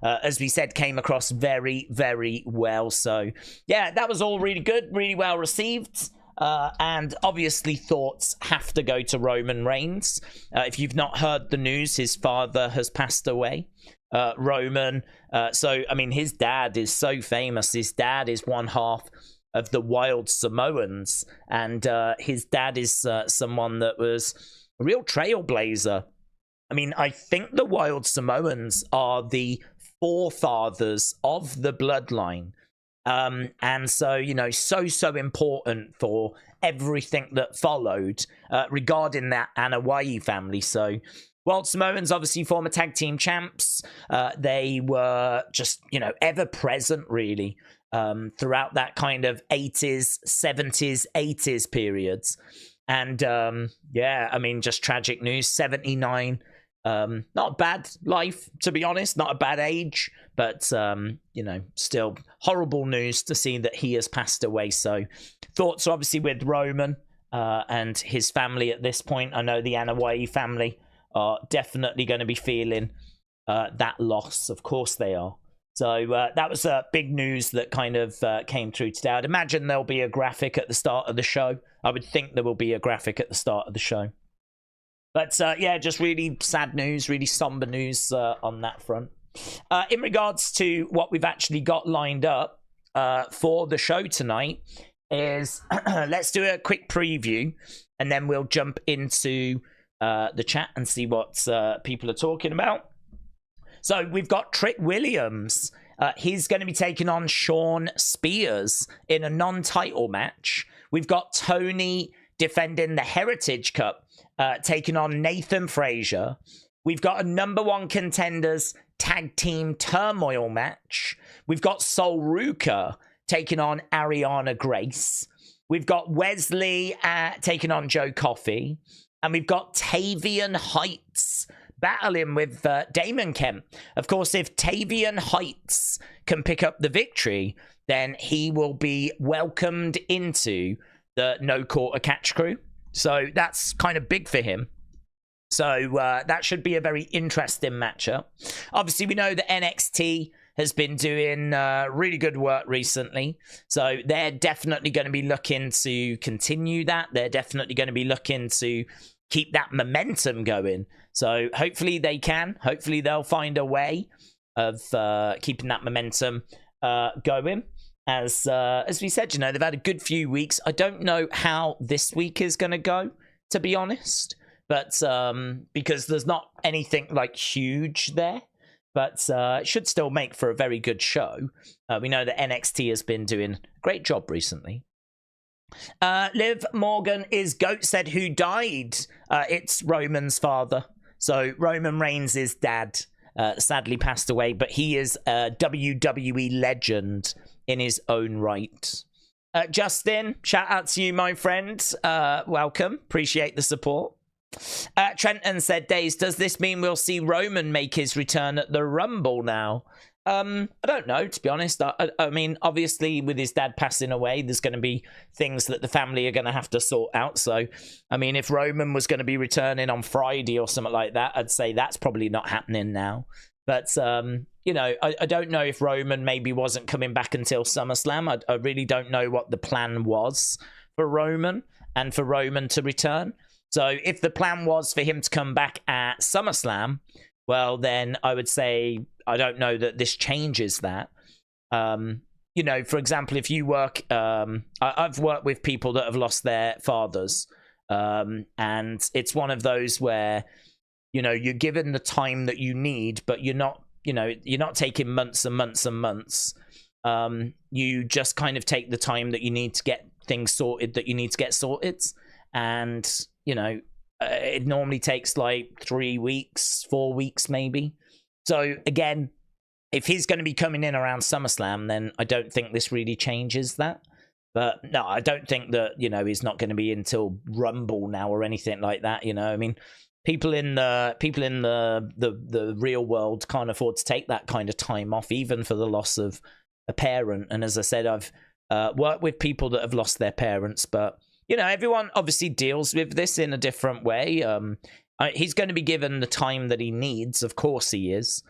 as we said, came across very, very well. So, yeah, that was all really good, really well received. And obviously thoughts have to go to Roman Reigns. If you've not heard the news, his father has passed away. Roman. So, I mean, his dad is so famous. His dad is one half of the Wild Samoans. And his dad is someone that was a real trailblazer. I mean, I think the Wild Samoans are the forefathers of the bloodline. And so, you know, so important for everything that followed regarding that Anoa'i family. So, Wild Samoans, obviously former tag team champs. They were just, you know, ever present, really, throughout that kind of 80s, 70s, 80s periods. And, yeah, I mean, just tragic news, 79. Not a bad life, to be honest, not a bad age, but you know, still horrible news to see that he has passed away. So thoughts obviously with Roman and his family at this point. I know the Anoa'i family are definitely going to be feeling that loss. Of course they are. So that was big news that kind of came through today. I'd imagine there'll be a graphic at the start of the show. I would think there will be a graphic at the start of the show. But, yeah, just really sad news, really somber news on that front. In regards to what we've actually got lined up for the show tonight is, let's do a quick preview, and then we'll jump into the chat and see what people are talking about. So we've got Trick Williams. He's going to be taking on Shawn Spears in a non-title match. We've got Tony defending the Heritage Cup, taking on Nathan Frazer. We've got a #1 contenders tag team turmoil match. We've got Sol Ruka taking on Ariana Grace. We've got Wes Lee taking on Joe Coffey. And we've got Tavion Heights battling with Damon Kemp. Of course, if Tavion Heights can pick up the victory, then he will be welcomed into the No Quarter Catch crew. So that's kind of big for him. So that should be a very interesting matchup. Obviously, we know that NXT has been doing really good work recently. So they're definitely going to be looking to continue that. They're definitely going to be looking to keep that momentum going. So hopefully they can. Hopefully they'll find a way of keeping that momentum going. As we said, you know, they've had a good few weeks. I don't know how this week is going to go, to be honest. But because there's not anything like huge there. But it should still make for a very good show. We know that NXT has been doing a great job recently. Liv Morgan is Goat said who died. It's Roman's father. So Roman Reigns' dad sadly passed away. But he is a WWE legend in his own right. Justin, shout out to you, my friend. Welcome. Appreciate the support. Trenton said, Daze, does this mean we'll see Roman make his return at the Rumble now? I don't know, to be honest. I mean, obviously, with his dad passing away, there's going to be things that the family are going to have to sort out. So, I mean, if Roman was going to be returning on Friday or something like that, I'd say that's probably not happening now. But, you know, I don't know if Roman maybe wasn't coming back until SummerSlam. I really don't know what the plan was for Roman and for Roman to return. So if the plan was for him to come back at SummerSlam, well, then I would say I don't know that this changes that. You know, for example, if you work, I've worked with people that have lost their fathers, and it's one of those where, you know, you're given the time that you need, but you're not, you know, you're not taking months and months and months. You just kind of take the time that you need to get things sorted that you need to get sorted. And, you know, it normally takes like 3 weeks, 4 weeks, maybe. So again, if he's going to be coming in around SummerSlam, then I don't think this really changes that. But no, I don't think that, you know, he's not going to be until Rumble now or anything like that. You know, I mean, people in the real world can't afford to take that kind of time off, even for the loss of a parent. And as I said, I've worked with people that have lost their parents, but you know, everyone obviously deals with this in a different way. He's going to be given the time that he needs. Of course he is.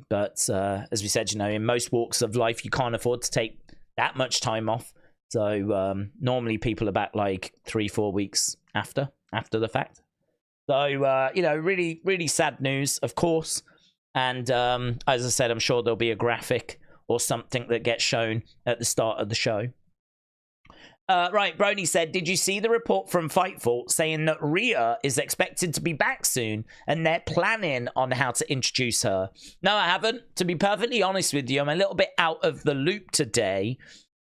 But as we said, in most walks of life, you can't afford to take that much time off. So normally people are back like 3-4 weeks after the fact. So, really, really sad news, of course. And as I said, I'm sure there'll be a graphic or something that gets shown at the start of the show. Right, Brony said, did you see the report from Fightful saying that Rhea is expected to be back soon and they're planning on how to introduce her? No, I haven't. To be perfectly honest with you, I'm a little bit out of the loop today.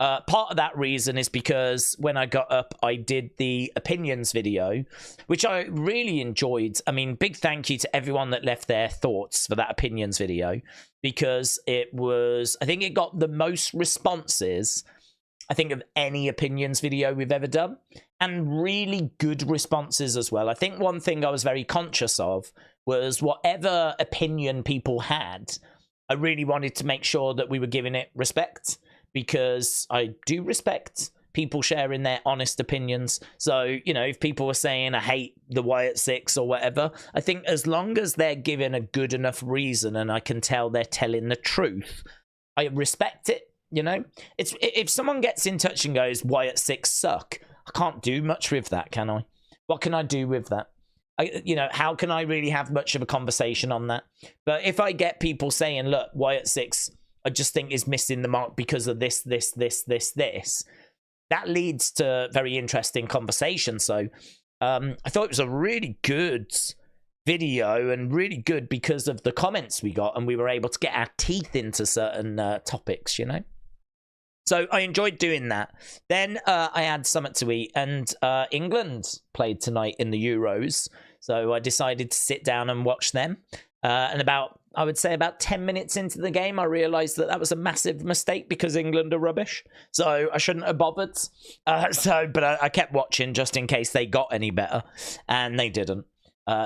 Part of that reason is because when I got up, I did the opinions video, which I really enjoyed. I mean, big thank you to everyone that left their thoughts for that opinions video, because I think it got the most responses, I think, of any opinions video we've ever done, and really good responses as well. I think one thing I was very conscious of was whatever opinion people had, I really wanted to make sure that we were giving it respect, because I do respect people sharing their honest opinions. So, if people were saying, I hate the Wyatt Six or whatever, I think as long as they're given a good enough reason and I can tell they're telling the truth, I respect it. It's if someone gets in touch and goes, Wyatt Six suck, I can't do much with that, can I? What can I do with that? How can I really have much of a conversation on that? But if I get people saying, look, Wyatt Six, I just think is missing the mark because of this, that leads to very interesting conversation. So I thought it was a really good video, and really good because of the comments we got, and we were able to get our teeth into certain topics, So I enjoyed doing that. Then I had something to eat, and England played tonight in the Euros. So I decided to sit down and watch them. And about 10 minutes into the game, I realised that was a massive mistake because England are rubbish. So I shouldn't have bothered. But I kept watching just in case they got any better, and they didn't.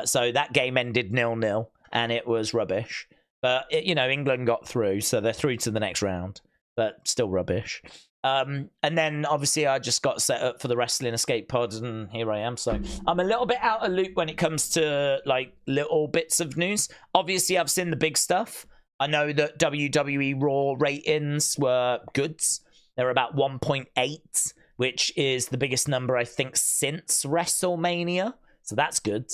So that game ended 0-0, and it was rubbish. But England got through, so they're through to the next round. But still rubbish. And then obviously I just got set up for the Wrestling Escape Pod, and here I am. So I'm a little bit out of loop when it comes to like little bits of news. Obviously I've seen the big stuff. I know that WWE Raw ratings were good. They're about 1.8, which is the biggest number I think since WrestleMania. So that's good.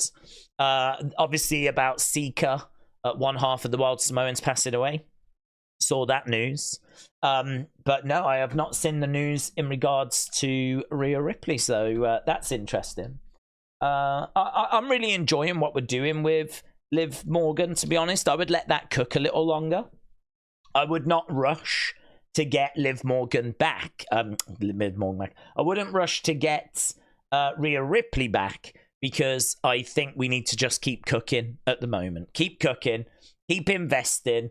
Obviously about Sika, one half of the Wild Samoans passing away. Saw that news. But no, I have not seen the news in regards to Rhea Ripley, so that's interesting. I'm really enjoying what we're doing with Liv Morgan, to be honest. I would let that cook a little longer. I would not rush to get Liv Morgan back. I wouldn't rush to get Rhea Ripley back, because I think we need to just keep cooking at the moment. Keep cooking, keep investing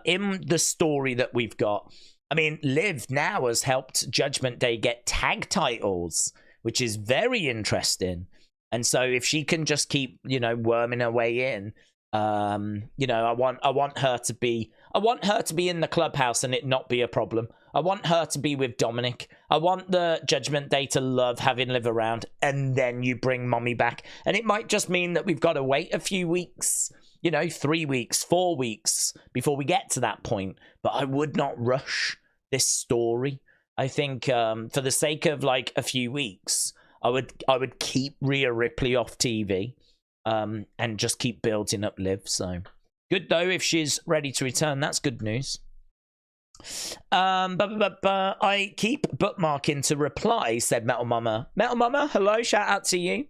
in the story that we've got. I mean, Liv now has helped Judgment Day get tag titles, which is very interesting. And so if she can just keep, worming her way in, I want her to be in the clubhouse and it not be a problem. I want her to be with Dominic. I want the Judgment Day to love having Liv around, and then you bring Mommy back. And it might just mean that we've got to wait a few weeks, 3 weeks, 4 weeks before we get to that point. But I would not rush this story. I think for the sake of like a few weeks, I would keep Rhea Ripley off TV and just keep building up Liv. So good though, if she's ready to return, that's good news. I keep bookmarking to reply, said Metal Mama. Metal Mama, hello, shout out to you.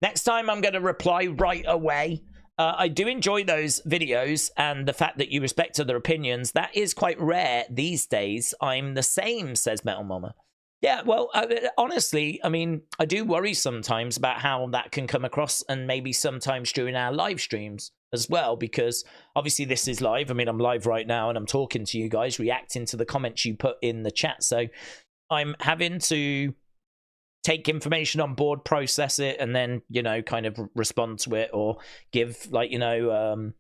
Next time I'm going to reply right away. I do enjoy those videos, and the fact that you respect other opinions, that is quite rare these days. I'm the same, says Metal Mama. Yeah, well, honestly, I mean, I do worry sometimes about how that can come across, and maybe sometimes during our live streams as well, because obviously this is live. I mean, I'm live right now and I'm talking to you guys, reacting to the comments you put in the chat. So I'm having to take information on board, process it, and then, kind of respond to it, or give the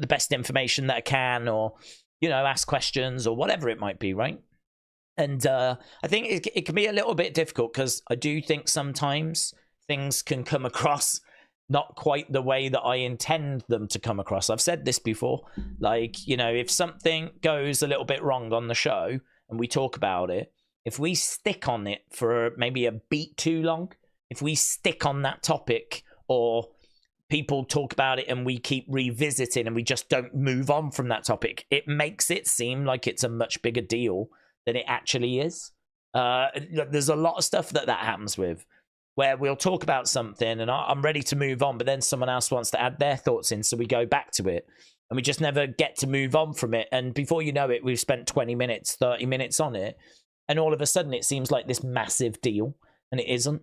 best information that I can, or, ask questions or whatever it might be, right? And I think it can be a little bit difficult, because I do think sometimes things can come across not quite the way that I intend them to come across. I've said this before. Like, you know, if something goes a little bit wrong on the show and we talk about it, if we stick on it for maybe a beat too long, if we stick on that topic, or people talk about it and we keep revisiting and we just don't move on from that topic, it makes it seem like it's a much bigger deal than it actually is. There's a lot of stuff that happens with, where we'll talk about something and I'm ready to move on, but then someone else wants to add their thoughts in, so we go back to it and we just never get to move on from it. And before you know it, we've spent 20 minutes, 30 minutes on it, and all of a sudden it seems like this massive deal, and it isn't,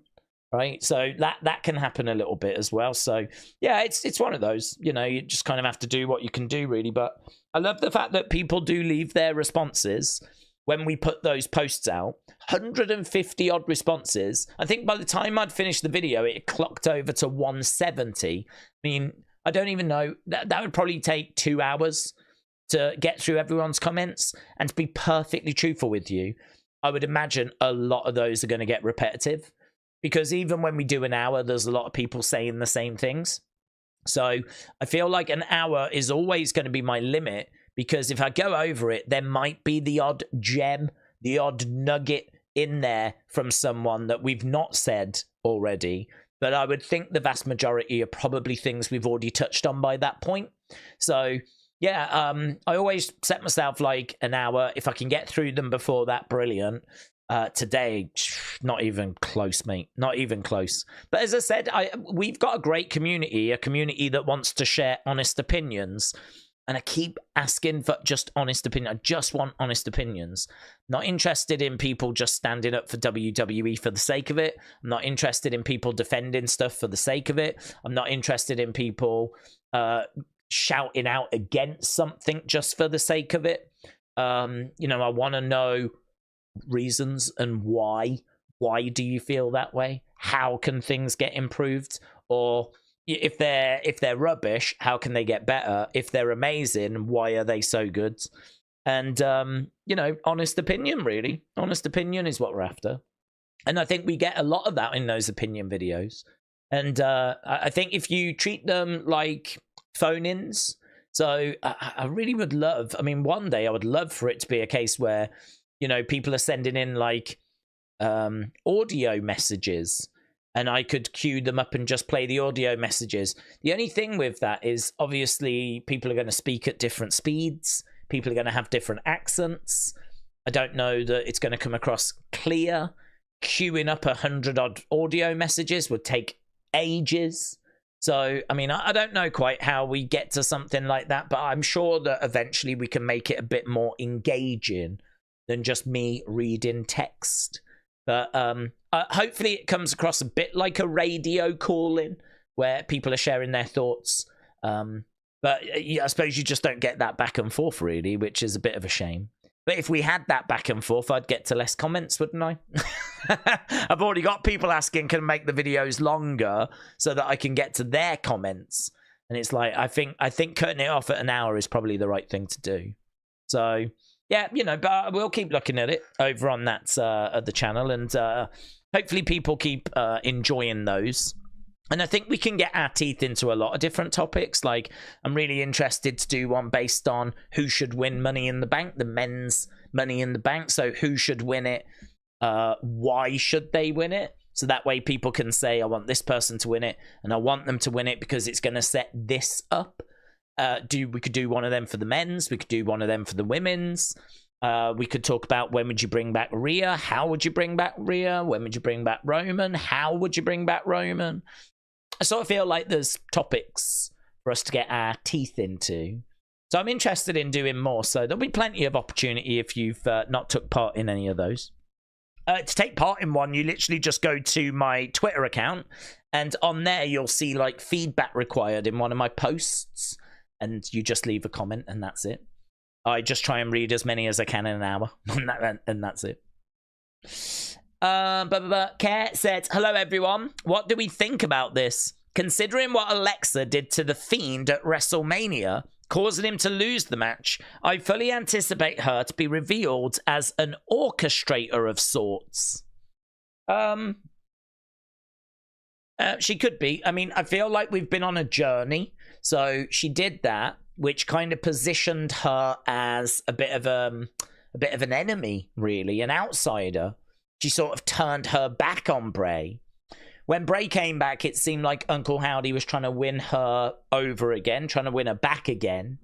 right? So that can happen a little bit as well. So yeah, it's one of those, you know, you just kind of have to do what you can do, really. But I love the fact that people do leave their responses when we put those posts out. 150 odd responses. I think by the time I'd finished the video, it clocked over to 170. I mean, I don't even know, that would probably take 2 hours to get through everyone's comments. And to be perfectly truthful with you, I would imagine a lot of those are going to get repetitive, because even when we do an hour, there's a lot of people saying the same things. So I feel like an hour is always going to be my limit, because if I go over it, there might be the odd gem, the odd nugget in there from someone that we've not said already. But I would think the vast majority are probably things we've already touched on by that point. So yeah, I always set myself like an hour. If I can get through them before that, brilliant. Today, not even close, mate. Not even close. But as I said, we've got a great community, a community that wants to share honest opinions. And I keep asking for just honest opinion. I just want honest opinions. Not interested in people just standing up for WWE for the sake of it. I'm not interested in people defending stuff for the sake of it. I'm not interested in people shouting out against something just for the sake of it. You know, I want to know reasons and why. Why do you feel that way? How can things get improved? Or if they're rubbish, how can they get better? If they're amazing, why are they so good? And you know, honest opinion, really. Honest opinion is what we're after. And I think we get a lot of that in those opinion videos. And I think if you treat them like phone-ins, so I really would love, I mean, one day I would love for it to be a case where, you know, people are sending in like audio messages, and I could queue them up and just play the audio messages. The only thing with that is, obviously, people are going to speak at different speeds. People are going to have different accents. I don't know that it's going to come across clear. Queuing up 100 odd audio messages would take ages. So, I mean, I don't know quite how we get to something like that, but I'm sure that eventually we can make it a bit more engaging than just me reading text. But hopefully it comes across a bit like a radio call-in where people are sharing their thoughts. But I suppose you just don't get that back and forth, really, which is a bit of a shame. But if we had that back and forth, I'd get to less comments, wouldn't I? I've already got people asking, can I make the videos longer so that I can get to their comments? And it's like, I think cutting it off at an hour is probably the right thing to do. So yeah, you know, but we'll keep looking at it over on that at the channel, and hopefully people keep enjoying those. And I think we can get our teeth into a lot of different topics. Like, I'm really interested to do one based on who should win Money in the Bank, the men's Money in the Bank. So who should win it? Why should they win it? So that way people can say, I want this person to win it, and I want them to win it because it's going to set this up. We could do one of them for the men's. We could do one of them for the women's. We could talk about, when would you bring back Rhea? How would you bring back Rhea? When would you bring back Roman? How would you bring back Roman? I sort of feel like there's topics for us to get our teeth into. So I'm interested in doing more. So there'll be plenty of opportunity if you've not took part in any of those. To take part in one, you literally just go to my Twitter account, and on there you'll see like feedback required in one of my posts, and you just leave a comment, and that's it. I just try and read as many as I can in an hour, and that's it. Care said, hello everyone. What do we think about this? Considering what Alexa did to The Fiend at WrestleMania, causing him to lose the match, I fully anticipate her to be revealed as an orchestrator of sorts. She could be. I mean, I feel like we've been on a journey. So she did that, which kind of positioned her as a bit of an enemy, really, an outsider. She sort of turned her back on Bray. When Bray came back, it seemed like Uncle Howdy was trying to win her over again, trying to win her back again.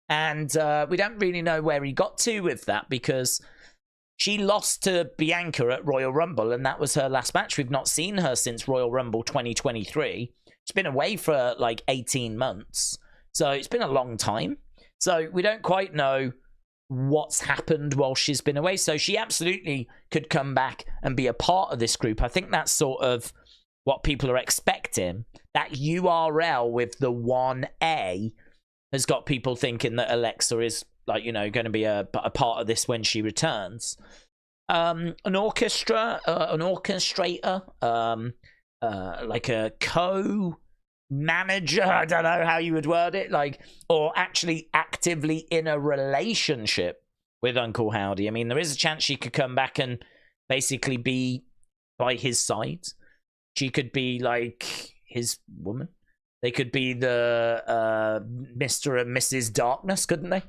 And we don't really know where he got to with that, because she lost to Bianca at Royal Rumble, and that was her last match. We've not seen her since Royal Rumble 2023. She's been away for like 18 months. So it's been a long time. So we don't quite know what's happened while she's been away. So she absolutely could come back and be a part of this group. I think that's sort of what people are expecting. That URL with the 1A has got people thinking that Alexa is, like, you know, going to be a part of this when she returns. An orchestrator, like a co-manager, I don't know how you would word it, like, or actually actively in a relationship with Uncle Howdy. I mean, there is a chance she could come back and basically be by his side. She could be like his woman. They could be the Mr. and Mrs. Darkness, couldn't they?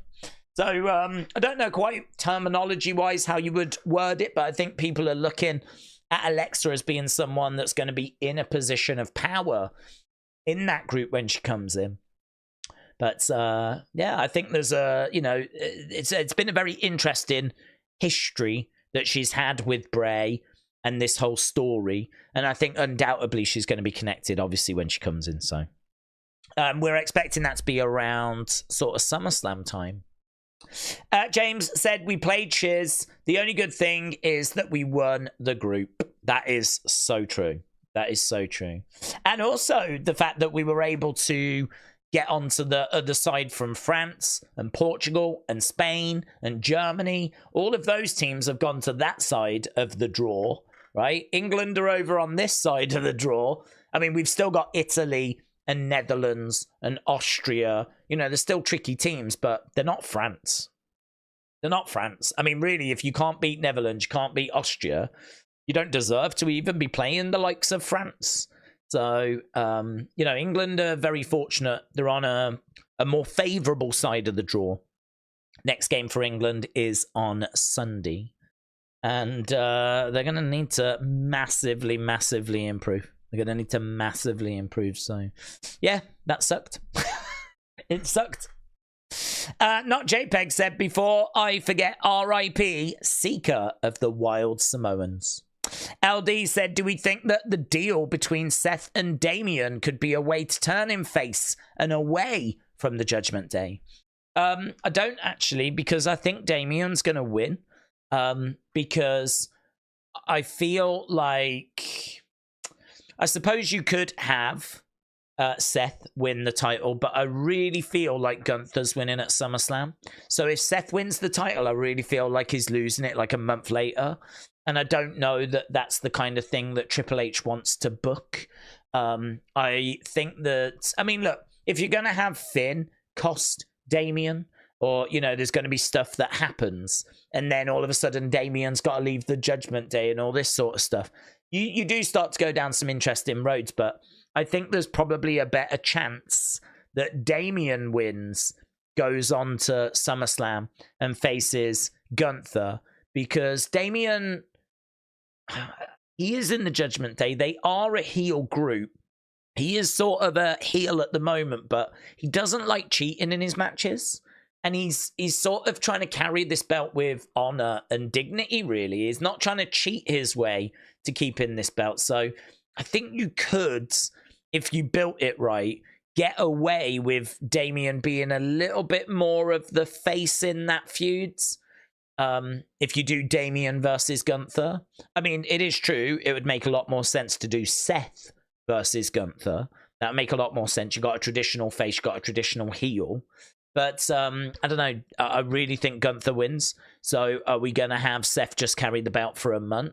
So I don't know quite terminology-wise how you would word it, but I think people are looking at Alexa as being someone that's going to be in a position of power in that group when she comes in. But yeah, I think there's a, you know, it's been a very interesting history that she's had with Bray and this whole story. And I think undoubtedly she's going to be connected, obviously, when she comes in. So we're expecting that to be around sort of SummerSlam time. James said, we played Shiz. The only good thing is that we won the group. That is so true. That is so true. And also the fact that we were able to get onto the other side from France and Portugal and Spain and Germany. All of those teams have gone to that side of the draw, right? England are over on this side of the draw. I mean, we've still got Italy and Netherlands and Austria. You know, they're still tricky teams, but they're not France. They're not France. I mean, really, if you can't beat Netherlands, you can't beat Austria, you don't deserve to even be playing the likes of France. So, you know, England are very fortunate. They're on a more favourable side of the draw. Next game for England is on Sunday. And they're going to need to massively, massively improve. They're going to need to massively improve. So, yeah, that sucked. It sucked. Not JPEG said, before I forget, RIP, Seeker of the Wild Samoans. LD said, do we think that the deal between Seth and Damien could be a way to turn him face and away from the Judgment Day? I don't actually, because I think Damien's going to win. Because I feel like, I suppose you could have Seth win the title, but I really feel like Gunther's winning at SummerSlam. So if Seth wins the title, I really feel like he's losing it like a month later. And I don't know that that's the kind of thing that Triple H wants to book. I think that, I mean, look, if you're going to have Finn cost Damien, or, you know, there's going to be stuff that happens, and then all of a sudden Damien's got to leave the Judgment Day and all this sort of stuff, you do start to go down some interesting roads. But I think there's probably a better chance that Damien wins, goes on to SummerSlam and faces Gunther, because Damien, he is in the Judgment Day. They are a heel group. He is sort of a heel at the moment, but he doesn't like cheating in his matches. And he's sort of trying to carry this belt with honor and dignity, really. He's not trying to cheat his way to keep in this belt. So I think you could, if you built it right, get away with Damien being a little bit more of the face in that feud. If you do Damien versus Gunther. I mean, it is true. It would make a lot more sense to do Seth versus Gunther. That would make a lot more sense. You got a traditional face, you got a traditional heel. But I don't know. I really think Gunther wins. So are we going to have Seth just carry the belt for a month?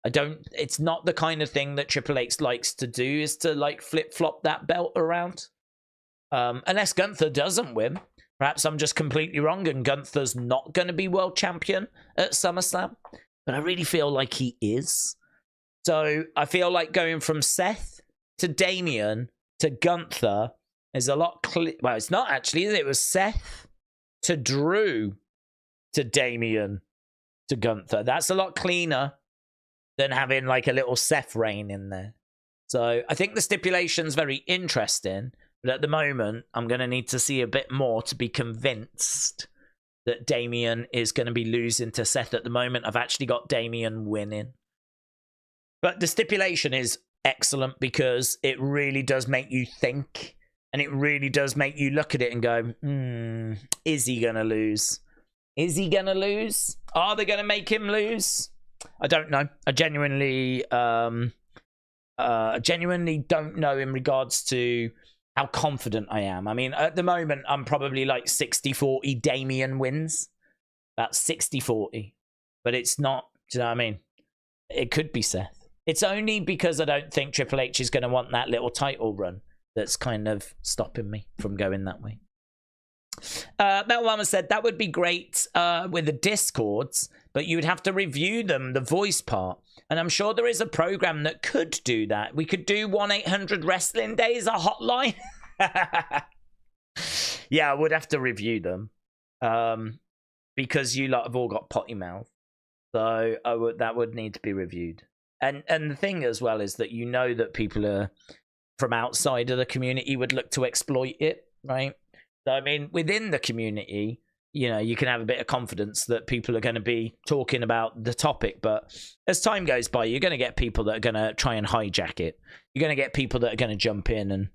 It's not the kind of thing that Triple H likes to do, is to like flip-flop that belt around. Unless Gunther doesn't win. Perhaps I'm just completely wrong and Gunther's not going to be world champion at SummerSlam. But I really feel like he is. So I feel like going from Seth to Damien to Gunther is a lot well, it's not actually, is it? It was Seth to Drew to Damien to Gunther. That's a lot cleaner than having like a little Seth reign in there. So I think the stipulation's very interesting, but at the moment, I'm going to need to see a bit more to be convinced that Damien is going to be losing to Seth. At the moment, I've actually got Damien winning. But the stipulation is excellent because it really does make you think, and it really does make you look at it and go, is he going to lose? Is he going to lose? Are they going to make him lose? I don't know. I genuinely don't know in regards to how confident I am. I mean, at the moment, I'm probably like 60-40 Damien wins. About 60-40. But it's not, do you know what I mean? It could be Seth. It's only because I don't think Triple H is going to want that little title run that's kind of stopping me from going that way. Metal Mama said that would be great with the Discords, but you would have to review them, the voice part. And I'm sure there is a program that could do that. We could do 1-800 Wrestling Daze, a hotline. Yeah, I would have to review them because you lot have all got potty mouth. So that would need to be reviewed. And the thing as well is that you know that people are from outside of the community would look to exploit it, right? So, I mean, within the community, you know, you can have a bit of confidence that people are going to be talking about the topic. But as time goes by, you're going to get people that are going to try and hijack it. You're going to get people that are going to jump in and,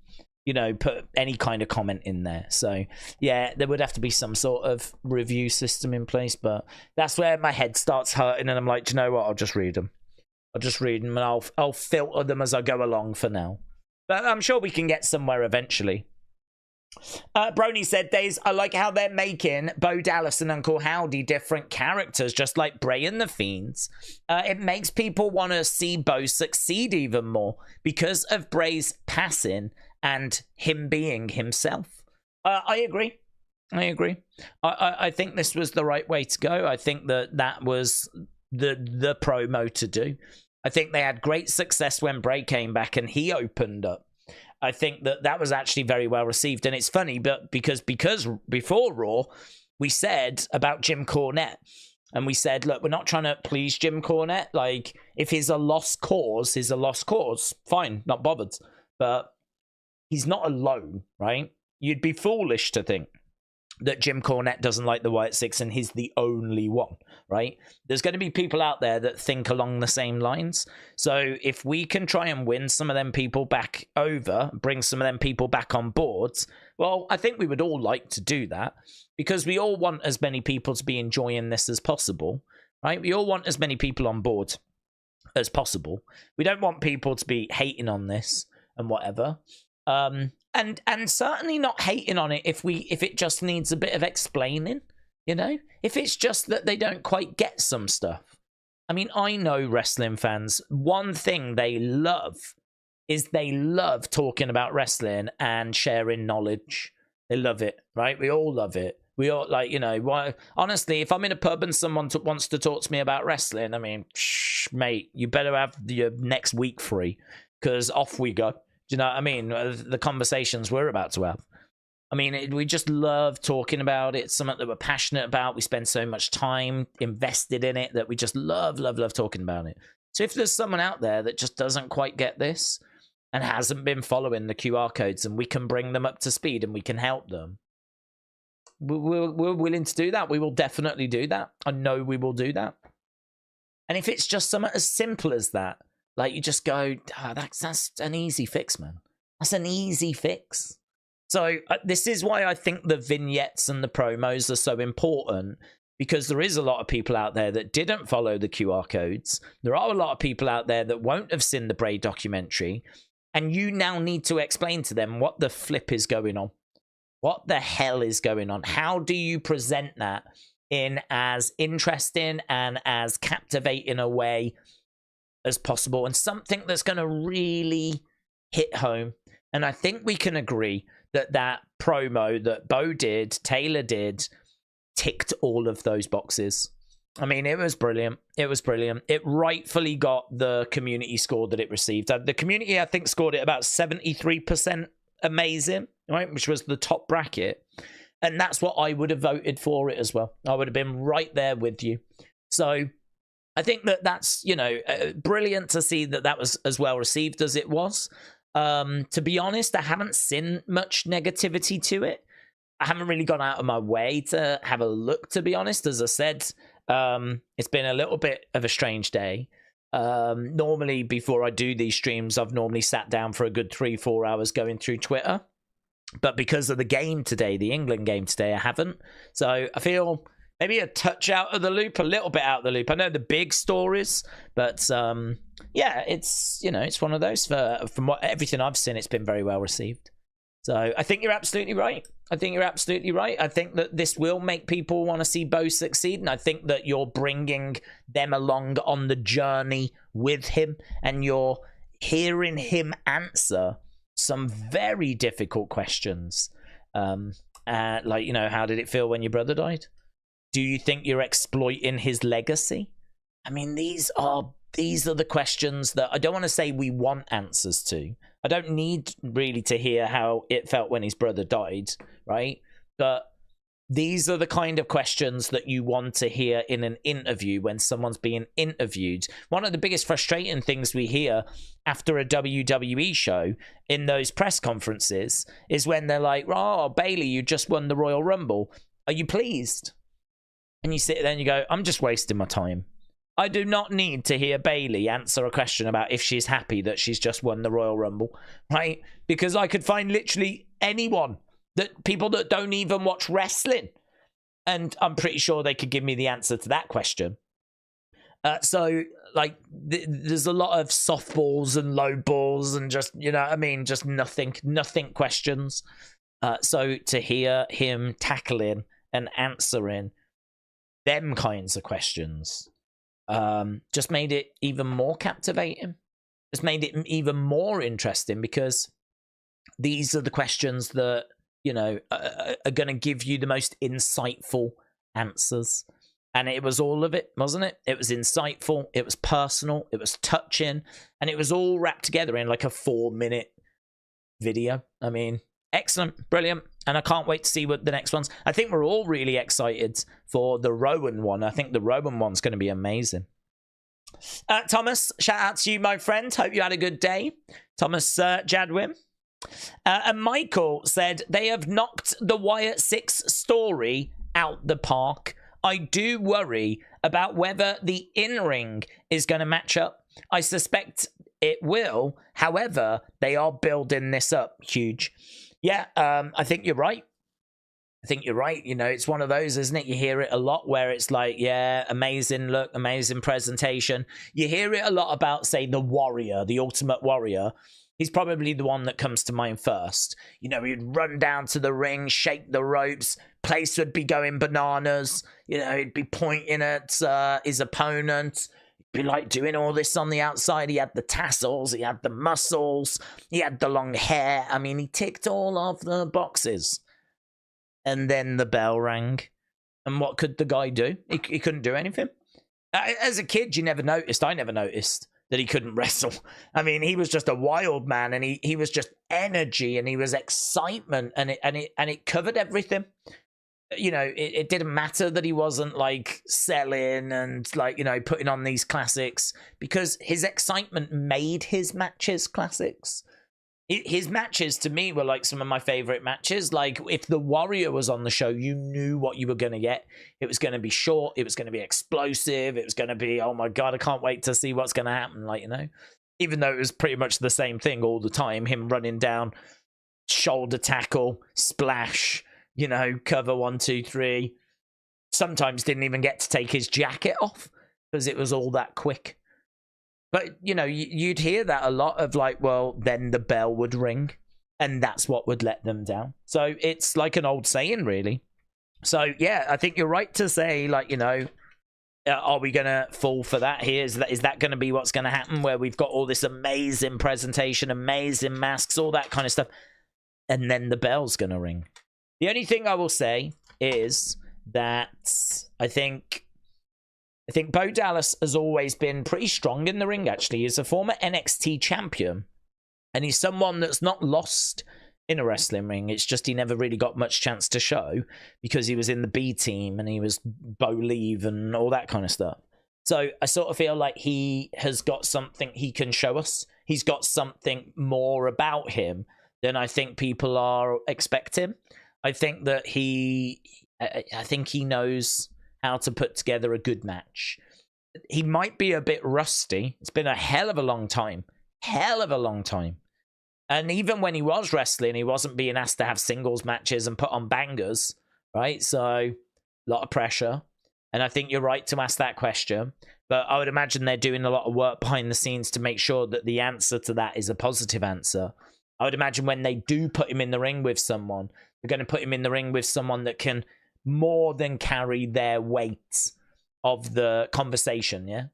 you know, put any kind of comment in there. So, yeah, there would have to be some sort of review system in place. But that's where my head starts hurting. And I'm like, do you know what? I'll just read them. And I'll filter them as I go along for now. But I'm sure we can get somewhere eventually. Brony said, Daze, I like how they're making Bo Dallas and Uncle Howdy different characters, just like Bray and the Fiends. It makes people want to see Bo succeed even more because of Bray's passing and him being himself. I agree. I think this was the right way to go. I think that was the promo to do. I think they had great success when Bray came back and he opened up. I think that was actually very well received. And it's funny, but because before Raw, we said about Jim Cornette, and we said, look, we're not trying to please Jim Cornette. Like, if he's a lost cause, he's a lost cause. Fine, not bothered. But he's not alone, right? You'd be foolish to think that Jim Cornette doesn't like the Wyatt Six and he's the only one, right? There's going to be people out there that think along the same lines. So if we can try and win some of them people back over, bring some of them people back on board, well, I think we would all like to do that because we all want as many people to be enjoying this as possible, right? We all want as many people on board as possible. We don't want people to be hating on this and whatever. And certainly not hating on it if it just needs a bit of explaining, you know? If it's just that they don't quite get some stuff. I mean, I know wrestling fans, one thing they love is they love talking about wrestling and sharing knowledge. They love it, right? We all love it. We all, like, you know, honestly, if I'm in a pub and someone wants to talk to me about wrestling, I mean, mate, you better have your next week free because off we go. Do you know what I mean? The conversations we're about to have. I mean, we just love talking about it. It's something that we're passionate about. We spend so much time invested in it that we just love talking about it. So if there's someone out there that just doesn't quite get this and hasn't been following the QR codes and we can bring them up to speed and we can help them, we're willing to do that. We will definitely do that. I know we will do that. And if it's just something as simple as that, like you just go, that's an easy fix, man. That's an easy fix. So this is why I think the vignettes and the promos are so important, because there is a lot of people out there that didn't follow the QR codes. There are a lot of people out there that won't have seen the Bray documentary, and you now need to explain to them what the flip is going on. What the hell is going on? How do you present that in as interesting and as captivating a way as possible, and something that's going to really hit home? And I think we can agree that promo that Bo did, Taylor did, ticked all of those boxes. I mean, it was brilliant. It was brilliant. It rightfully got the community score that it received. The community, I think, scored it about 73% amazing, right? Which was the top bracket. And that's what I would have voted for it as well. I would have been right there with you. So I think that that's, you know, brilliant to see that that was as well received as it was. To be honest, I haven't seen much negativity to it. I haven't really gone out of my way to have a look, to be honest. As I said, it's been a little bit of a strange day. Normally, before I do these streams, I've normally sat down for a good 3-4 hours going through Twitter. But because of the game today, the England game today, I haven't. So I feel maybe a touch out of the loop, a little bit out of the loop. I know the big stories, but yeah, it's, you know, it's one of those. From everything I've seen, it's been very well received. So I think you're absolutely right. I think you're absolutely right. I think that this will make people want to see Bo succeed. And I think that you're bringing them along on the journey with him. And you're hearing him answer some very difficult questions. Like, you know, how did it feel when your brother died? Do you think you're exploiting his legacy? I mean, these are the questions that I don't want to say we want answers to. I don't need really to hear how it felt when his brother died, right? But these are the kind of questions that you want to hear in an interview when someone's being interviewed. One of the biggest frustrating things we hear after a WWE show in those press conferences is when they're like, oh, Bailey, you just won the Royal Rumble. Are you pleased? And you sit there and you go, I'm just wasting my time. I do not need to hear Bailey answer a question about if she's happy that she's just won the Royal Rumble, right? Because I could find literally anyone, that people that don't even watch wrestling, and I'm pretty sure they could give me the answer to that question. So, like, there's a lot of softballs and low balls and just, you know what I mean, just nothing questions. So to hear him tackling and answering them kinds of questions just made it even more captivating. Just made it even more interesting, because these are the questions that, you know, are going to give you the most insightful answers. And it was all of it, wasn't it? It was insightful, it was personal, it was touching, and it was all wrapped together in like a 4-minute video. I mean, excellent, brilliant. And I can't wait to see what the next one's. I think we're all really excited for the Rowan one. I think the Rowan one's going to be amazing. Thomas, shout out to you, my friend. Hope you had a good day. Thomas Jadwin. And Michael said, they have knocked the Wyatt 6 story out the park. I do worry about whether the in-ring is going to match up. I suspect it will. However, they are building this up huge. Yeah, I think you're right. I think you're right. You know, it's one of those, isn't it? You hear it a lot where it's like, yeah, amazing look, amazing presentation. You hear it a lot about, say, the Warrior, the Ultimate Warrior. He's probably the one that comes to mind first. You know, he'd run down to the ring, shake the ropes, place would be going bananas. You know, he'd be pointing at his opponent. He'd be like doing all this on the outside. He had the tassels, he had the muscles, he had the long hair. I mean, he ticked all of the boxes. And then the bell rang. And what could the guy do? He couldn't do anything. As a kid, you never noticed. I never noticed that he couldn't wrestle. I mean, he was just a wild man, and he was just energy, and he was excitement, and it covered everything. You know, it didn't matter that he wasn't like selling and like, you know, putting on these classics, because his excitement made his matches classics. His matches to me were like some of my favorite matches. Like, if the Warrior was on the show, you knew what you were going to get. It was going to be short. It was going to be explosive. It was going to be, oh my God, I can't wait to see what's going to happen. Like, you know, even though it was pretty much the same thing all the time, him running down, shoulder tackle, splash, you know, cover 1, 2, 3. Sometimes didn't even get to take his jacket off because it was all that quick. But, you know, you'd hear that a lot of like, well, then the bell would ring and that's what would let them down. So it's like an old saying, really. So, yeah, I think you're right to say, like, you know, are we going to fall for that here? Is that going to be what's going to happen, where we've got all this amazing presentation, amazing masks, all that kind of stuff, and then the bell's going to ring? The only thing I will say is that I think I think Bo Dallas has always been pretty strong in the ring, actually. He's a former NXT champion, and he's someone that's not lost in a wrestling ring. It's just he never really got much chance to show because he was in the B team and he was Bo Leave and all that kind of stuff. So I sort of feel like he has got something he can show us. He's got something more about him than I think people are expecting. I think that he knows how to put together a good match. He might be a bit rusty. It's been a hell of a long time. And even when he was wrestling, he wasn't being asked to have singles matches and put on bangers, right? So a lot of pressure. And I think you're right to ask that question. But I would imagine they're doing a lot of work behind the scenes to make sure that the answer to that is a positive answer. I would imagine when they do put him in the ring with someone, they're going to put him in the ring with someone that can more than carry their weight of the conversation, yeah?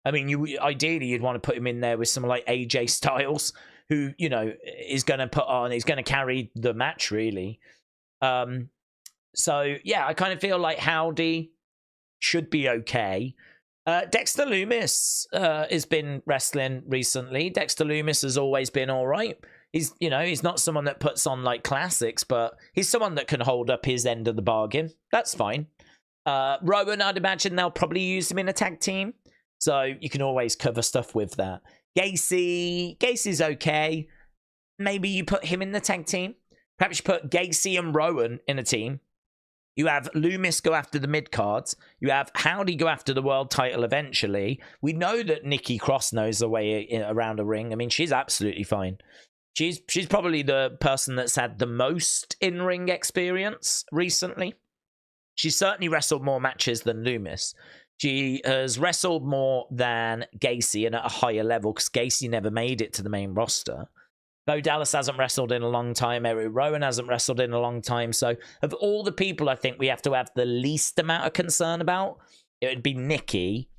I mean, ideally, you'd want to put him in there with someone like AJ Styles, who, you know, is going to he's going to carry the match, really. So, yeah, I kind of feel like Howdy should be okay. Dexter Lumis has been wrestling recently. Dexter Lumis has always been all right. He's not someone that puts on like classics, but he's someone that can hold up his end of the bargain. That's fine. Rowan, I'd imagine they'll probably use him in a tag team. So you can always cover stuff with that. Gacy's okay. Maybe you put him in the tag team. Perhaps you put Gacy and Rowan in a team. You have Lumis go after the mid-cards. You have Howdy go after the world title eventually. We know that Nikki Cross knows her way around a ring. I mean, she's absolutely fine. She's probably the person that's had the most in-ring experience recently. She's certainly wrestled more matches than Lumis. She has wrestled more than Gacy and at a higher level because Gacy never made it to the main roster. Bo Dallas hasn't wrestled in a long time. Eric Rowan hasn't wrestled in a long time. So of all the people I think we have to have the least amount of concern about, it would be Nikki.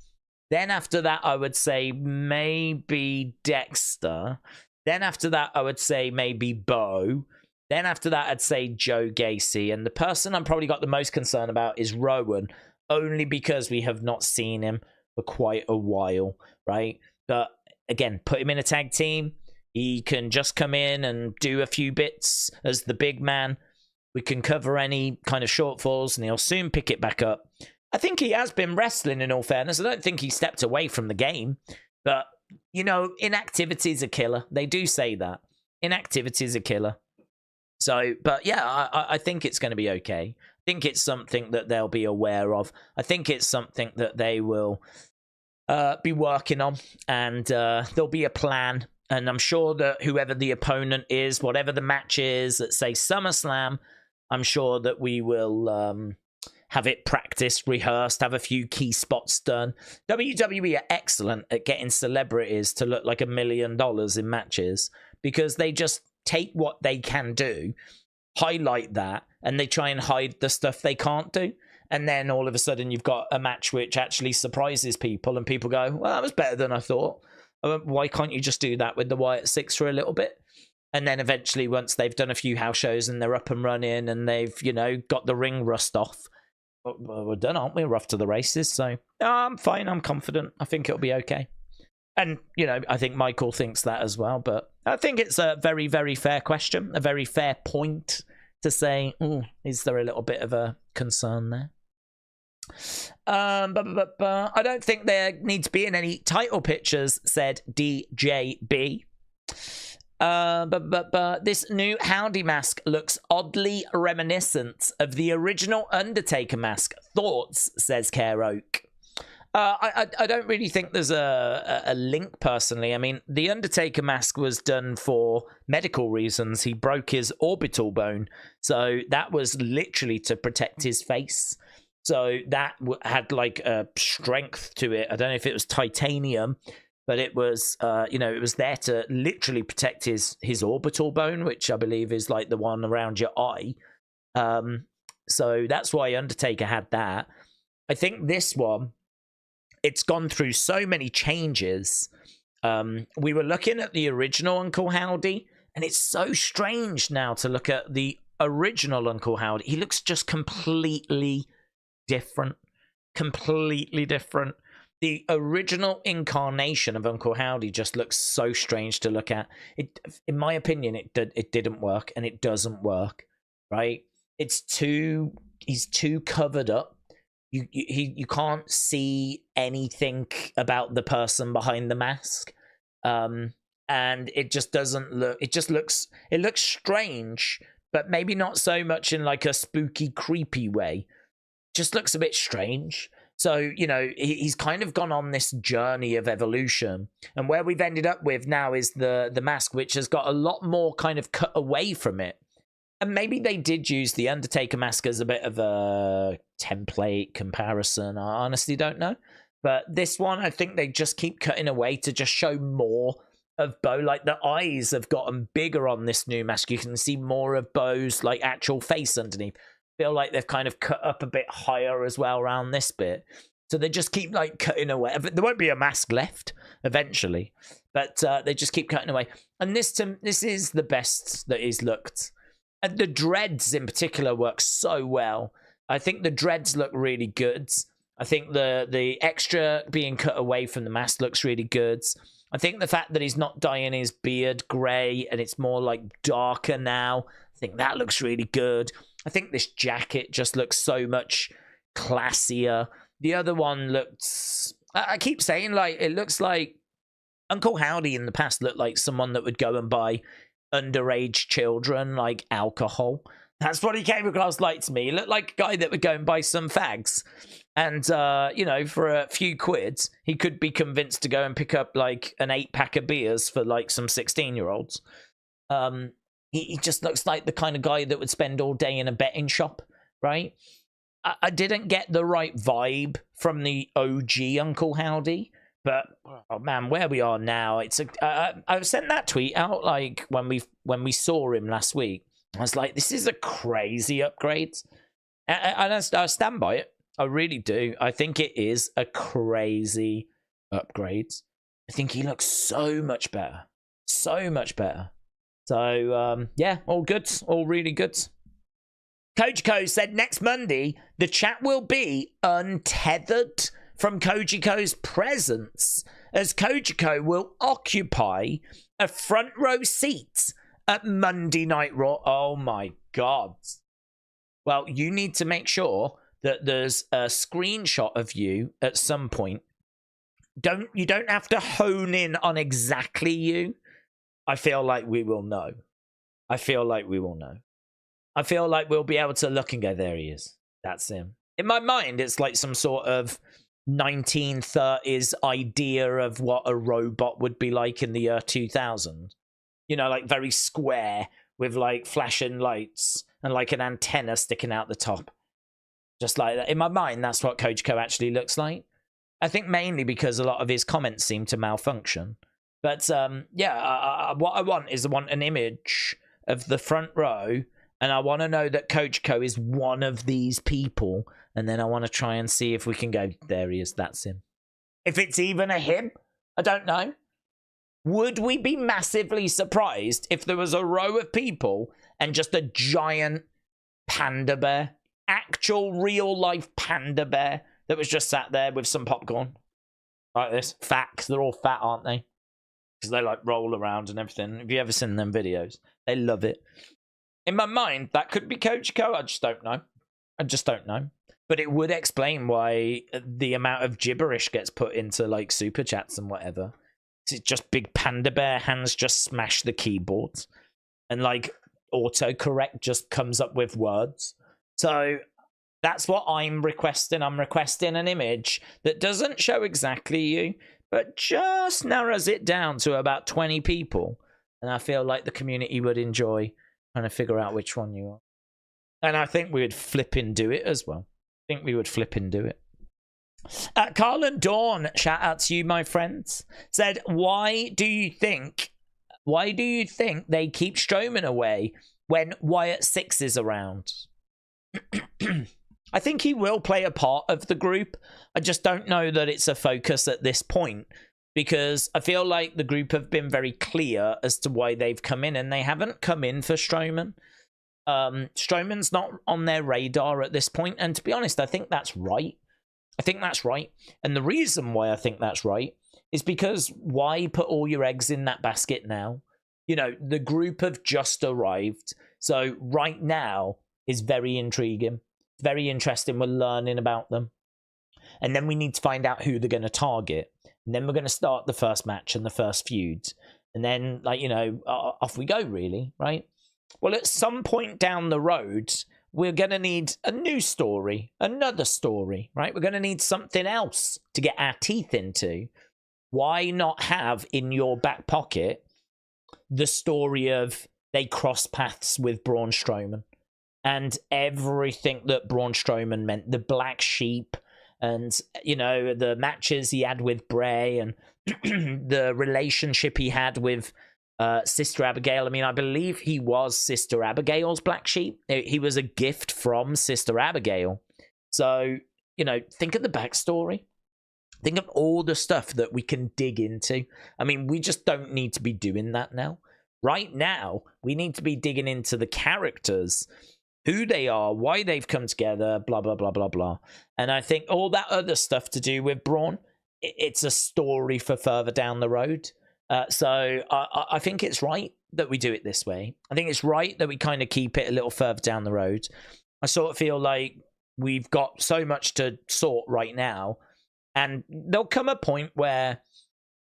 Then after that, I would say maybe Dexter. Then after that, I would say maybe Bo. Then after that, I'd say Joe Gacy. And the person I'm probably got the most concern about is Rowan, only because we have not seen him for quite a while, right? But again, put him in a tag team. He can just come in and do a few bits as the big man. We can cover any kind of shortfalls, and he'll soon pick it back up. I think he has been wrestling, in all fairness. I don't think he stepped away from the game. But, you know, inactivity is a killer. They do say that. Inactivity is a killer. So, but yeah, I think it's going to be okay. I think it's something that they'll be aware of. I think it's something that they will be working on. And there'll be a plan. And I'm sure that whoever the opponent is, whatever the match is at, say, SummerSlam, I'm sure that we will have it practiced, rehearsed, have a few key spots done. WWE are excellent at getting celebrities to look like $1 million in matches because they just take what they can do, highlight that, and they try and hide the stuff they can't do. And then all of a sudden you've got a match which actually surprises people and people go, well, that was better than I thought. Why can't you just do that with the Wyatt Six for a little bit? And then eventually, once they've done a few house shows and they're up and running and they've, you know, got the ring rust off, we're done, aren't we? We're off to the races. So I'm fine. I'm confident. I think it'll be okay. And, you know, I think Michael thinks that as well. But I think it's a very, very fair question, a very fair point to say, is there a little bit of a concern there? I don't think there need to be in any title pictures, said DJB. This new Howdy mask looks oddly reminiscent of the original Undertaker mask. Thoughts, says Care Oak. I don't really think there's a link personally. I mean, the Undertaker mask was done for medical reasons. He broke his orbital bone, so that was literally to protect his face. So that had like a strength to it. I don't know if it was titanium, but it was, it was there to literally protect his orbital bone, which I believe is like the one around your eye. So that's why Undertaker had that. I think this one, it's gone through so many changes. We were looking at the original Uncle Howdy, and it's so strange now to look at the original Uncle Howdy. He looks just completely different. completely different. The original incarnation of Uncle Howdy just looks so strange to look at. It, in my opinion, it didn't work, and it doesn't work. Right? He's too covered up. You can't see anything about the person behind the mask, and it just doesn't look. It looks strange, but maybe not so much in like a spooky, creepy way. Just looks a bit strange. So, you know, he's kind of gone on this journey of evolution. And where we've ended up with now is the mask, which has got a lot more kind of cut away from it. And maybe they did use the Undertaker mask as a bit of a template comparison. I honestly don't know. But this one, I think they just keep cutting away to just show more of Bo. Like, the eyes have gotten bigger on this new mask. You can see more of Bo's, like, actual face underneath. Feel like they've kind of cut up a bit higher as well around this bit. So they just keep like cutting away. There won't be a mask left eventually, but they just keep cutting away. And this is the best that he's looked. And the dreads in particular work so well. I think the dreads look really good. I think the extra being cut away from the mask looks really good. I think the fact that he's not dyeing his beard grey and it's more like darker now, I think that looks really good. I think this jacket just looks so much classier. The other one looks... I keep saying, like, it looks like Uncle Howdy in the past looked like someone that would go and buy underage children, like, alcohol. That's what he came across like to me. He looked like a guy that would go and buy some fags. And, you know, for a few quids, he could be convinced to go and pick up, like, an 8-pack of beers for, like, some 16-year-olds. He just looks like the kind of guy that would spend all day in a betting shop, right? I didn't get the right vibe from the OG Uncle Howdy, but oh man, where we are now, it's I sent that tweet out like when we saw him last week. I was like, this is a crazy upgrade, and I stand by it. I really do. I think it is a crazy upgrade. I think he looks so much better, so much better. So, yeah, all good. All really good. Coach Co said next Monday, the chat will be untethered from Koji Ko's presence, as Koji Ko will occupy a front row seat at Monday Night Raw. Oh, my God. Well, you need to make sure that there's a screenshot of you at some point. You don't have to hone in on exactly you. I feel like we will know. I feel like we will know. I feel like we'll be able to look and go, there he is. That's him. In my mind, it's like some sort of 1930s idea of what a robot would be like in the year 2000. You know, like very square with like flashing lights and like an antenna sticking out the top. Just like that. In my mind, that's what Coach Co actually looks like. I think mainly because a lot of his comments seem to malfunction. But, yeah, what I want is an image of the front row, and I want to know that Coach Co is one of these people, and then I want to try and see if we can go, there he is, that's him. If it's even a him, I don't know. Would we be massively surprised if there was a row of people and just a giant panda bear, actual real-life panda bear that was just sat there with some popcorn? Like this. Fat, 'cause they're all fat, aren't they? Because they like roll around and everything. Have you ever seen them videos? They love it. In my mind, that could be Coach Co. I just don't know. I just don't know. But it would explain why the amount of gibberish gets put into like super chats and whatever. It's just big panda bear hands just smash the keyboard, and like autocorrect just comes up with words. So that's what I'm requesting. I'm requesting an image that doesn't show exactly you, but just narrows it down to about 20 people. And I feel like the community would enjoy trying to figure out which one you are. And I think we would flipping do it as well. I think we would flipping do it. Karl and Dawn, shout out to you, my friends, said, why do you think they keep Strowman away when Wyatt Six is around? I think he will play a part of the group. I just don't know that it's a focus at this point, because I feel like the group have been very clear as to why they've come in, and they haven't come in for Strowman. Strowman's not on their radar at this point, and to be honest, I think that's right. I think that's right. And the reason why I think that's right is because why put all your eggs in that basket now? You know, the group have just arrived. So right now is very intriguing, very interesting. We're learning about them. And then we need to find out who they're going to target. And then we're going to start the first match and the first feud. And then, like, you know, off we go, really, right? Well, at some point down the road, we're going to need a new story, another story, right? We're going to need something else to get our teeth into. Why not have in your back pocket the story of they cross paths with Braun Strowman and everything that Braun Strowman meant, the black sheep and, you know, the matches he had with Bray and the relationship he had with Sister Abigail. I mean, I believe he was Sister Abigail's black sheep. He was a gift from Sister Abigail. So, you know, think of the backstory. Think of all the stuff that we can dig into. I mean, we just don't need to be doing that now. Right now, we need to be digging into the characters, who they are, why they've come together, blah, blah, blah, blah, blah. And I think all that other stuff to do with Braun, it's a story for further down the road. So I think it's right that we do it this way. I think it's right that we kind of keep it a little further down the road. I sort of feel like we've got so much to sort right now. And there'll come a point where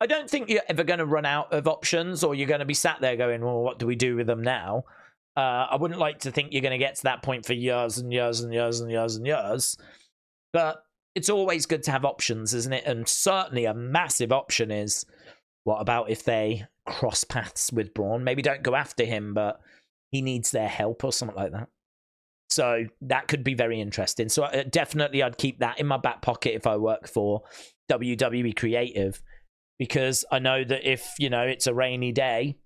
I don't think you're ever going to run out of options, or you're going to be sat there going, well, what do we do with them now? I wouldn't like to think you're going to get to that point for years and years and years and years and years. But it's always good to have options, isn't it? And certainly a massive option is, what about if they cross paths with Braun? Maybe don't go after him, but he needs their help or something like that. So that could be very interesting. So definitely I'd keep that in my back pocket if I work for WWE Creative, because I know that if, you know, it's a rainy day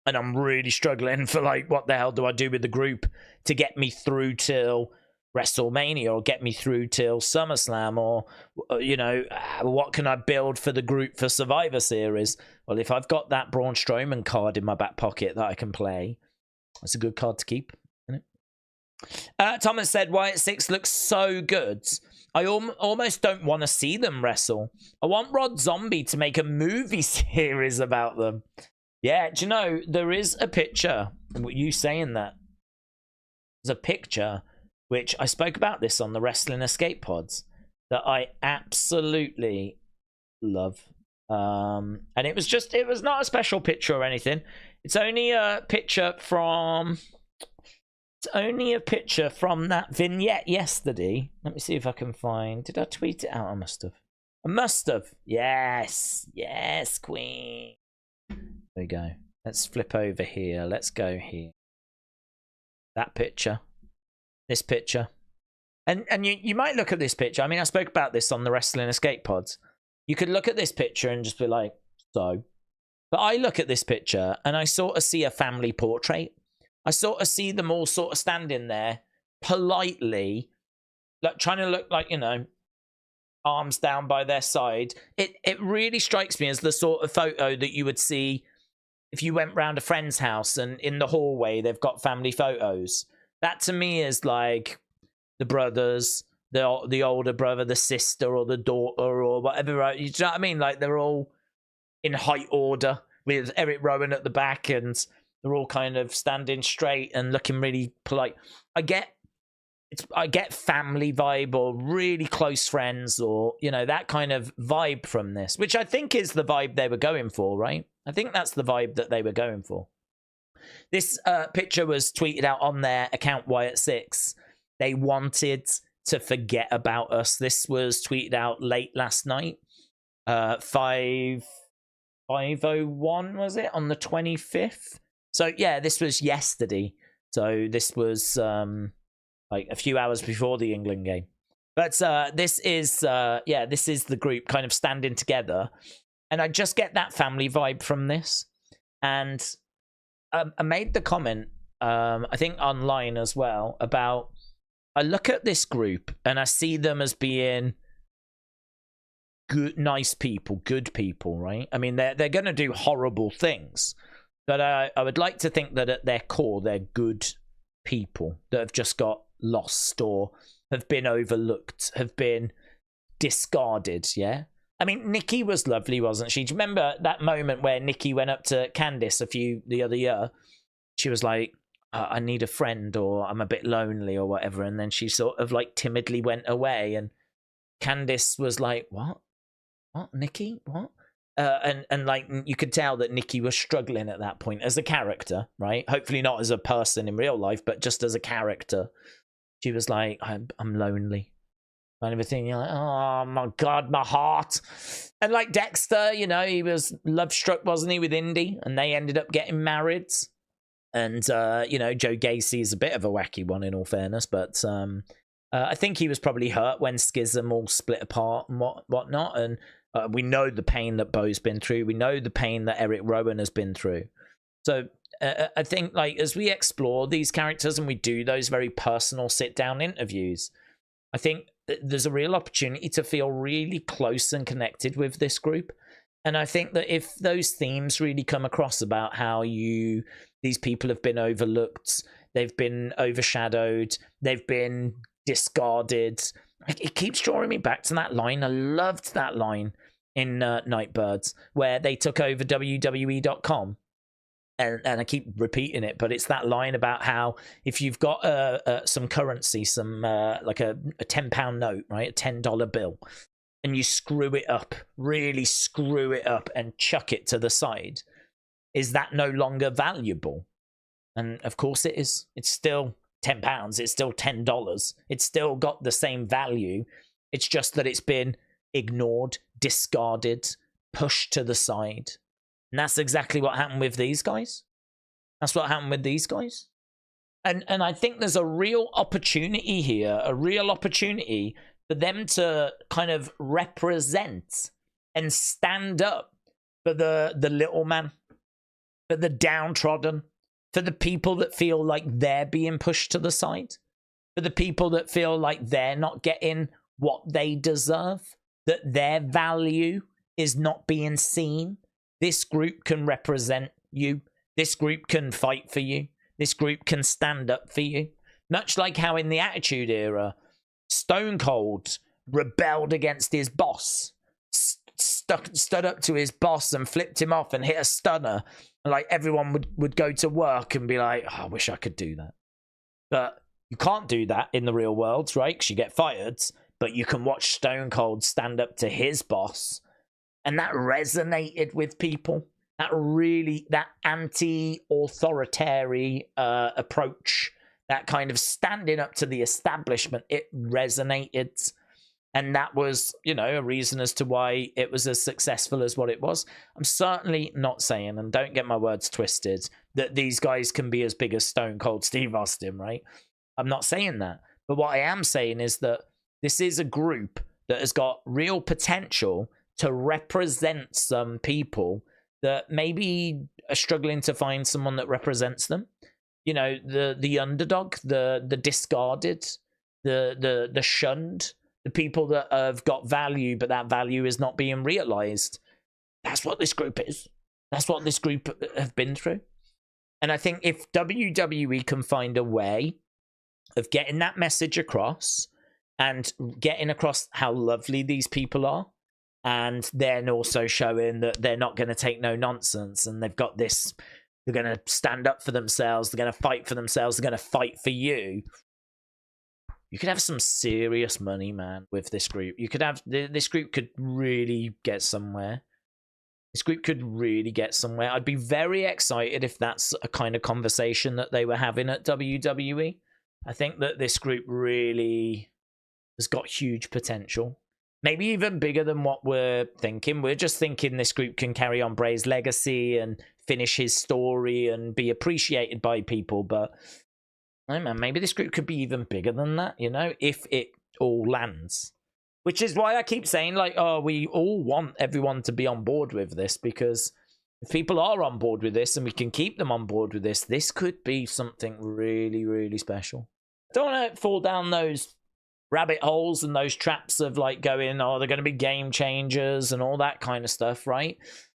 and I'm really struggling for, like, what the hell do I do with the group to get me through till WrestleMania or get me through till SummerSlam, or, you know, what can I build for the group for Survivor Series? Well, if I've got that Braun Strowman card in my back pocket that I can play, that's a good card to keep. Thomas said, Wyatt 6 looks so good. I almost don't want to see them wrestle. I want Rod Zombie to make a movie series about them. Yeah, do you know, there is a picture, you saying that, there's a picture, which I spoke about this on the Wrestling Escape Pods, that I absolutely love. And it was not a special picture or anything. It's only a picture from that vignette yesterday. Let me see if I can find. Did I tweet it out? I must have. Yes, queen. There we go. Let's flip over here. Let's go here. That picture. This picture. And you might look at this picture. I mean, I spoke about this on the Wrestling Escape Pods. You could look at this picture and just be like, so. But I look at this picture and I sort of see a family portrait. I sort of see them all sort of standing there politely, like trying to look like, you know, arms down by their side. It really strikes me as the sort of photo that you would see if you went round a friend's house and in the hallway they've got family photos. That to me is like the brothers, the older brother, the sister, or the daughter, or whatever. Right? You know what I mean? Like they're all in height order with Eric Rowan at the back, and they're all kind of standing straight and looking really polite. I get family vibe, or really close friends, or, you know, that kind of vibe from this, which I think is the vibe they were going for, right? I think that's the vibe that they were going for. This picture was tweeted out on their account, Wyatt6. They wanted to forget about us. This was tweeted out late last night. 5:01, was it? On the 25th? So, yeah, this was yesterday. So this was like a few hours before the England game. But this is the group kind of standing together. And I just get that family vibe from this. And I made the comment, I think online as well, about I look at this group and I see them as being good, nice people, good people, right? I mean, they're going to do horrible things. But I would like to think that at their core, they're good people that have just got lost or have been overlooked, have been discarded, yeah? I mean, Nikki was lovely, wasn't she? Do you remember that moment where Nikki went up to Candice the other year? She was like, I need a friend, or I'm a bit lonely, or whatever. And then she sort of like timidly went away. And Candice was like, what? What, Nikki? What? And like, you could tell that Nikki was struggling at that point as a character, right? Hopefully not as a person in real life, but just as a character. She was like, I'm lonely. And everything, you're like, oh my God, my heart. And like Dexter, you know, he was love struck, wasn't he, with Indy? And they ended up getting married. And, you know, Joe Gacy is a bit of a wacky one, in all fairness. But I think he was probably hurt when Schism all split apart and whatnot. And we know the pain that Bo's been through. We know the pain that Eric Rowan has been through. So I think, like, as we explore these characters and we do those very personal sit-down interviews, I think there's a real opportunity to feel really close and connected with this group. And I think that if those themes really come across about how these people have been overlooked, they've been overshadowed, they've been discarded, it keeps drawing me back to that line. I loved that line in Nightbirds where they took over WWE.com. And I keep repeating it, but it's that line about how if you've got some currency, some like a £10 note, right, a $10 bill, and you screw it up, really screw it up and chuck it to the side, is that no longer valuable? And of course it is. It's still £10. It's still $10. It's still got the same value. It's just that it's been ignored, discarded, pushed to the side. And that's exactly what happened with these guys. That's what happened with these guys. And I think there's a real opportunity here, a real opportunity for them to kind of represent and stand up for the little man, for the downtrodden, for the people that feel like they're being pushed to the side, for the people that feel like they're not getting what they deserve, that their value is not being seen. This group can represent you. This group can fight for you. This group can stand up for you. Much like how in the Attitude Era, Stone Cold rebelled against his boss, stood up to his boss and flipped him off and hit a stunner. And like everyone would go to work and be like, oh, I wish I could do that. But you can't do that in the real world, right? Because you get fired. But you can watch Stone Cold stand up to his boss. And that resonated with people. That anti-authoritarian approach, that kind of standing up to the establishment, it resonated. And that was, you know, a reason as to why it was as successful as what it was. I'm certainly not saying, and don't get my words twisted, that these guys can be as big as Stone Cold Steve Austin, right? I'm not saying that. But what I am saying is that this is a group that has got real potential to represent some people that maybe are struggling to find someone that represents them. You know, the underdog, the discarded, the shunned, the people that have got value, but that value is not being realized. That's what this group is. That's what this group have been through. And I think if WWE can find a way of getting that message across and getting across how lovely these people are, and then also showing that they're not going to take no nonsense, and they've got this, they're going to stand up for themselves, they're going to fight for themselves, they're going to fight for you. You could have some serious money, man, with this group. You could have, this group could really get somewhere. This group could really get somewhere. I'd be very excited if that's a kind of conversation that they were having at WWE. I think that this group really has got huge potential. Maybe even bigger than what we're thinking. We're just thinking this group can carry on Bray's legacy and finish his story and be appreciated by people. But, I don't know, maybe this group could be even bigger than that, you know, if it all lands. Which is why I keep saying, like, oh, we all want everyone to be on board with this, because if people are on board with this and we can keep them on board with this could be something really, really special. I don't want to fall down those rabbit holes and those traps of like going, oh, they're going to be game changers and all that kind of stuff, right?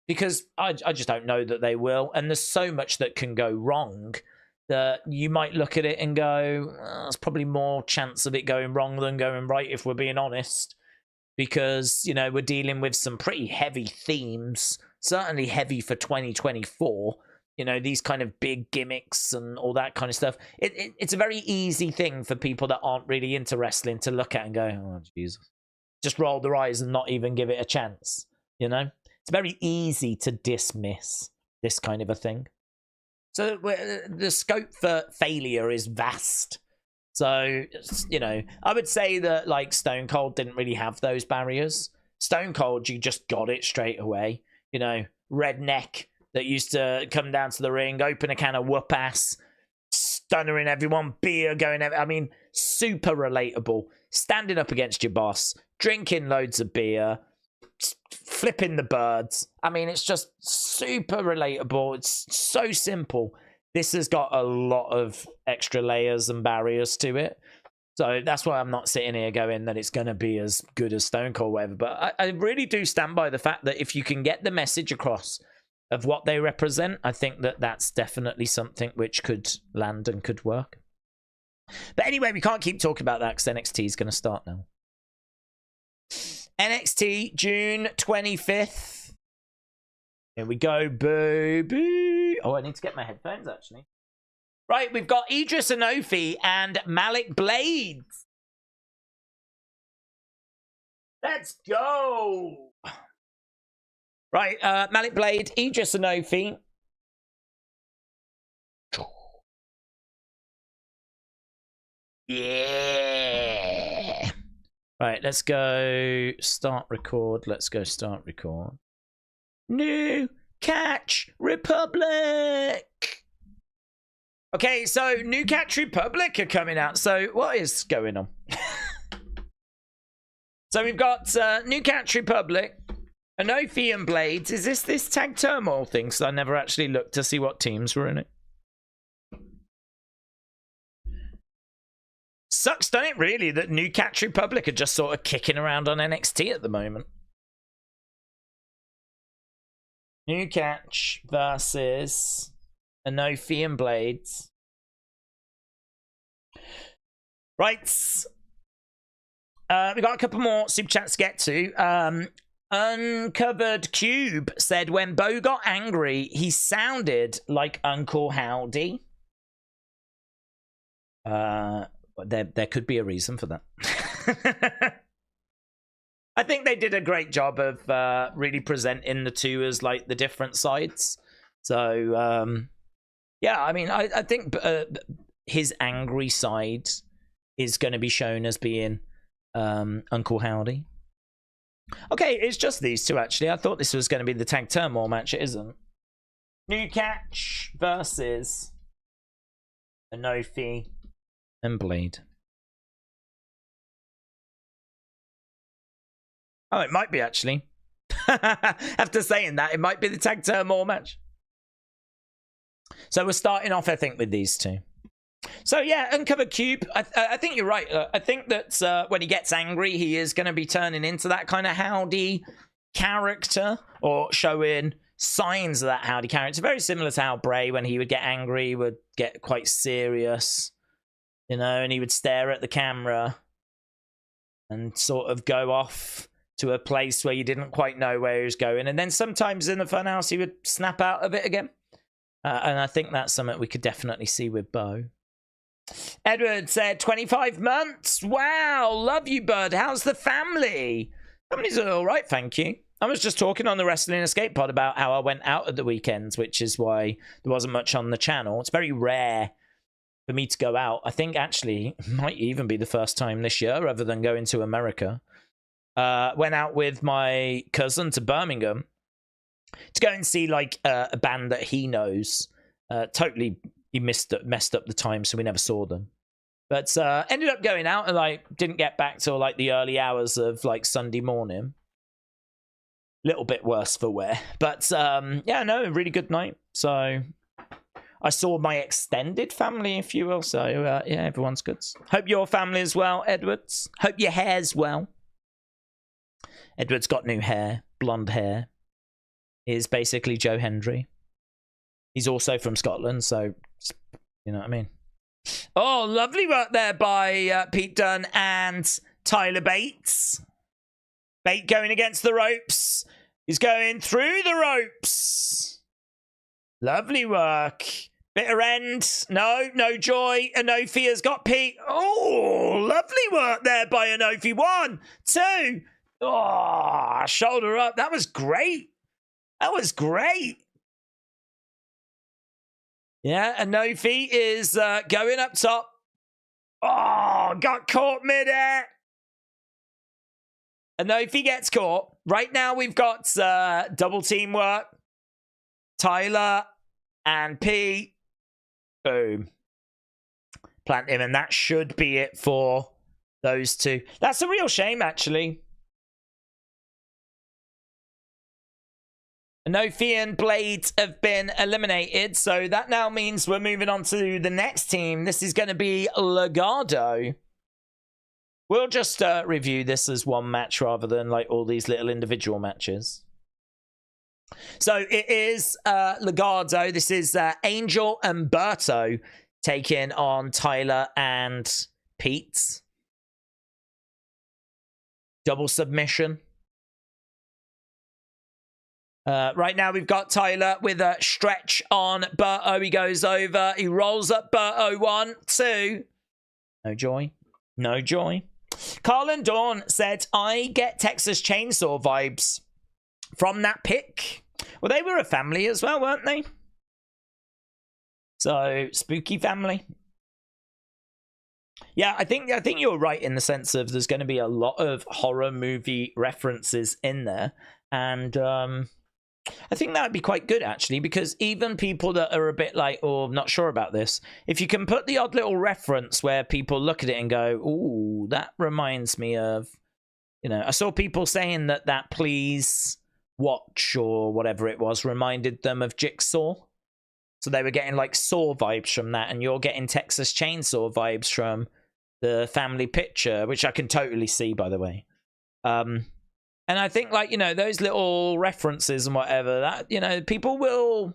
Because I just don't know that they will. And there's so much that can go wrong that you might look at it and go, oh, there's probably more chance of it going wrong than going right, if we're being honest. because, you know, we're dealing with some pretty heavy themes, certainly heavy for 2024. You know, these kind of big gimmicks and all that kind of stuff. It's a very easy thing for people that aren't really into wrestling to look at and go, oh, Jesus. Just roll their eyes and not even give it a chance, you know? It's very easy to dismiss this kind of a thing. So the scope for failure is vast. So, you know, I would say that, like, Stone Cold didn't really have those barriers. Stone Cold, you just got it straight away. You know, redneck that used to come down to the ring, open a can of whoop-ass, stunnering everyone, beer going... I mean, super relatable. Standing up against your boss, drinking loads of beer, flipping the birds. I mean, it's just super relatable. It's so simple. This has got a lot of extra layers and barriers to it. So that's why I'm not sitting here going that it's going to be as good as Stone Cold or whatever. But I really do stand by the fact that if you can get the message across of what they represent, I think that that's definitely something which could land and could work. But anyway, we can't keep talking about that because NXT is going to start now. NXT, June 25th. Here we go, baby. Oh, I need to get my headphones, actually. Right, we've got Edris Enofe and Malik Blades. Let's go. Right, Malik Blade, Edris Enofe. Yeah. Right, let's go start record. Let's go start record. New Catch Republic. Okay, so New Catch Republic are coming out. So what is going on? So we've got New Catch Republic, Enofe and Blades. Is this tag turmoil thing? So I never actually looked to see what teams were in it. Sucks, doesn't it, really, that New Catch Republic are just sort of kicking around on NXT at the moment. New Catch versus Enofe and Blades. Right. We've got a couple more super chats to get to. Uncovered Cube said when Bo got angry, he sounded like Uncle Howdy. There could be a reason for that. I think they did a great job of really presenting the two as like the different sides. So yeah, I mean, I think his angry side is going to be shown as being Uncle Howdy. Okay, it's just these two actually. I thought this was going to be the tag turmoil match. It isn't. New Catch versus Enofe and Blade. Oh, it might be actually. After saying that, it might be the tag turmoil match. So we're starting off, I think, with these two. So yeah, Uncovered Cube. I think you're right. I think that when he gets angry, he is going to be turning into that kind of Howdy character, or showing signs of that Howdy character. It's very similar to how Bray, when he would get angry, would get quite serious, you know, and he would stare at the camera and sort of go off to a place where you didn't quite know where he was going. And then sometimes in the funhouse, he would snap out of it again. And I think that's something we could definitely see with Bo. Edward said 25 months. Wow, love you, bud. How's the family? Family's all right, thank you. I was just talking on the Wrestling Escape pod about how I went out at the weekends, which is why there wasn't much on the channel. It's very rare for me to go out. I think actually it might even be the first time this year, other than going to America. Went out with my cousin to Birmingham to go and see like a band that he knows. Totally, he messed up the time, so we never saw them. But ended up going out and like didn't get back till like the early hours of like Sunday morning. Little bit worse for wear, but yeah, no, really good night. So I saw my extended family, if you will. So yeah, everyone's good. Hope your family is well, Edwards. Hope your hair's well. Edward's got new hair, blonde hair. Is basically Joe Hendry. He's also from Scotland, so you know what I mean. Oh, lovely work there by Pete Dunne and Tyler Bates. Bate going against the ropes. He's going through the ropes. Lovely work. Bitter end. No joy. Enofe has got Pete. Oh, lovely work there by Enofe. 1, 2. Oh, shoulder up. That was great. That was great. Yeah, Enofe is going up top. Oh, got caught midair. Enofe gets caught. Right now we've got double team work. Tyler and Pete. Boom. Plant him, and that should be it for those two. That's a real shame, actually. Enofe and Blade have been eliminated, so that now means we're moving on to the next team. This is going to be Legado. We'll just review this as one match rather than like all these little individual matches. So it is Legado. This is Angel and Berto taking on Tyler and Pete. Double submission. Right now we've got Tyler with a stretch on Berto. He goes over. He rolls up Berto. 1, 2. No joy. No joy. Karl and Dunne said, I get Texas Chainsaw vibes from that pick. Well, they were a family as well, weren't they? So, spooky family. Yeah, I think you're right in the sense of there's going to be a lot of horror movie references in there. And I think that would be quite good, actually, because even people that are a bit like, oh, I'm not sure about this, if you can put the odd little reference where people look at it and go, ooh, that reminds me of, you know, I saw people saying that Please Watch or whatever it was reminded them of Jigsaw. So they were getting like Saw vibes from that, and you're getting Texas Chainsaw vibes from the family picture, which I can totally see, by the way. And I think, like, you know, those little references and whatever, that, you know, people will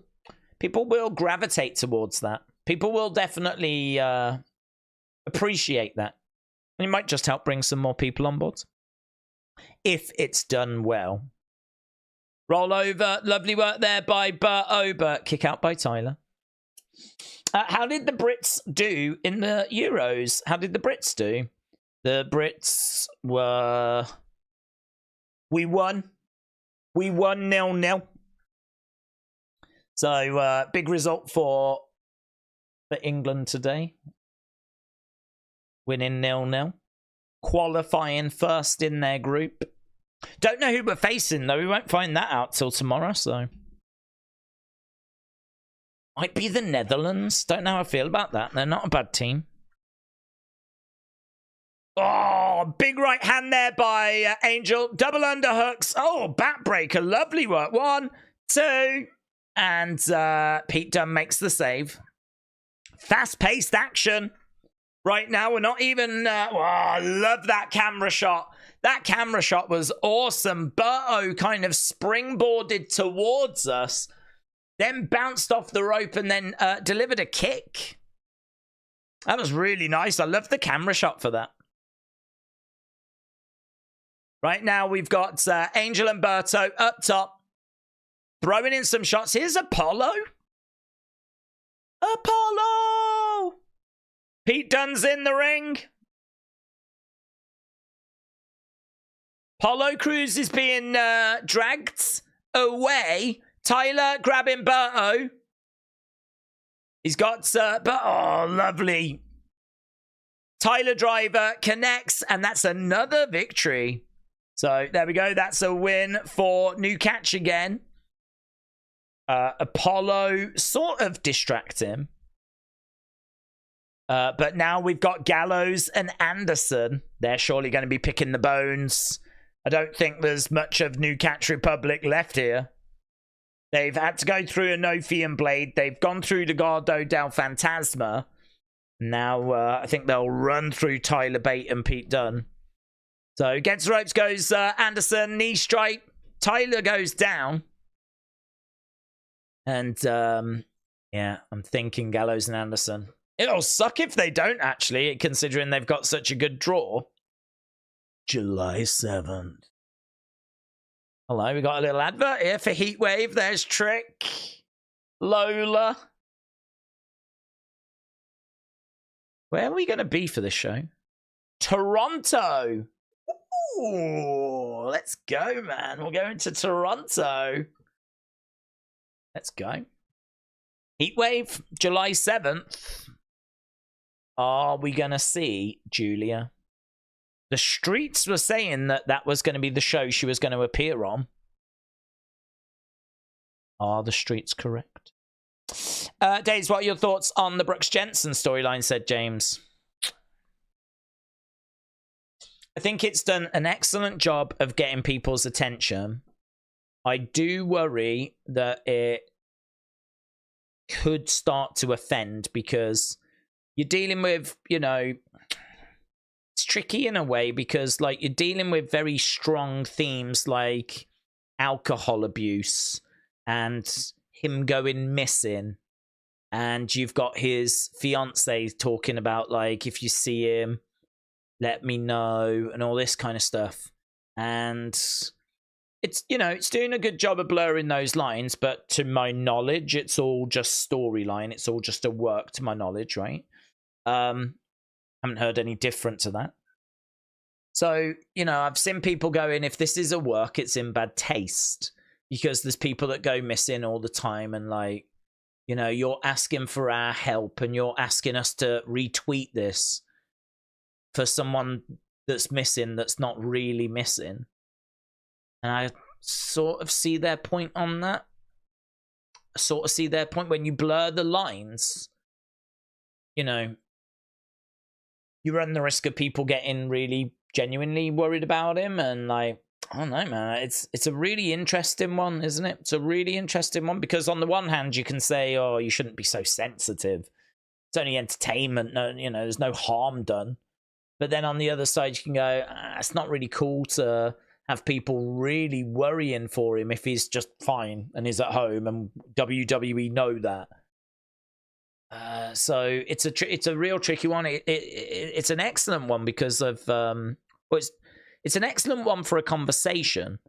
gravitate towards that. People will definitely appreciate that. And it might just help bring some more people on board if it's done well. Roll over. Lovely work there by Berto, but kick out by Tyler. How did the Brits do in the Euros? How did the Brits do? The Brits were... We won 0-0. So, big result for England today. Winning 0-0. Qualifying first in their group. Don't know who we're facing, though. We won't find that out till tomorrow, so. Might be the Netherlands. Don't know how I feel about that. They're not a bad team. Oh, big right hand there by Angel. Double underhooks. Oh, backbreaker. Lovely work. 1, 2. And Pete Dunne makes the save. Fast-paced action. Right now, we're not even... oh, I love that camera shot. That camera shot was awesome. Berto kind of springboarded towards us, then bounced off the rope and then delivered a kick. That was really nice. I love the camera shot for that. Right now, we've got Angel and Berto up top, throwing in some shots. Here's Apollo. Apollo! Pete Dunne's in the ring. Apollo Crews is being dragged away. Tyler grabbing Berto. He's got... oh, lovely. Tyler Driver connects, and that's another victory. So, there we go. That's a win for New Catch again. Apollo sort of distract him. But now we've got Gallows and Anderson. They're surely going to be picking the bones. I don't think there's much of New Catch Republic left here. They've had to go through Enofe and Blade. They've gone through the Legado del Fantasma. Now, I think they'll run through Tyler Bate and Pete Dunne. So, against the ropes goes Anderson, knee strike. Tyler goes down. And, yeah, I'm thinking Gallows and Anderson. It'll suck if they don't, actually, considering they've got such a good draw. July 7th. Hello, we got a little advert here for Heatwave. There's Trick. Lola. Where are we going to be for this show? Toronto. Ooh, let's go, man. We're going to Toronto. Let's go. Heatwave, July 7th. Are we going to see Julia? The streets were saying that that was going to be the show she was going to appear on. Are the streets correct? Daze, what are your thoughts on the Brooks Jensen storyline, said James. I think it's done an excellent job of getting people's attention. I do worry that it could start to offend because you're dealing with, you know, it's tricky in a way because, like, you're dealing with very strong themes like alcohol abuse and him going missing. And you've got his fiance talking about, like, if you see him, let me know, and all this kind of stuff. And it's, you know, it's doing a good job of blurring those lines, but to my knowledge, it's all just storyline. It's all just a work to my knowledge, right? Haven't heard any different to that. So, you know, I've seen people going, if this is a work, it's in bad taste. Because there's people that go missing all the time and, like, you know, you're asking for our help and you're asking us to retweet this for someone that's missing that's not really missing. And I sort of see their point on that. I sort of see their point when you blur the lines. You know, you run the risk of people getting really genuinely worried about him. And, like, I don't know, man. It's a really interesting one, isn't it? It's a really interesting one because on the one hand, you can say, oh, you shouldn't be so sensitive. It's only entertainment. No, you know, there's no harm done. But then on the other side, you can go, it's not really cool to have people really worrying for him if he's just fine and is at home, and WWE know that. So it's a real tricky one. It's an excellent one because of it's an excellent one for a conversation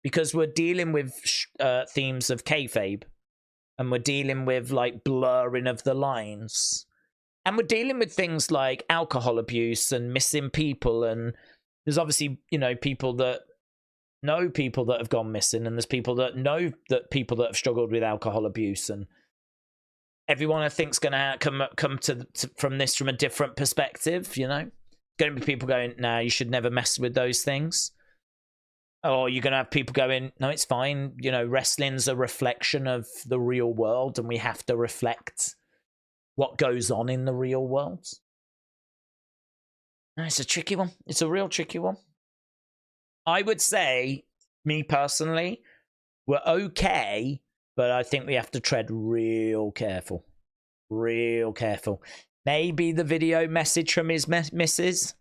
because we're dealing with themes of kayfabe, and we're dealing with, like, blurring of the lines. And we're dealing with things like alcohol abuse and missing people. And there's obviously, you know, people that know people that have gone missing. And there's people that know that people that have struggled with alcohol abuse. And everyone, I think, is going to come to from this from a different perspective, you know. Going to be people going, nah, you should never mess with those things. Or you're going to have people going, no, it's fine. You know, wrestling's a reflection of the real world. And we have to reflect what goes on in the real world. It's a tricky one. It's a real tricky one. I would say, me personally, we're okay, but I think we have to tread real careful. Real careful. Maybe the video message from his missus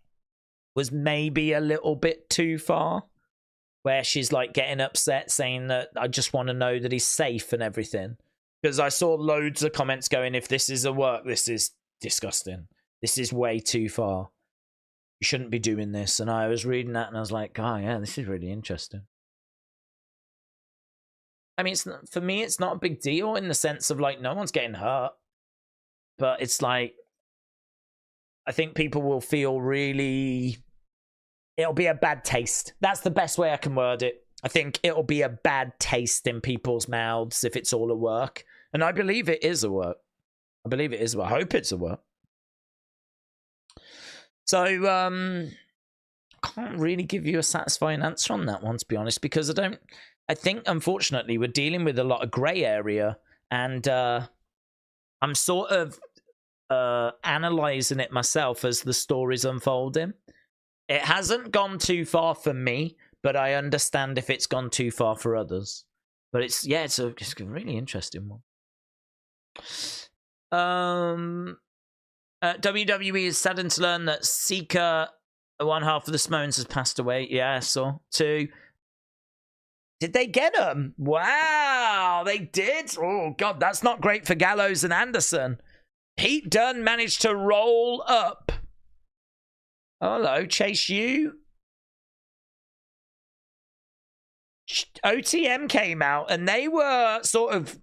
was maybe a little bit too far, where she's, like, getting upset saying that I just want to know that he's safe and everything. Because I saw loads of comments going, if this is a work, this is disgusting. This is way too far. You shouldn't be doing this. And I was reading that and I was like, oh, yeah, this is really interesting. I mean, it's not, for me, it's not a big deal in the sense of, like, no one's getting hurt. But it's like, I think people will feel really... It'll be a bad taste. That's the best way I can word it. I think it'll be a bad taste in people's mouths if it's all a work. And I believe it is a work. I believe it is a work. I hope it's a work. So, I can't really give you a satisfying answer on that one, to be honest, because I think, unfortunately, we're dealing with a lot of grey area, and I'm sort of analysing it myself as the story's unfolding. It hasn't gone too far for me, but I understand if it's gone too far for others. But it's a really interesting one. WWE is saddened to learn that Seeker, one half of the Simones, has passed away. Yeah, I saw. 2. Did they get him? Wow, they did. Oh, God, that's not great for Gallows and Anderson. Pete Dunne managed to roll up. Hello, Chase U. OTM came out and they were sort of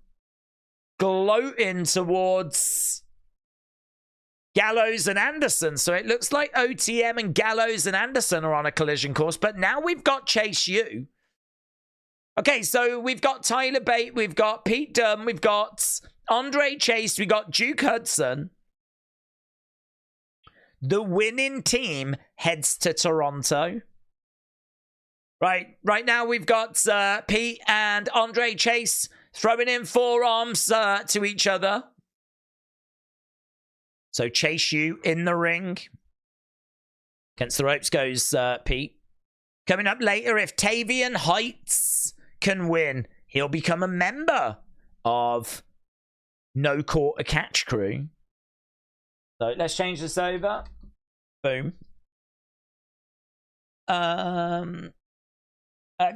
gloating towards Gallows and Anderson. So it looks like OTM and Gallows and Anderson are on a collision course. But now we've got Chase U. Okay, so we've got Tyler Bate, we've got Pete Dunne, we've got Andre Chase, we've got Duke Hudson. The winning team heads to Toronto. Right now we've got Pete and Andre Chase throwing in forearms to each other. So Chase U in the ring. Against the ropes goes Pete. Coming up later, if Tavion Heights can win, he'll become a member of No Quarter Catch Crew. So let's change this over. Boom.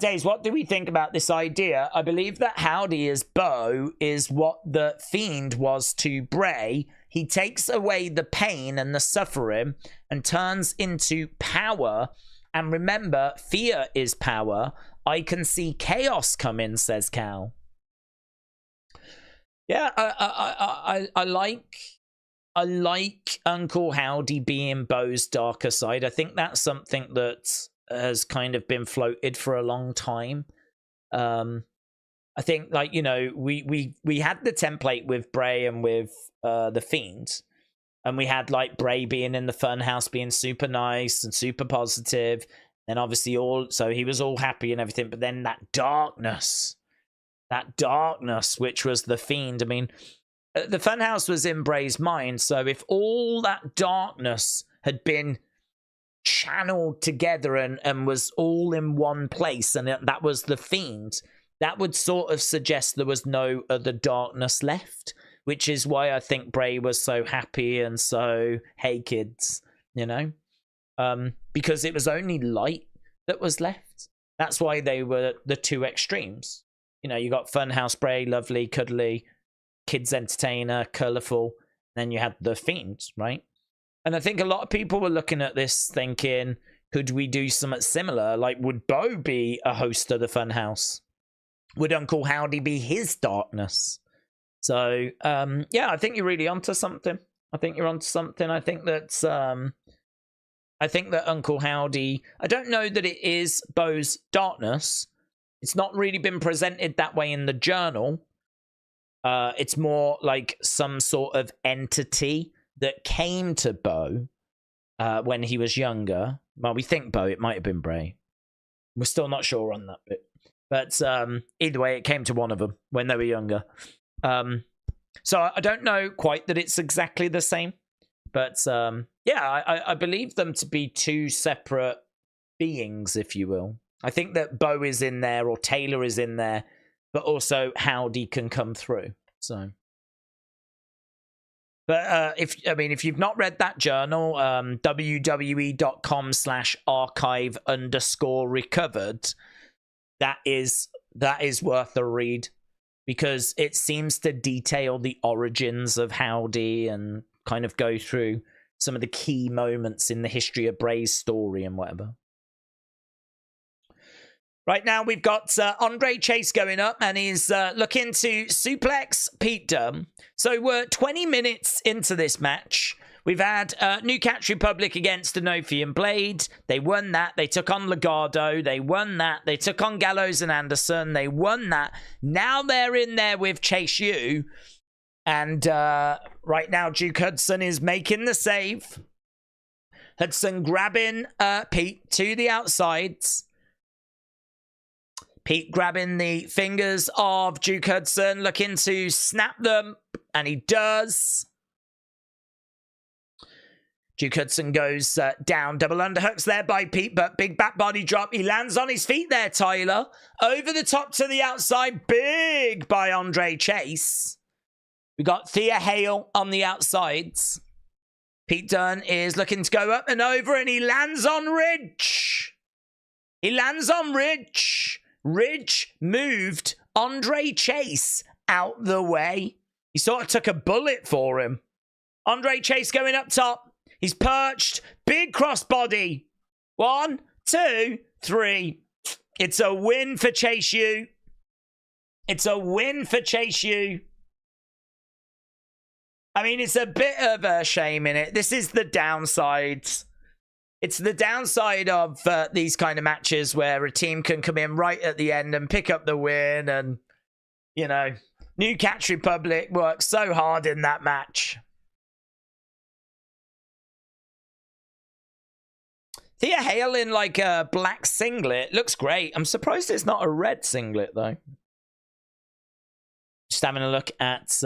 Daze, what do we think about this idea? I believe that Howdy as Bo is what the Fiend was to Bray. He takes away the pain and the suffering and turns into power. And remember, fear is power. I can see chaos come in, says Cal. Yeah, I like Uncle Howdy being Bo's darker side. I think that's something that has kind of been floated for a long time. I think, like, you know, we had the template with Bray and with the Fiend, and we had like Bray being in the Funhouse, being super nice and super positive, and obviously so he was all happy and everything. But then that darkness, which was the Fiend. I mean, the Funhouse was in Bray's mind. So if all that darkness had been channeled together and was all in one place, and that was the Fiend, that would sort of suggest there was no other darkness left, which is why I think Bray was so happy and so, hey kids, you know, because it was only light that was left. That's why they were the two extremes. You know, you got Funhouse Bray, lovely, cuddly, kids entertainer, colourful, then you had the Fiend, right? And I think a lot of people were looking at this thinking, could we do something similar? Like, would Bo be a host of the Funhouse? Would Uncle Howdy be his darkness? So, yeah, I think you're really onto something. I think that Uncle Howdy, I don't know that it is Bo's darkness. It's not really been presented that way in the journal. It's more like some sort of entity that came to Bo when he was younger. Well, we think Bo, it might have been Bray. We're still not sure on that bit. But either way, it came to one of them when they were younger. So I don't know quite that it's exactly the same. But yeah, I believe them to be two separate beings, if you will. I think that Bo is in there, or Taylor is in there, but also Howdy can come through. So... But if you've not read that journal, wwe.com/archive_recovered, that is worth a read, because it seems to detail the origins of Howdy and kind of go through some of the key moments in the history of Bray's story and whatever. Right now, we've got Andre Chase going up, and he's looking to suplex Pete Dunne. So we're 20 minutes into this match. We've had New Catch Republic against Enofe and Blade. They won that. They took on Legado. They won that. They took on Gallows and Anderson. They won that. Now they're in there with Chase U. And right now, Duke Hudson is making the save. Hudson grabbing Pete to the outsides. Pete grabbing the fingers of Duke Hudson, looking to snap them, and he does. Duke Hudson goes down. Double underhooks there by Pete, but big back body drop. He lands on his feet there, Tyler. Over the top to the outside. Big by Andre Chase. We got Thea Hale on the outsides. Pete Dunne is looking to go up and over, and he lands on Ridge. Ridge moved Andre Chase out the way. He sort of took a bullet for him. Andre Chase going up top. He's perched. Big crossbody. 1, 2, 3. It's a win for Chase U. It's a win for Chase U. I mean, it's a bit of a shame in it. This is the downside. It's the downside of these kind of matches where a team can come in right at the end and pick up the win. And, you know, New Catch Republic worked so hard in that match. Thea Hale in like a black singlet. Looks great. I'm surprised it's not a red singlet, though. Just having a look at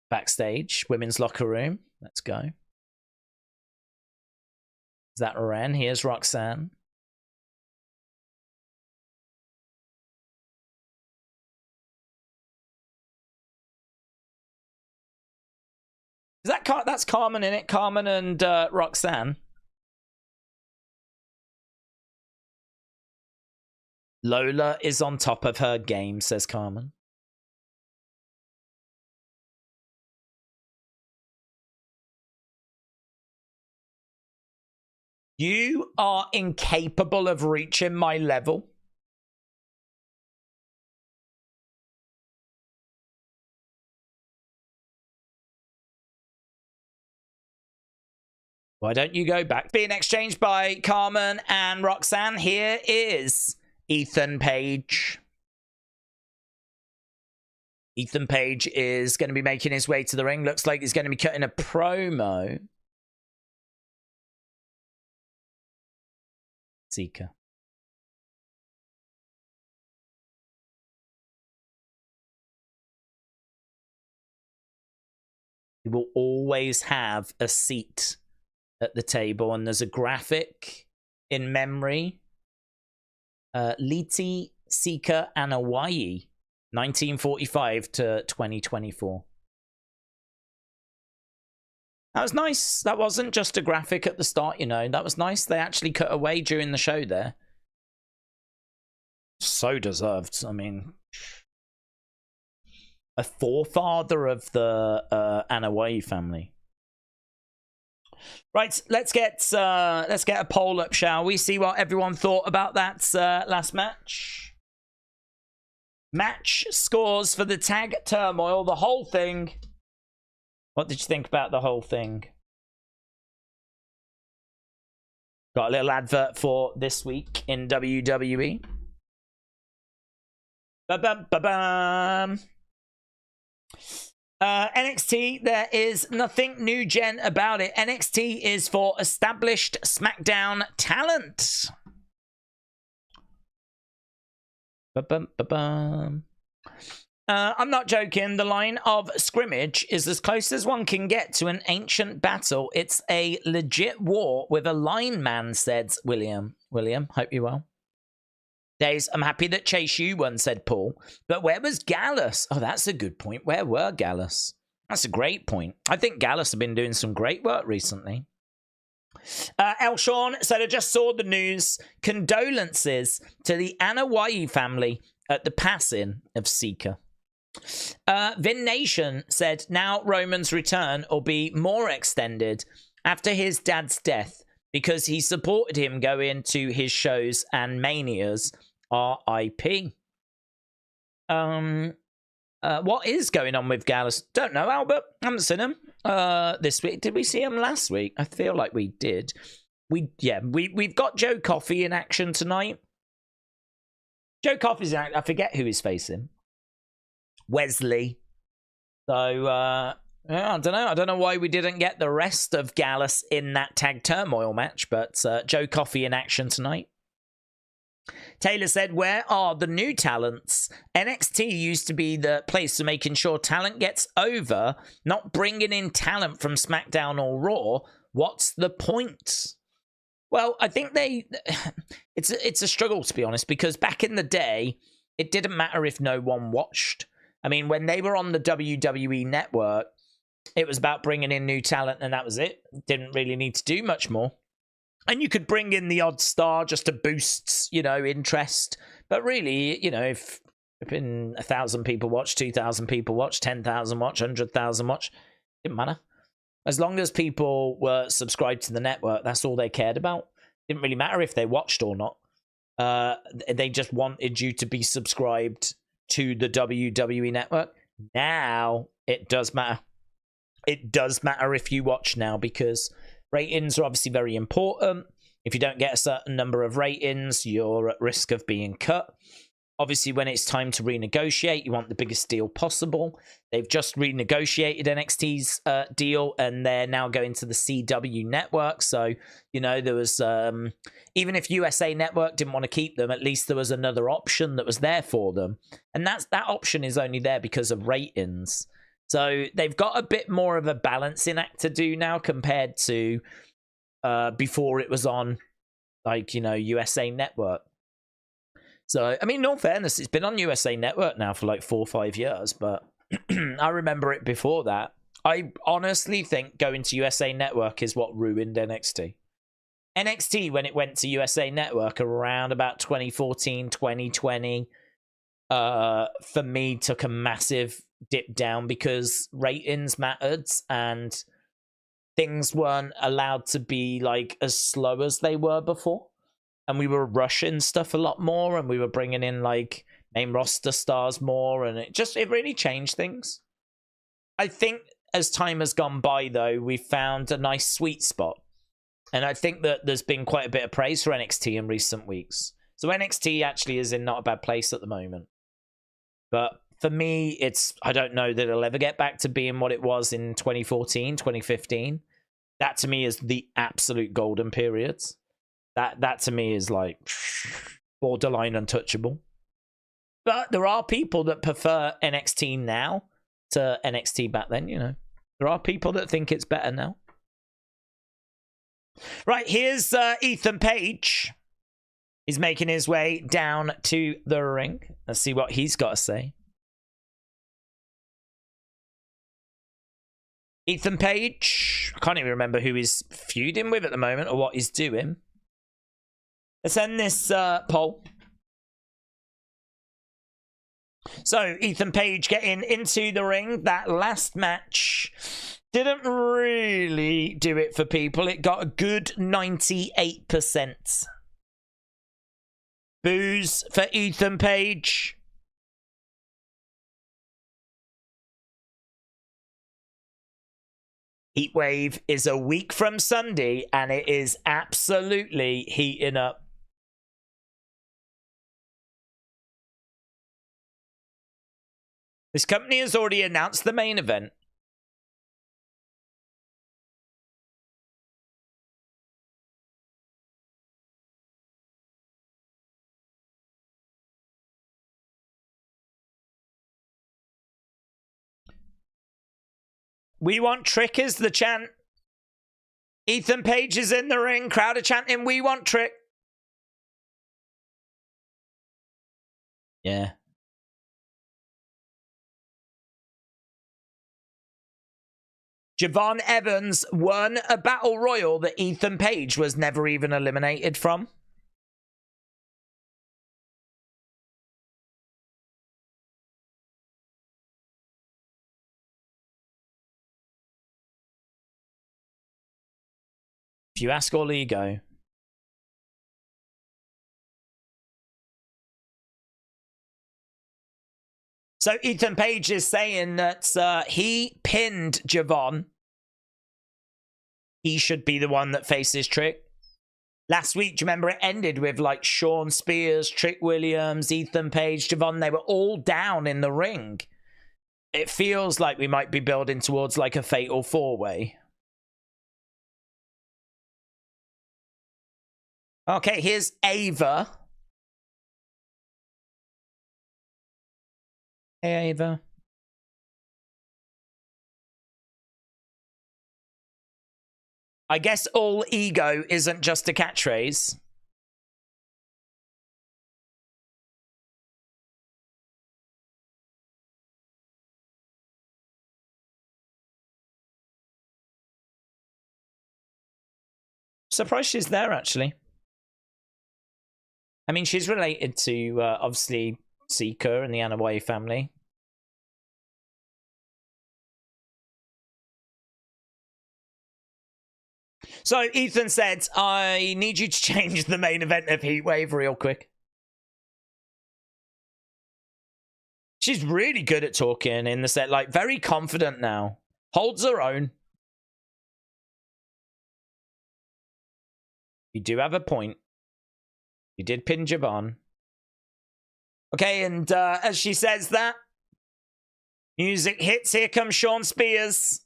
backstage. Women's locker room. Let's go. Is that Ren? Here's Roxanne. Is that that's Carmen in it? Carmen and Roxanne. Lola is on top of her game, says Carmen. You are incapable of reaching my level. Why don't you go back? Being exchanged by Carmen and Roxanne. Here is Ethan Page. Ethan Page is going to be making his way to the ring. Looks like he's going to be cutting a promo. Seeker. You will always have a seat at the table, and there's a graphic in memory. Liti Seeker and Hawaii, 1945 to 2024. That was nice. That wasn't just a graphic at the start, you know. That was nice. They actually cut away during the show there. So deserved. I mean, a forefather of the Anoa'i family. Right, let's get a poll up, shall we? See what everyone thought about that last match. Match scores for the tag turmoil, the whole thing. What did you think about the whole thing? Got a little advert for this week in WWE. Ba-bum, ba-bum. NXT, there is nothing new gen about it. NXT is for established SmackDown talent. Ba-bum, ba-bum. I'm not joking. The line of scrimmage is as close as one can get to an ancient battle. It's a legit war with a lineman, said William. William, hope you're well. Daze, I'm happy that Chase U won, said Paul. But where was Gallus? Oh, that's a good point. Where were Gallus? That's a great point. I think Gallus have been doing some great work recently. El Shawn said, I just saw the news. Condolences to the Anoa'i family at the passing of Seeker. Vin Nation said, now Roman's return will be more extended after his dad's death because he supported him going to his shows and Manias. RIP. What is going on with Gallus? Don't know, Albert. Haven't seen him this week. Did we see him last week? I feel like we did. We've got Joe Coffey in action tonight. Joe Coffey's in action. I forget who he's facing. Wes Lee. So yeah, I don't know. I don't know why we didn't get the rest of Gallus in that tag turmoil match, but Joe Coffey in action tonight. Taylor said, where are the new talents? NXT used to be the place for making sure talent gets over, not bringing in talent from SmackDown or Raw. What's the point? Well, I think it's a struggle, to be honest, because back in the day, it didn't matter if no one watched. I mean, when they were on the WWE network, it was about bringing in new talent, and that was it. Didn't really need to do much more. And you could bring in the odd star just to boost, you know, interest. But really, you know, if 1,000 people watch, 2,000 people watch, 10,000 watch, 100,000 watch, didn't matter. As long as people were subscribed to the network, that's all they cared about. Didn't really matter if they watched or not. They just wanted you to be subscribed to the WWE Network. Now it does matter. It does matter if you watch now, because ratings are obviously very important. If you don't get a certain number of ratings, you're at risk of being cut. Obviously, when it's time to renegotiate, you want the biggest deal possible. They've just renegotiated NXT's deal, and they're now going to the CW network. So, you know, there was, even if USA Network didn't want to keep them, at least there was another option that was there for them. And that option is only there because of ratings. So they've got a bit more of a balancing act to do now compared to before it was on, like, you know, USA Network. So, I mean, in all fairness, it's been on USA Network now for like 4 or 5 years, but I remember it before that. I honestly think going to USA Network is what ruined NXT. NXT, when it went to USA Network around about 2014, 2020, for me, took a massive dip down because ratings mattered and things weren't allowed to be like as slow as they were before. And we were rushing stuff a lot more, and we were bringing in like main roster stars more, and it really changed things. I think as time has gone by, though, we've found a nice sweet spot. And I think that there's been quite a bit of praise for NXT in recent weeks. So NXT actually is in not a bad place at the moment. But for me, I don't know that it'll ever get back to being what it was in 2014, 2015. That to me is the absolute golden periods. That to me is like borderline untouchable. But there are people that prefer NXT now to NXT back then, you know. There are people that think it's better now. Right, here's Ethan Page. He's making his way down to the ring. Let's see what he's got to say. Ethan Page. I can't even remember who he's feuding with at the moment or what he's doing. Let's end this poll. So, Ethan Page getting into the ring. That last match didn't really do it for people. It got a good 98%. Boos for Ethan Page. Heatwave is a week from Sunday, and it is absolutely heating up. This company has already announced the main event. We want Trick is the chant. Ethan Page is in the ring. Crowd are chanting, we want Trick. Yeah. Javon Evans won a battle royal that Ethan Page was never even eliminated from. If you ask all ego. So Ethan Page is saying that he pinned Javon. He should be the one that faces Trick. Last week, do you remember it ended with like Shawn Spears, Trick Williams, Ethan Page, Javon? They were all down in the ring. It feels like we might be building towards like a fatal four-way. Okay, here's Ava. Hey, Ava. I guess all ego isn't just a catchphrase. Surprised she's there, actually. I mean, she's related to, obviously, Seeker and the Anoa'i family. So Ethan said, I need you to change the main event of Heatwave real quick. She's really good at talking in the set, like very confident now. Holds her own. You do have a point. You did pin Javon. Okay, and as she says that, music hits. Here comes Shawn Spears.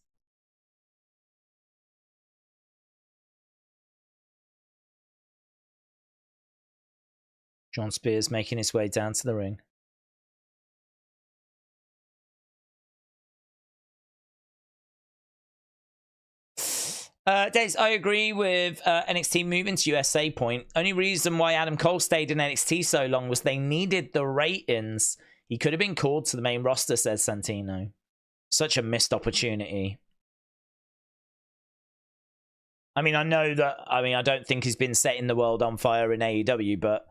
Shawn Spears making his way down to the ring. Daze, I agree with NXT moving to USA point. Only reason why Adam Cole stayed in NXT so long was they needed the ratings. He could have been called to the main roster, says Santino. Such a missed opportunity. I mean, I know that, I don't think he's been setting the world on fire in AEW, but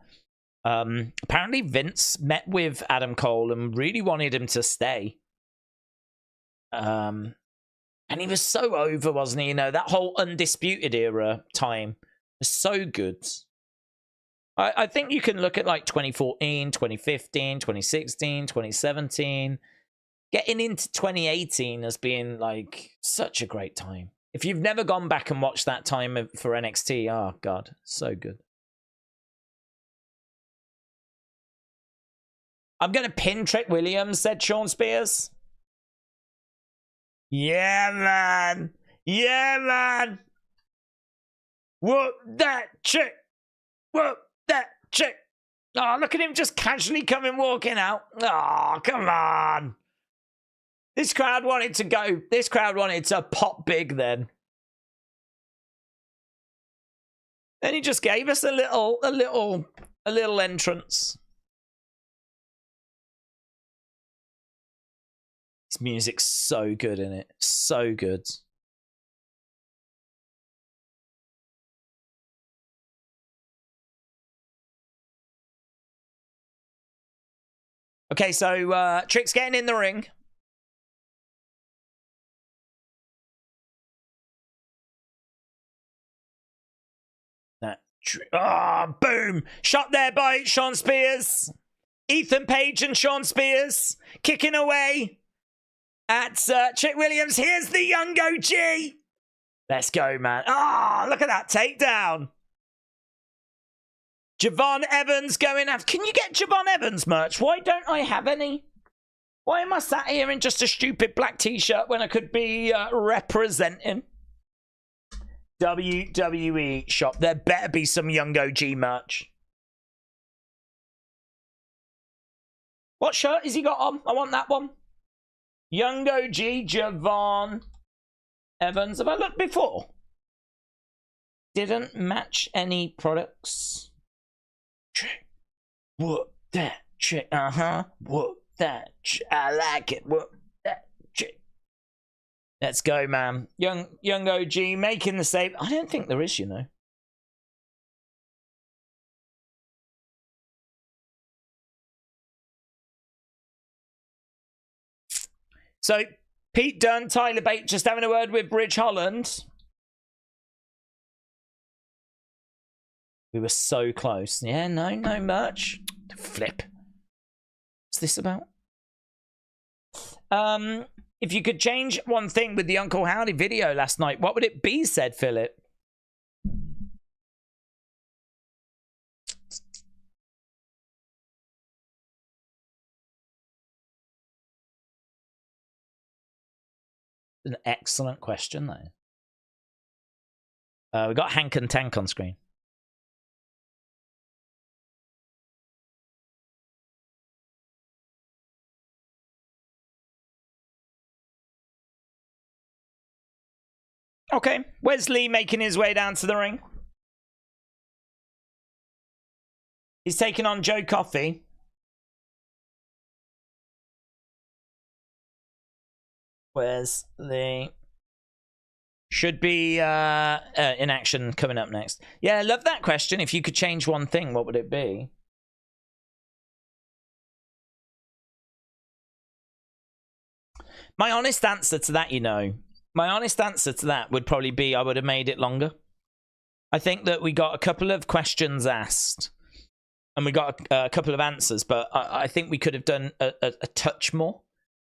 apparently Vince met with Adam Cole and really wanted him to stay. And he was so over, wasn't he? You know, that whole Undisputed era time was so good. I think you can look at like 2014, 2015, 2016, 2017. Getting into 2018 as being like such a great time. If you've never gone back and watched that time for NXT, oh God, so good. I'm going to pin Trick Williams, said Shawn Spears. Yeah, man. Yeah, man. Whoop that chick. Whoop that chick. Oh, look at him just casually coming walking out. Oh, come on. This crowd wanted to go. This crowd wanted to pop big then. Then he just gave us a little entrance. This music's so good in it. So good. Okay, so Trick's getting in the ring. Boom! Shot there by Shawn Spears. Ethan Page and Shawn Spears kicking away at Trick Williams. Here's the young OG. Let's go, man. Look at that takedown. Javon Evans going after. Can you get Javon Evans merch? Why don't I have any? Why am I sat here in just a stupid black t-shirt when I could be representing WWE shop? There better be some young OG merch. What shirt has he got on? I want that one. Young OG Javon Evans. Have I looked before? Didn't match any products. Trick. Whoop that trick. Whoop that trick. I like it. Whoop that trick. Let's go, man. Young OG making the save. I don't think there is, you know. So, Pete Dunne, Tyler Bate, just having a word with Bridge Holland. We were so close. Yeah, no merch. Flip. What's this about? If you could change one thing with the Uncle Howdy video last night, what would it be, said Philip? An excellent question, though. We got Hank and Tank on screen. Okay, Wes Lee making his way down to the ring. He's taking on Joe Coffey. Wes Lee should be in action coming up next. Yeah, I love that question. If you could change one thing, what would it be? My honest answer to that, you know, my honest answer to that would probably be I would have made it longer. I think that we got a couple of questions asked and we got a couple of answers, but I think we could have done a touch more,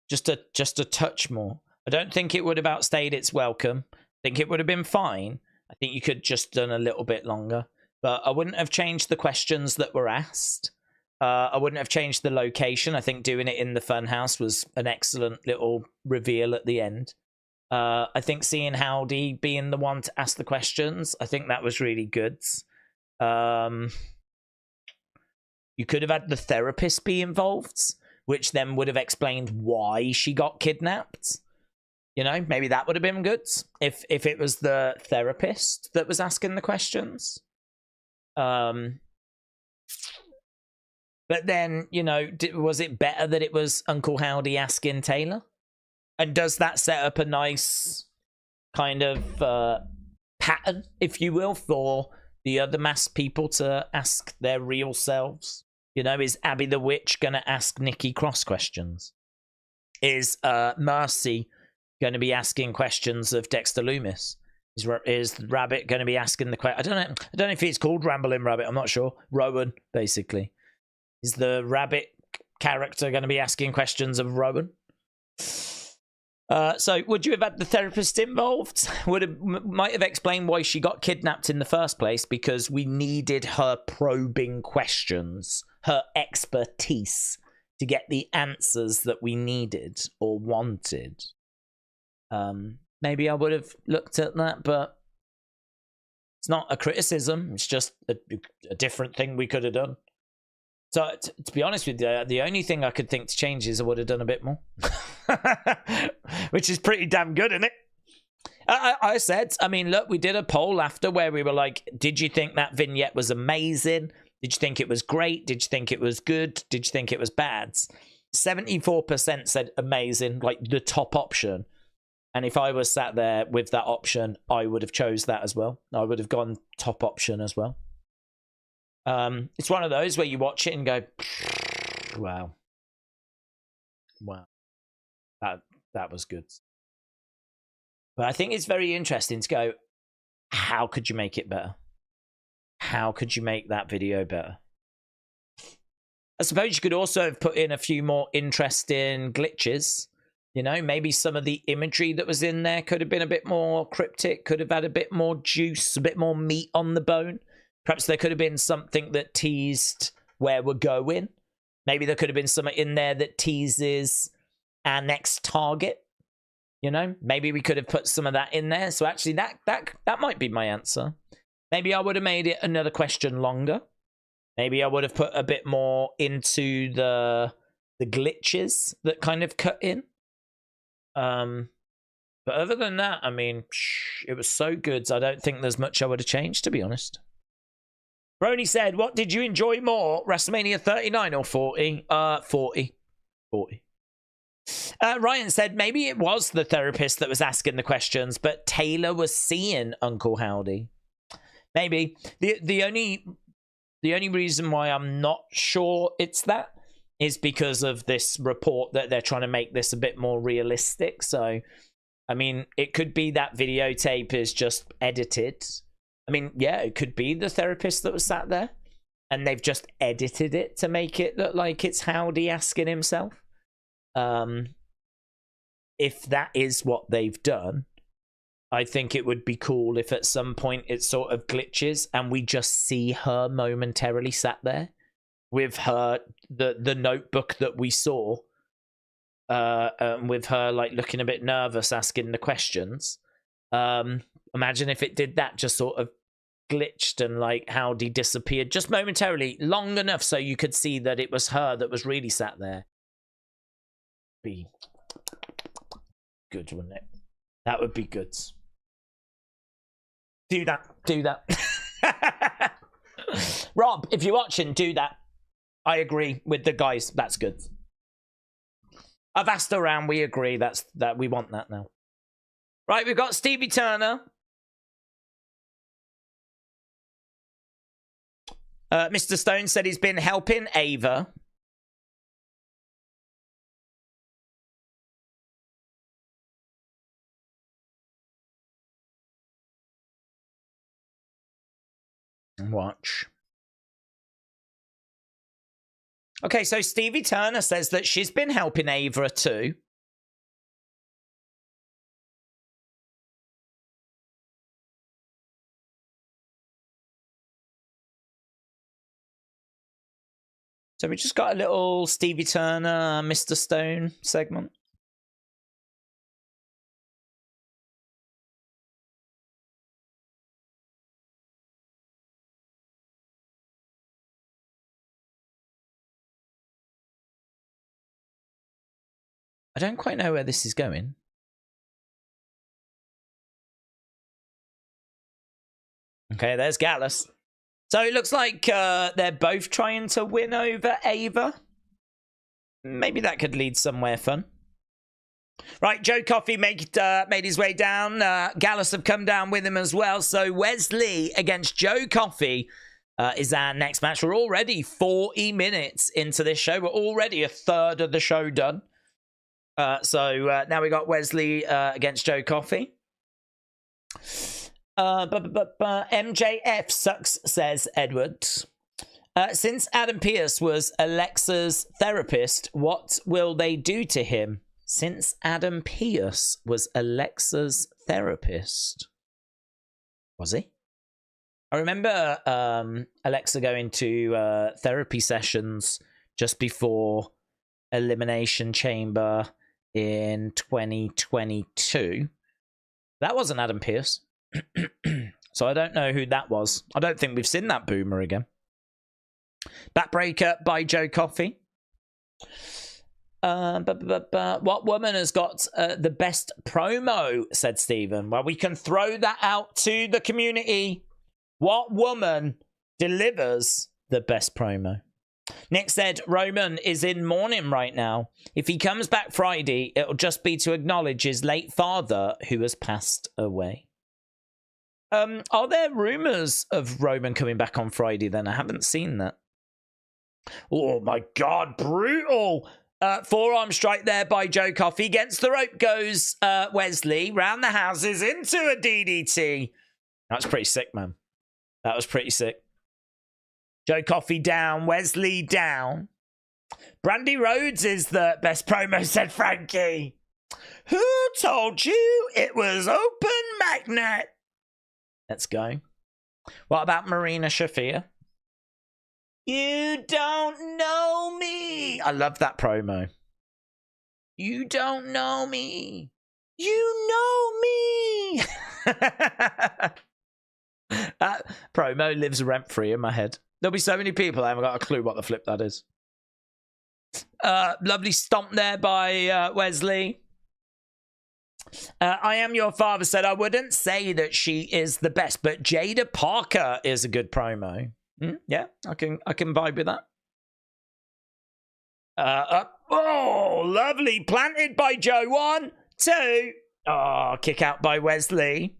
just a touch more. I don't think it would have outstayed its welcome. I think it would have been fine. I think you could just done a little bit longer, but I wouldn't have changed the questions that were asked. I wouldn't have changed the location. I think doing it in the funhouse was an excellent little reveal at the end. I think seeing Howdy being the one to ask the questions, I think that was really good. You could have had the therapist be involved, which then would have explained why she got kidnapped. You know, maybe that would have been good if it was the therapist that was asking the questions. But then, you know, was it better that it was Uncle Howdy asking Taylor? And does that set up a nice kind of pattern, if you will, for the other masked people to ask their real selves? You know, is Abby the Witch going to ask Nikki Cross questions? Is Mercy going to be asking questions of Dexter Loomis? Is Rabbit going to be asking the question? I don't know if it's called Rambling Rabbit. I'm not sure. Rowan, basically. Is the Rabbit character going to be asking questions of Rowan? So would you have had the therapist involved? Might have explained why she got kidnapped in the first place, because we needed her probing questions, her expertise, to get the answers that we needed or wanted. Maybe I would have looked at that, but it's not a criticism. It's just a different thing we could have done. So, to be honest with you, the only thing I could think to change is I would have done a bit more. Which is pretty damn good, isn't it? I said, I mean, look, we did a poll after where we were like, did you think that vignette was amazing? Did you think it was great? Did you think it was good? Did you think it was bad? 74% said amazing, like the top option. And if I was sat there with that option, I would have chose that as well. I would have gone top option as well. It's one of those where you watch it and go, wow. That was good. But I think it's very interesting to go, how could you make it better? How could you make that video better? I suppose you could also have put in a few more interesting glitches. You know, maybe some of the imagery that was in there could have been a bit more cryptic, could have had a bit more juice, a bit more meat on the bone. Perhaps there could have been something that teased where we're going. Maybe there could have been something in there that teases our next target. You know, maybe we could have put some of that in there. So actually, that might be my answer. Maybe I would have made it another question longer. Maybe I would have put a bit more into the glitches that kind of cut in. But other than that, I mean, it was so good. I don't think there's much I would have changed, to be honest. Brony said, what did you enjoy more, WrestleMania 39 or 40? 40. Ryan said, maybe it was the therapist that was asking the questions, but Taylor was seeing Uncle Howdy. Maybe. The only reason why I'm not sure it's that is because of this report that they're trying to make this a bit more realistic. So, I mean, it could be that videotape is just edited. I mean, yeah, it could be the therapist that was sat there and they've just edited it to make it look like it's Howdy asking himself. If that is what they've done, I think it would be cool if at some point it sort of glitches and we just see her momentarily sat there with her, the notebook that we saw, with her like looking a bit nervous asking the questions. Imagine if it did that, just sort of glitched and like Howdy disappeared just momentarily, long enough so you could see that it was her that was really sat there. Be good, wouldn't it? That would be good. Do that. Rob, if you're watching, do that. I agree with the guys. That's good. I've asked around. We agree. That we want that now. Right, we've got Stevie Turner. Mr. Stone said he's been helping Ava. Watch. Okay, so Stevie Turner says that she's been helping Ava too. So we just got a little Stevie Turner, Mr. Stone segment. I don't quite know where this is going. Okay, there's Gallows. So it looks like they're both trying to win over Ava. Maybe that could lead somewhere fun. Right, Joe Coffey made his way down. Gallows have come down with him as well. So Wes Lee against Joe Coffey is our next match. We're already 40 minutes into this show. We're already a third of the show done. So now we got Wes Lee against Joe Coffey. MJF sucks, says Edward. Since Adam Pearce was Alexa's therapist, what will they do to him? Since Adam Pearce was Alexa's therapist. Was he? I remember Alexa going to therapy sessions just before Elimination Chamber in 2022. That wasn't Adam Pearce. So I don't know who that was. I don't think we've seen that boomer again. Backbreaker by Joe Coffey. What woman has got the best promo, said Stephen. Well, we can throw that out to the community. What woman delivers the best promo? Nick said Roman is in mourning right now. If he comes back Friday, it'll just be to acknowledge his late father who has passed away. Are there rumors of Roman coming back on Friday then? I haven't seen that. Oh my God, brutal. Forearm strike there by Joe Coffey. Against the rope goes Wes Lee. Round the houses into a DDT. That's pretty sick, man. That was pretty sick. Joe Coffey down. Wes Lee down. Brandy Rhodes is the best promo, said Frankie. Who told you it was open magnet? Let's go. What about Marina Shafir? You don't know me. I love that promo. You don't know me. You know me. That promo lives rent-free in my head. There'll be so many people I haven't got a clue what the flip that is. Lovely stomp there by Wes Lee. I Am Your Father said, I wouldn't say that she is the best, but Jada Parker is a good promo. Yeah, I can vibe with that. Oh, lovely. Planted by Joe. 1, 2. Oh, kick out by Wes Lee.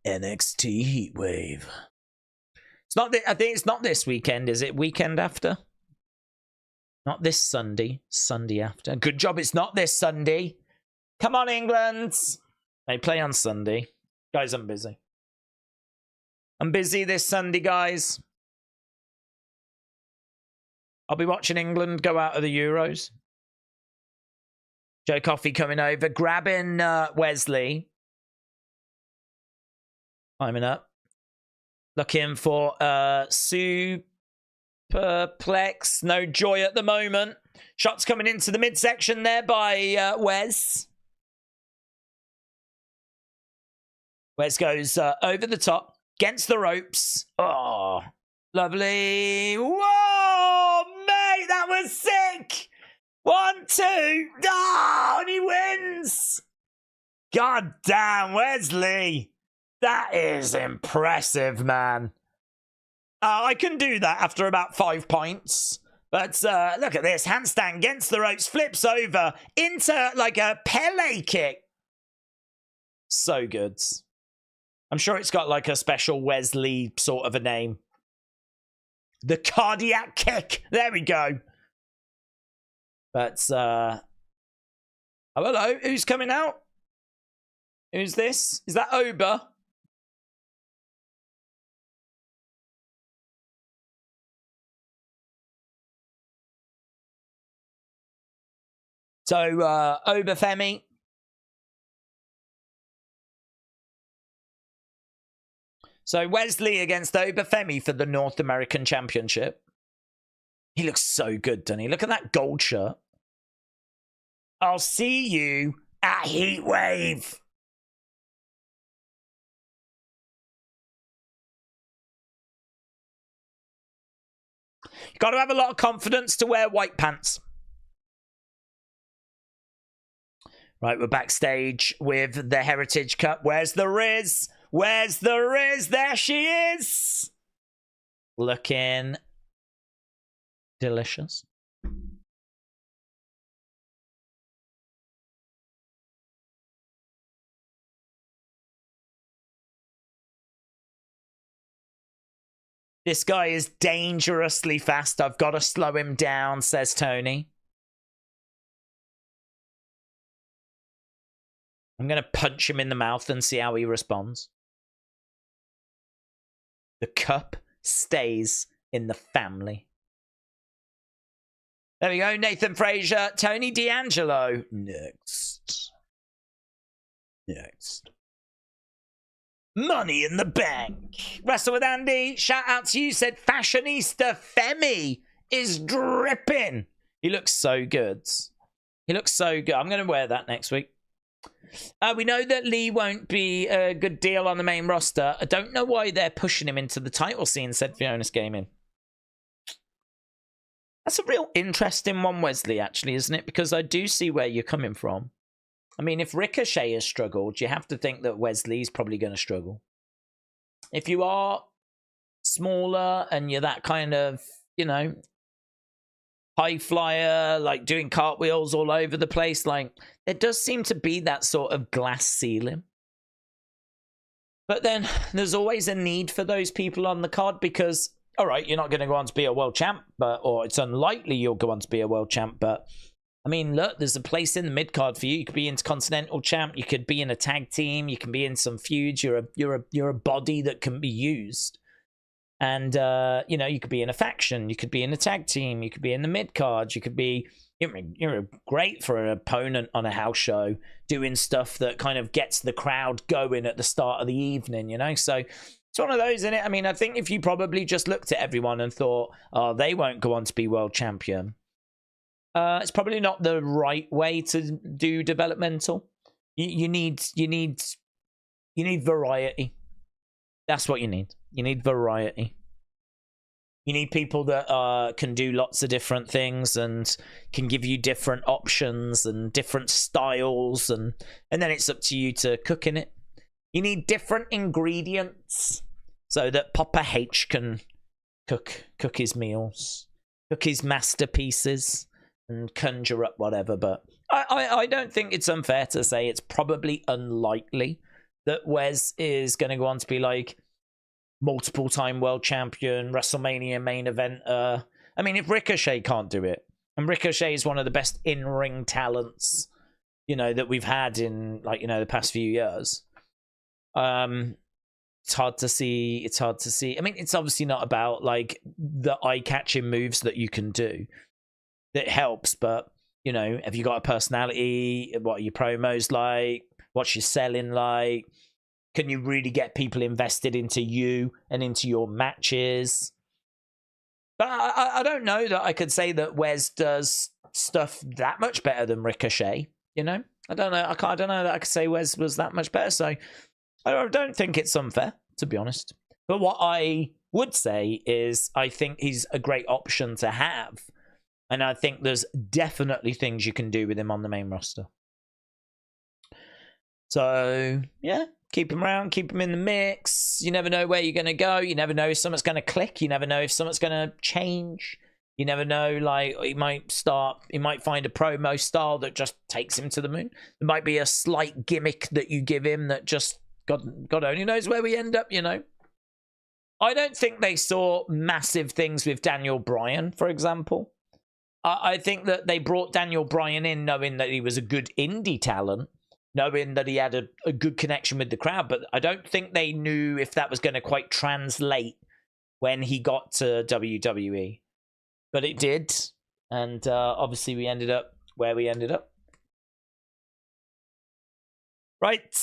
NXT Heatwave. It's not. I think it's not this weekend, is it? Weekend after? Not this Sunday. Sunday after. Good job. It's not this Sunday. Come on, England. They play on Sunday. Guys, I'm busy. I'm busy this Sunday, guys. I'll be watching England go out of the Euros. Joe Coffey coming over, grabbing Wes Lee. Climbing up. Looking for superplex. No joy at the moment. Shots coming into the midsection there by Wes. Wes goes over the top. Against the ropes. Oh, lovely. Whoa, mate, that was sick. 1, 2. Oh, and he wins. God damn, Wes Lee. That is impressive, man. I can do that after about 5 points. But look at this. Handstand against the ropes. Flips over into like a Pele kick. So good. I'm sure it's got like a special Wes Lee sort of a name. The cardiac kick. There we go. But, oh, hello. Who's coming out? Who's this? Is that Oba? So, Obafemi. So, Wes Lee against Obafemi for the North American Championship. He looks so good, doesn't he? Look at that gold shirt. I'll see you at Heatwave. You got to have a lot of confidence to wear white pants. Right, we're backstage with the Heritage Cup. Where's the Riz? Where's the Riz? There she is. Looking delicious. This guy is dangerously fast. I've got to slow him down, says Tony. I'm going to punch him in the mouth and see how he responds. The cup stays in the family. There we go. Nathan Frazer, Tony D'Angelo. Next. Money in the Bank. Wrestle with Andy. Shout out to you. Said Fashionista Femi is dripping. He looks so good. He looks so good. I'm going to wear that next week. We know that Lee won't be a good deal on the main roster. I don't know why they're pushing him into the title scene, said Fiona's Gaming. That's a real interesting one, Wesley, actually, isn't it? Because I do see where you're coming from. I mean, if Ricochet has struggled, you have to think that Wesley's probably going to struggle. If you are smaller and you're that kind of, you know, high flyer, like doing cartwheels all over the place, like, there does seem to be that sort of glass ceiling. But then there's always a need for those people on the card because, all right, you're not going to go on to be a world champ, or it's unlikely you'll go on to be a world champ, but I mean, look, there's a place in the mid card for you. You could be Intercontinental champ. You could be in a tag team. You can be in some feuds. You're a body that can be used. And you know, you could be in a faction. You could be in a tag team. You could be in the mid card. You could be. You're great for an opponent on a house show, doing stuff that kind of gets the crowd going at the start of the evening. You know, so it's one of those, isn't it? I mean, I think if you probably just looked at everyone and thought, oh, they won't go on to be world champion. It's probably not the right way to do developmental. You need variety. That's what you need. You need variety. You need people that can do lots of different things and can give you different options and different styles, and then it's up to you to cook in it. You need different ingredients so that Papa H can cook his meals, cook his masterpieces, and conjure up whatever. But I don't think it's unfair to say it's probably unlikely that Wes is going to go on to be like multiple time world champion, WrestleMania main eventer. I mean, if Ricochet can't do it, and Ricochet is one of the best in-ring talents, you know, that we've had in, like, you know, the past few years. It's hard to see. I mean, it's obviously not about like the eye-catching moves that you can do. That helps, but you know, have you got a personality? What are your promos like? What's your selling like? Can you really get people invested into you and into your matches? But I don't know that I could say that Wes does stuff that much better than Ricochet. You know, I don't know. I don't know that I could say Wes was that much better. So I don't think it's unfair, to be honest. But what I would say is I think he's a great option to have. And I think there's definitely things you can do with him on the main roster. So, yeah, keep him around, keep him in the mix. You never know where you're going to go. You never know if something's going to click. You never know if something's going to change. You never know, like, he might find a promo style that just takes him to the moon. There might be a slight gimmick that you give him that just, God only knows where we end up, you know. I don't think they saw massive things with Daniel Bryan, for example. I think that they brought Daniel Bryan in knowing that he was a good indie talent, knowing that he had a good connection with the crowd, but I don't think they knew if that was going to quite translate when he got to WWE. But it did, and obviously we ended up where we ended up. Right.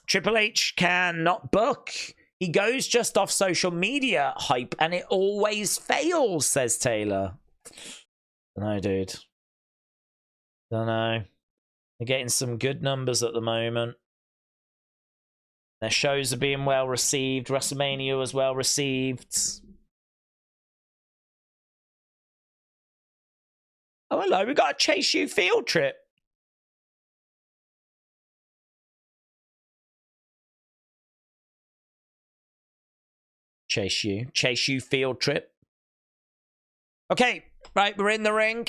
Triple H cannot book. He goes just off social media hype, and it always fails, says Taylor. Dunno, dude. Dunno. They're getting some good numbers at the moment. Their shows are being well received. WrestleMania was well received. Oh, hello. We got a Chase U field trip. Chase U field trip. Okay, right, we're in the ring.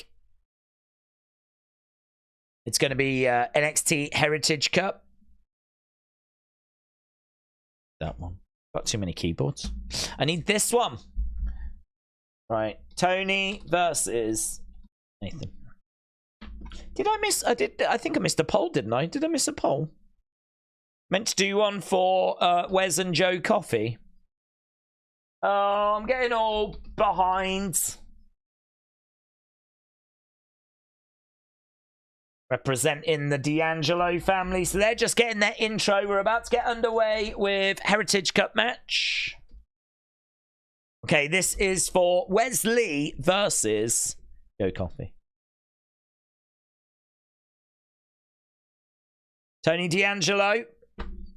It's going to be NXT Heritage Cup. That one. Got too many keyboards. I need this one. Right, Tony versus Nathan. Did I miss? I think I missed a poll, didn't I? Did I miss a poll? Meant to do one for Wes and Joe Coffey. Oh, I'm getting all behind. Representing the D'Angelo family. So they're just getting their intro. We're about to get underway with Heritage Cup match. Okay, this is for Wes Lee versus Joe Coffey. Tony D'Angelo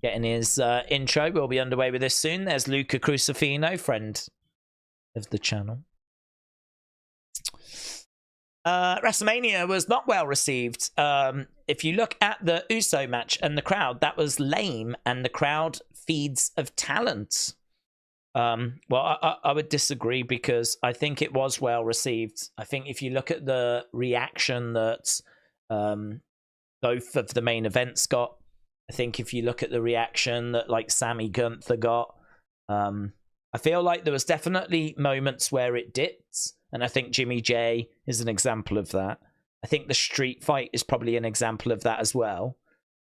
getting his intro. We'll be underway with this soon. There's Luca Crucifino, friend of the channel. WrestleMania was not well received. If you look at the Uso match and the crowd, that was lame, and the crowd feeds of talent. Well, I would disagree, because I think it was well received. I think if you look at the reaction that both of the main events got, I think if you look at the reaction that like Sammy Gunther got, I feel like there was definitely moments where it dipped, and I think Jimmy J is an example of that. I think the street fight is probably an example of that as well.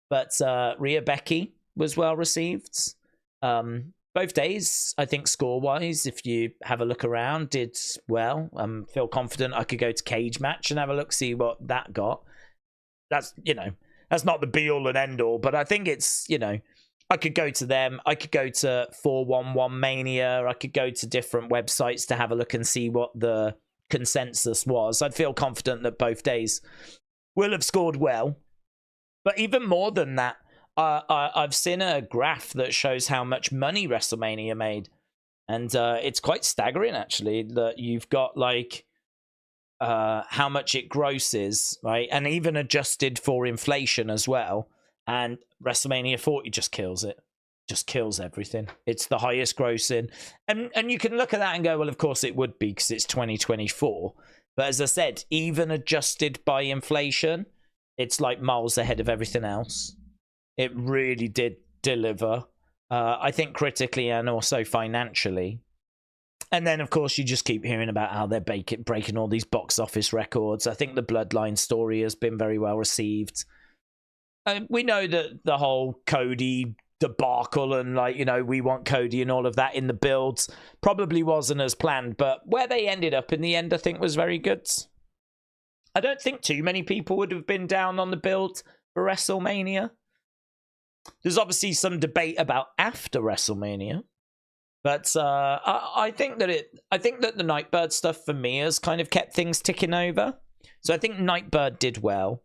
But Rhea Becky was well received. Both days, I think score-wise, if you have a look around, did well. Feel confident I could go to Cage Match and have a look, see what that got. That's, you know, that's not the be-all and end-all, but I think it's, you know, I could go to them. I could go to 411 Mania. I could go to different websites to have a look and see what the consensus was. I'd feel confident that both days will have scored well. But even more than that, I've seen a graph that shows how much money WrestleMania made. And it's quite staggering, actually, that you've got, like, how much it grosses, right? And even adjusted for inflation as well. And WrestleMania 40 just kills it. Just kills everything. It's the highest grossing. And you can look at that and go, well, of course it would be, because it's 2024. But as I said, even adjusted by inflation, it's like miles ahead of everything else. It really did deliver. I think critically and also financially. And then, of course, you just keep hearing about how they're breaking all these box office records. I think the Bloodline story has been very well received. We know that the whole Cody debacle and, like, you know, we want Cody and all of that in the builds probably wasn't as planned. But where they ended up in the end, I think, was very good. I don't think too many people would have been down on the build for WrestleMania. There's obviously some debate about after WrestleMania. But I think that the Nightbird stuff for me has kind of kept things ticking over. So I think Nightbird did well.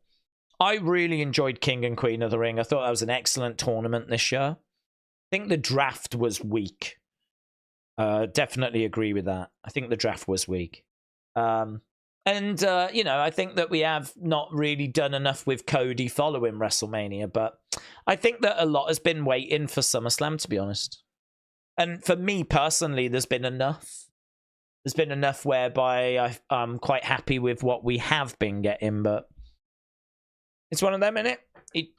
I really enjoyed King and Queen of the Ring. I thought that was an excellent tournament this year. I think the draft was weak. Definitely agree with that. I think the draft was weak. You know, I think that we have not really done enough with Cody following WrestleMania. But I think that a lot has been waiting for SummerSlam, to be honest. And for me personally, there's been enough. There's been enough whereby I'm quite happy with what we have been getting, but it's one of them, innit?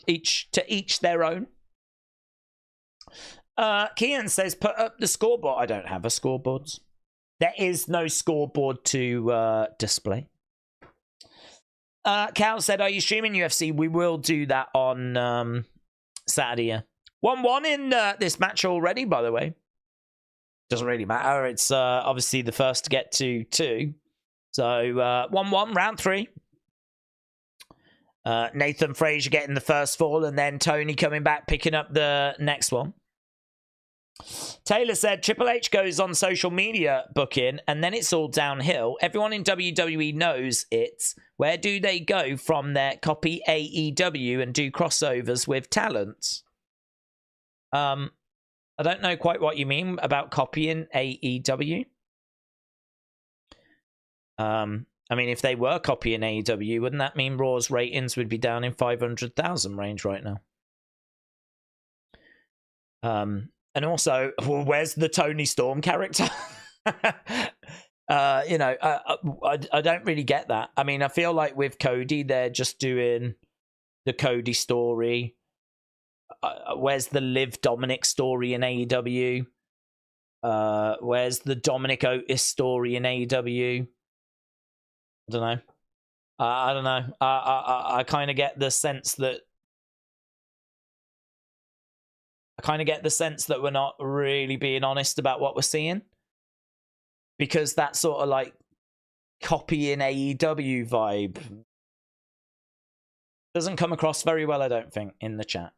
Each their own. Kian says, put up the scoreboard. I don't have a scoreboard. There is no scoreboard to display. Cal said, are you streaming UFC? We will do that on Saturday. Yeah. 1-1 in this match already, by the way. Doesn't really matter. It's obviously the first to get to 2. So 1-1, round 3. Nathan Frazer getting the first fall, and then Tony coming back, picking up the next one. Taylor said, Triple H goes on social media booking, and then it's all downhill. Everyone in WWE knows it. Where do they go from there? Copy AEW and do crossovers with talent. I don't know quite what you mean about copying AEW. I mean, if they were copying AEW, wouldn't that mean Raw's ratings would be down in 500,000 range right now? And also, well, where's the Tony Storm character? You know, I don't really get that. I mean, I feel like with Cody, they're just doing the Cody story. Where's the Liv Dominic story in AEW? Where's the Dominic Otis story in AEW? I don't know. I don't know. I kind of get the sense that we're not really being honest about what we're seeing, because that sort of like copying AEW vibe doesn't come across very well, I don't think, in the chat.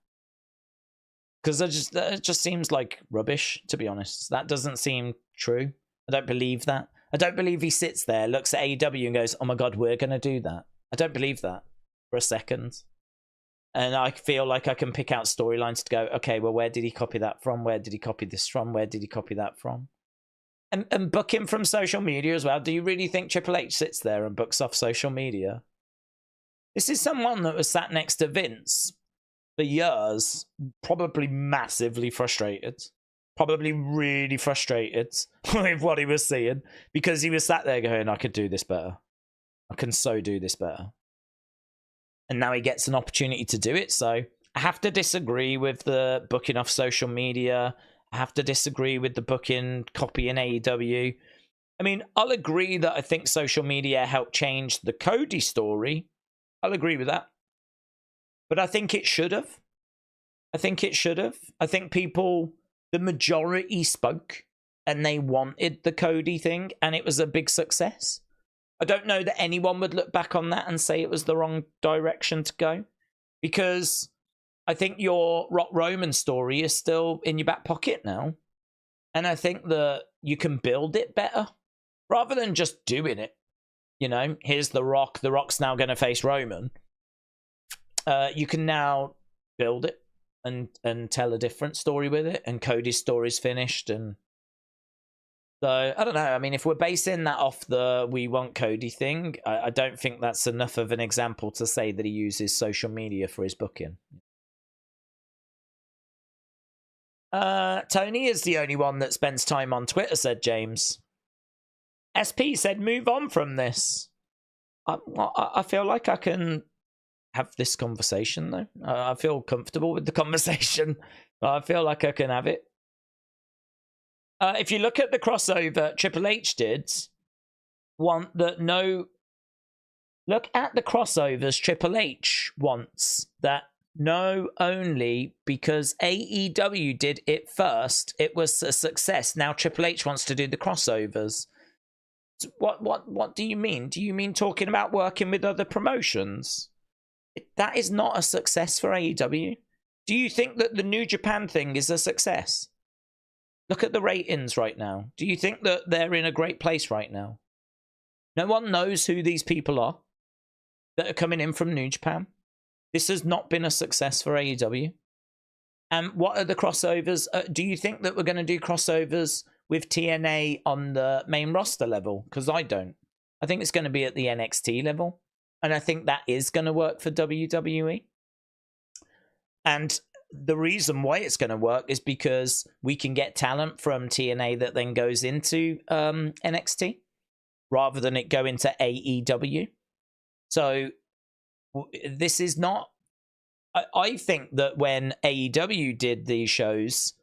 Because it just seems like rubbish, to be honest. That doesn't seem true. I don't believe that. I don't believe he sits there, looks at AEW and goes, oh my God, we're going to do that. I don't believe that for a second. And I feel like I can pick out storylines to go, okay, well, where did he copy that from? Where did he copy this from? Where did he copy that from? And book him from social media as well. Do you really think Triple H sits there and books off social media? This is someone that was sat next to Vince for years, probably massively frustrated. Probably really frustrated with what he was seeing, because he was sat there going, I could do this better. I can so do this better. And now he gets an opportunity to do it. So I have to disagree with the booking off social media. I have to disagree with the booking copying AEW. I mean, I'll agree that I think social media helped change the Cody story. I'll agree with that. But I think it should have. I think people, the majority spoke and they wanted the Cody thing, and it was a big success. I don't know that anyone would look back on that and say it was the wrong direction to go, because I think your Rock Roman story is still in your back pocket now. And I think that you can build it better rather than just doing it. You know, here's The Rock. The Rock's now going to face Roman. You can now build it and tell a different story with it. And Cody's story's finished. And so, I don't know. I mean, if we're basing that off the we want Cody thing, I don't think that's enough of an example to say that he uses social media for his booking. Tony is the only one that spends time on Twitter, said James. SP said, move on from this. I feel like I can have this conversation, though. I feel comfortable with the conversation. I feel like I can have it. If you look at the crossover Triple H did, want that no... Look at the crossovers Triple H wants that no only because AEW did it first, it was a success. Now Triple H wants to do the crossovers. What do you mean? Do you mean talking about working with other promotions? That is not a success for AEW. Do you think that the New Japan thing is a success? Look at the ratings right now. Do you think that they're in a great place right now? No one knows who these people are that are coming in from New Japan. This has not been a success for AEW. And what are the crossovers? Do you think that we're going to do crossovers with TNA on the main roster level? Because I don't. I think it's going to be at the NXT level. And I think that is going to work for WWE. And the reason why it's going to work is because we can get talent from TNA that then goes into NXT rather than it go into AEW. So this is not... I think that when AEW did these shows,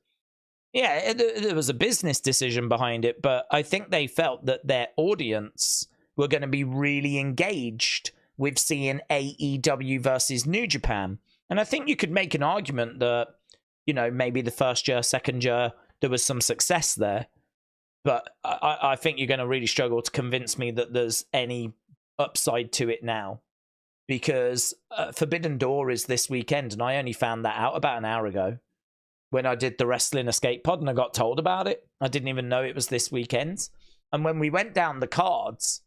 yeah, there was a business decision behind it, but I think they felt that their audience were going to be really engaged with seeing AEW versus New Japan. And I think you could make an argument that, you know, maybe the first year, second year, there was some success there. But I think you're going to really struggle to convince me that there's any upside to it now. because Forbidden Door is this weekend, and I only found that out about an hour ago when I did the Wrestling Escape Pod, and I got told about it. I didn't even know it was this weekend. And when we went down the cards,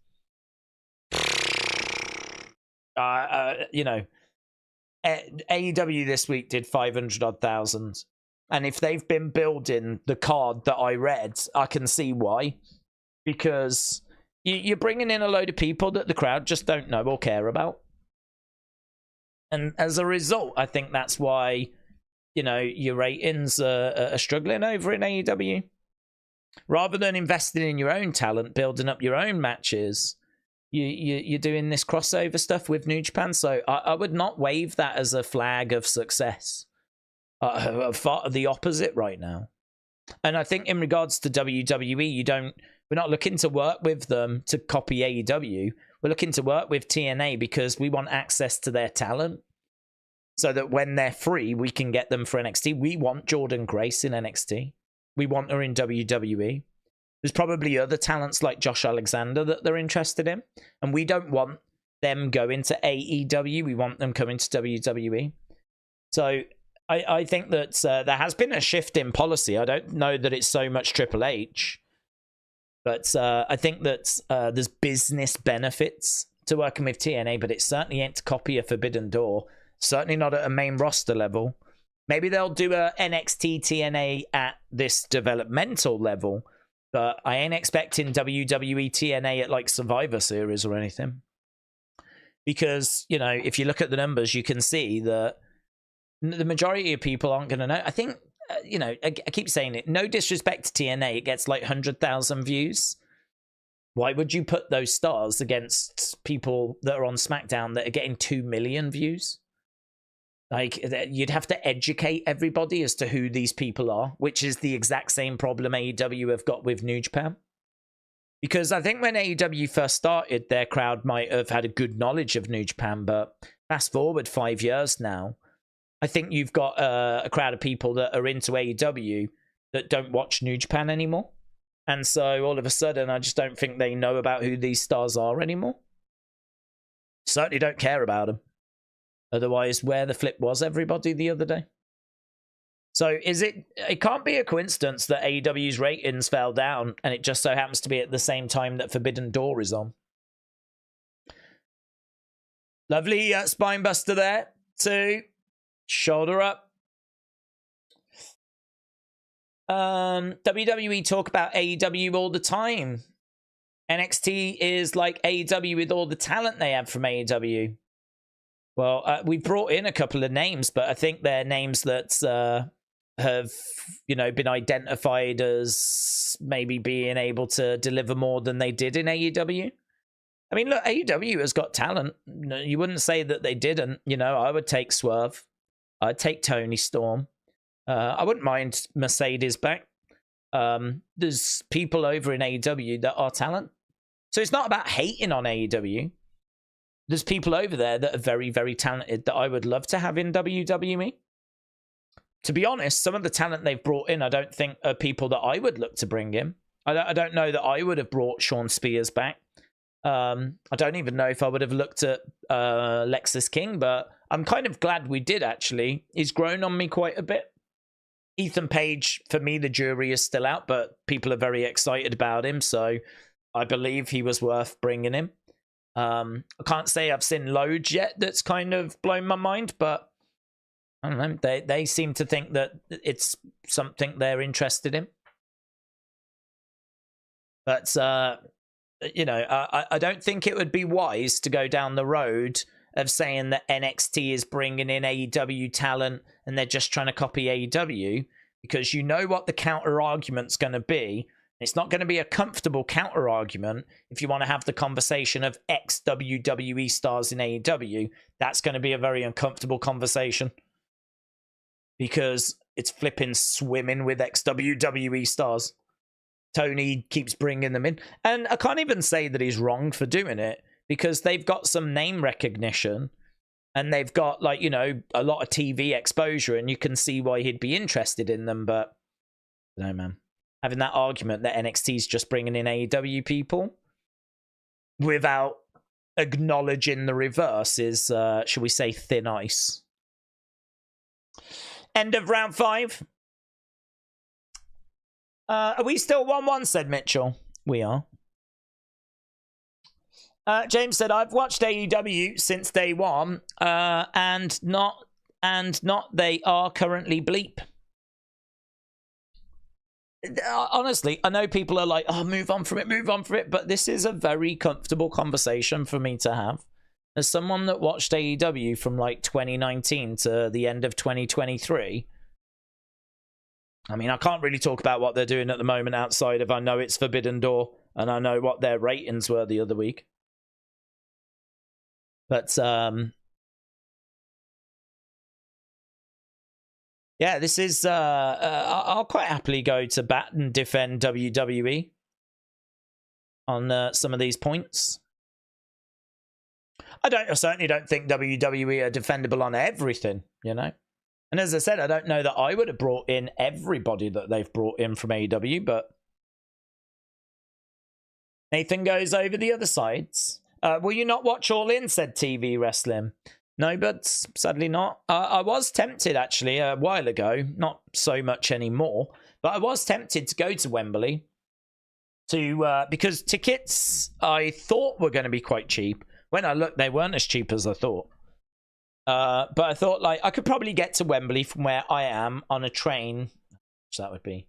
you know, AEW this week did 500,000. And if they've been building the card that I read, I can see why. Because you're bringing in a load of people that the crowd just don't know or care about. And as a result, I think that's why, you know, your ratings are struggling over in AEW. Rather than investing in your own talent, building up your own matches, you're doing this crossover stuff with New Japan. So I would not wave that as a flag of success. Far the opposite right now. And I think in regards to WWE, we're not looking to work with them to copy AEW. We're looking to work with TNA because we want access to their talent. So that when they're free, we can get them for NXT. We want Jordan Grace in NXT. We want her in WWE. There's probably other talents like Josh Alexander that they're interested in. And we don't want them going to AEW. We want them coming to WWE. So I think that there has been a shift in policy. I don't know that it's so much Triple H. But I think that there's business benefits to working with TNA. But it certainly ain't to copy a Forbidden Door. Certainly not at a main roster level. Maybe they'll do a NXT TNA at this developmental level. But I ain't expecting WWE TNA at like Survivor Series or anything. Because, you know, if you look at the numbers, you can see that the majority of people aren't going to know. I think, you know, I keep saying it. No disrespect to TNA. It gets like 100,000 views. Why would you put those stars against people that are on SmackDown that are getting 2 million views? Like, you'd have to educate everybody as to who these people are, which is the exact same problem AEW have got with New Japan. Because I think when AEW first started, their crowd might have had a good knowledge of New Japan, but fast forward 5 years now, I think you've got a crowd of people that are into AEW that don't watch New Japan anymore. And so all of a sudden, I just don't think they know about who these stars are anymore. Certainly don't care about them. Otherwise, where the flip was everybody the other day. So it can't be a coincidence that AEW's ratings fell down and it just so happens to be at the same time that Forbidden Door is on. Lovely spinebuster there. 2. Shoulder up. WWE talk about AEW all the time. NXT is like AEW with all the talent they have from AEW. Well, we brought in a couple of names, but I think they're names that have, you know, been identified as maybe being able to deliver more than they did in AEW. I mean, look, AEW has got talent. You wouldn't say that they didn't. You know, I would take Swerve. I'd take Tony Storm. I wouldn't mind Mercedes back. There's people over in AEW that are talent. So it's not about hating on AEW. There's people over there that are very, very talented that I would love to have in WWE. To be honest, some of the talent they've brought in, I don't think are people that I would look to bring in. I don't know that I would have brought Shawn Spears back. I don't even know if I would have looked at Lexus King, but I'm kind of glad we did, actually. He's grown on me quite a bit. Ethan Page, for me, the jury is still out, but people are very excited about him, so I believe he was worth bringing him. I can't say I've seen loads yet that's kind of blown my mind, but I don't know. They seem to think that it's something they're interested in. But, you know, I don't think it would be wise to go down the road of saying that NXT is bringing in AEW talent and they're just trying to copy AEW, because you know what the counter argument's going to be. It's not going to be a comfortable counter argument if you want to have the conversation of ex-WWE stars in AEW. That's going to be a very uncomfortable conversation because it's flipping swimming with ex-WWE stars. Tony keeps bringing them in. And I can't even say that he's wrong for doing it because they've got some name recognition and they've got, like, you know, a lot of TV exposure, and you can see why he'd be interested in them. But no, man. Having that argument that NXT's just bringing in AEW people without acknowledging the reverse is, shall we say, thin ice. End of round 5. Are we still 1-1, said Mitchell. We are. James said, I've watched AEW since day one, and not they are currently bleep. Honestly, I know people are like, oh, move on from it, but this is a very comfortable conversation for me to have. As someone that watched AEW from like 2019 to the end of 2023, I mean, I can't really talk about what they're doing at the moment outside of I know it's Forbidden Door and I know what their ratings were the other week. But, yeah, this is, I'll quite happily go to bat and defend WWE on some of these points. I certainly don't think WWE are defendable on everything, you know? And as I said, I don't know that I would have brought in everybody that they've brought in from AEW, but Nathan goes over the other sides. Will you not watch All In, said TV Wrestling. No, but sadly not. I was tempted, actually, a while ago. Not so much anymore. But I was tempted to go to Wembley because tickets I thought were going to be quite cheap. When I looked, they weren't as cheap as I thought. But I thought, like, I could probably get to Wembley from where I am on a train. So that would be,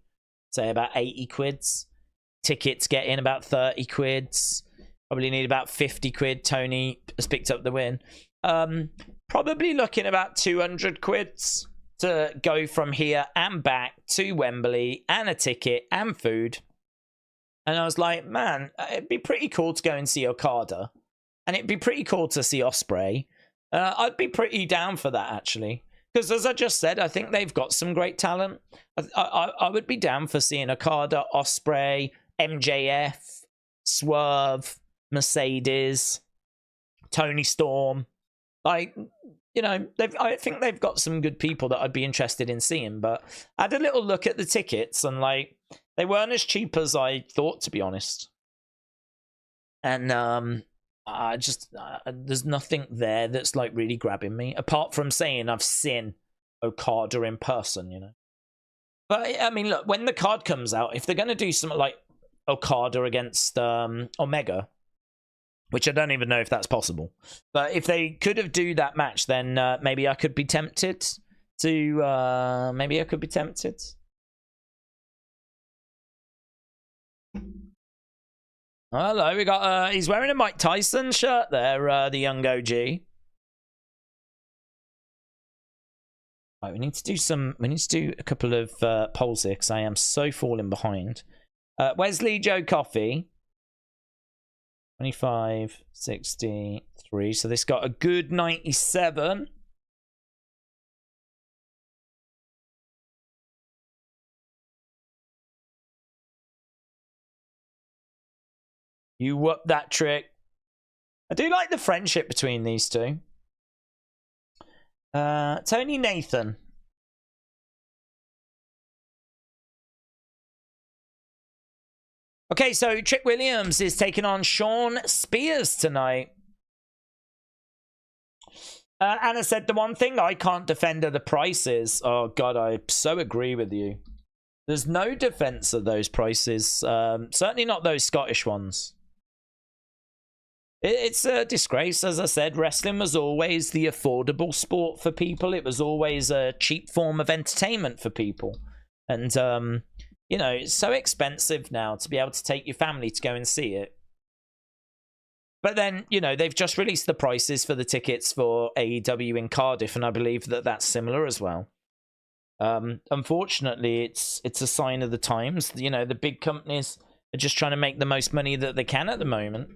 say, about 80 quids. Tickets get in about 30 quids. Probably need about 50 quid. Tony has picked up the win. Probably looking about 200 quids to go from here and back to Wembley and a ticket and food. And I was like, man, it'd be pretty cool to go and see Okada. And it'd be pretty cool to see Ospreay. I'd be pretty down for that, actually. Because as I just said, I think they've got some great talent. I would be down for seeing Okada, Ospreay, MJF, Swerve, Mercedes, Tony Storm. Like, you know, I think they've got some good people that I'd be interested in seeing. But I had a little look at the tickets and, like, they weren't as cheap as I thought, to be honest. And there's nothing there that's, like, really grabbing me. Apart from saying I've seen Okada in person, you know. But, I mean, look, when the card comes out, if they're going to do something like Okada against Omega, which I don't even know if that's possible. But if they could have do that match, then maybe I could be tempted to... maybe I could be tempted. Hello, we got... he's wearing a Mike Tyson shirt there, the young OG. Right, we need to do some... We need to do a couple of polls here, because I am so falling behind. Wes Lee, Joe Coffey. 25, 63. So this got a good 97. You whoop that trick. I do like the friendship between these two. Tony Nathan. Okay, so Trick Williams is taking on Shawn Spears tonight. Anna said, the one thing I can't defend are the prices. Oh, God, I so agree with you. There's no defense of those prices. Certainly not those Scottish ones. It's a disgrace. As I said, wrestling was always the affordable sport for people. It was always a cheap form of entertainment for people. And, you know, it's so expensive now to be able to take your family to go and see it. But then, you know, they've just released the prices for the tickets for AEW in Cardiff, and I believe that that's similar as well. Unfortunately, it's a sign of the times. You know, the big companies are just trying to make the most money that they can at the moment.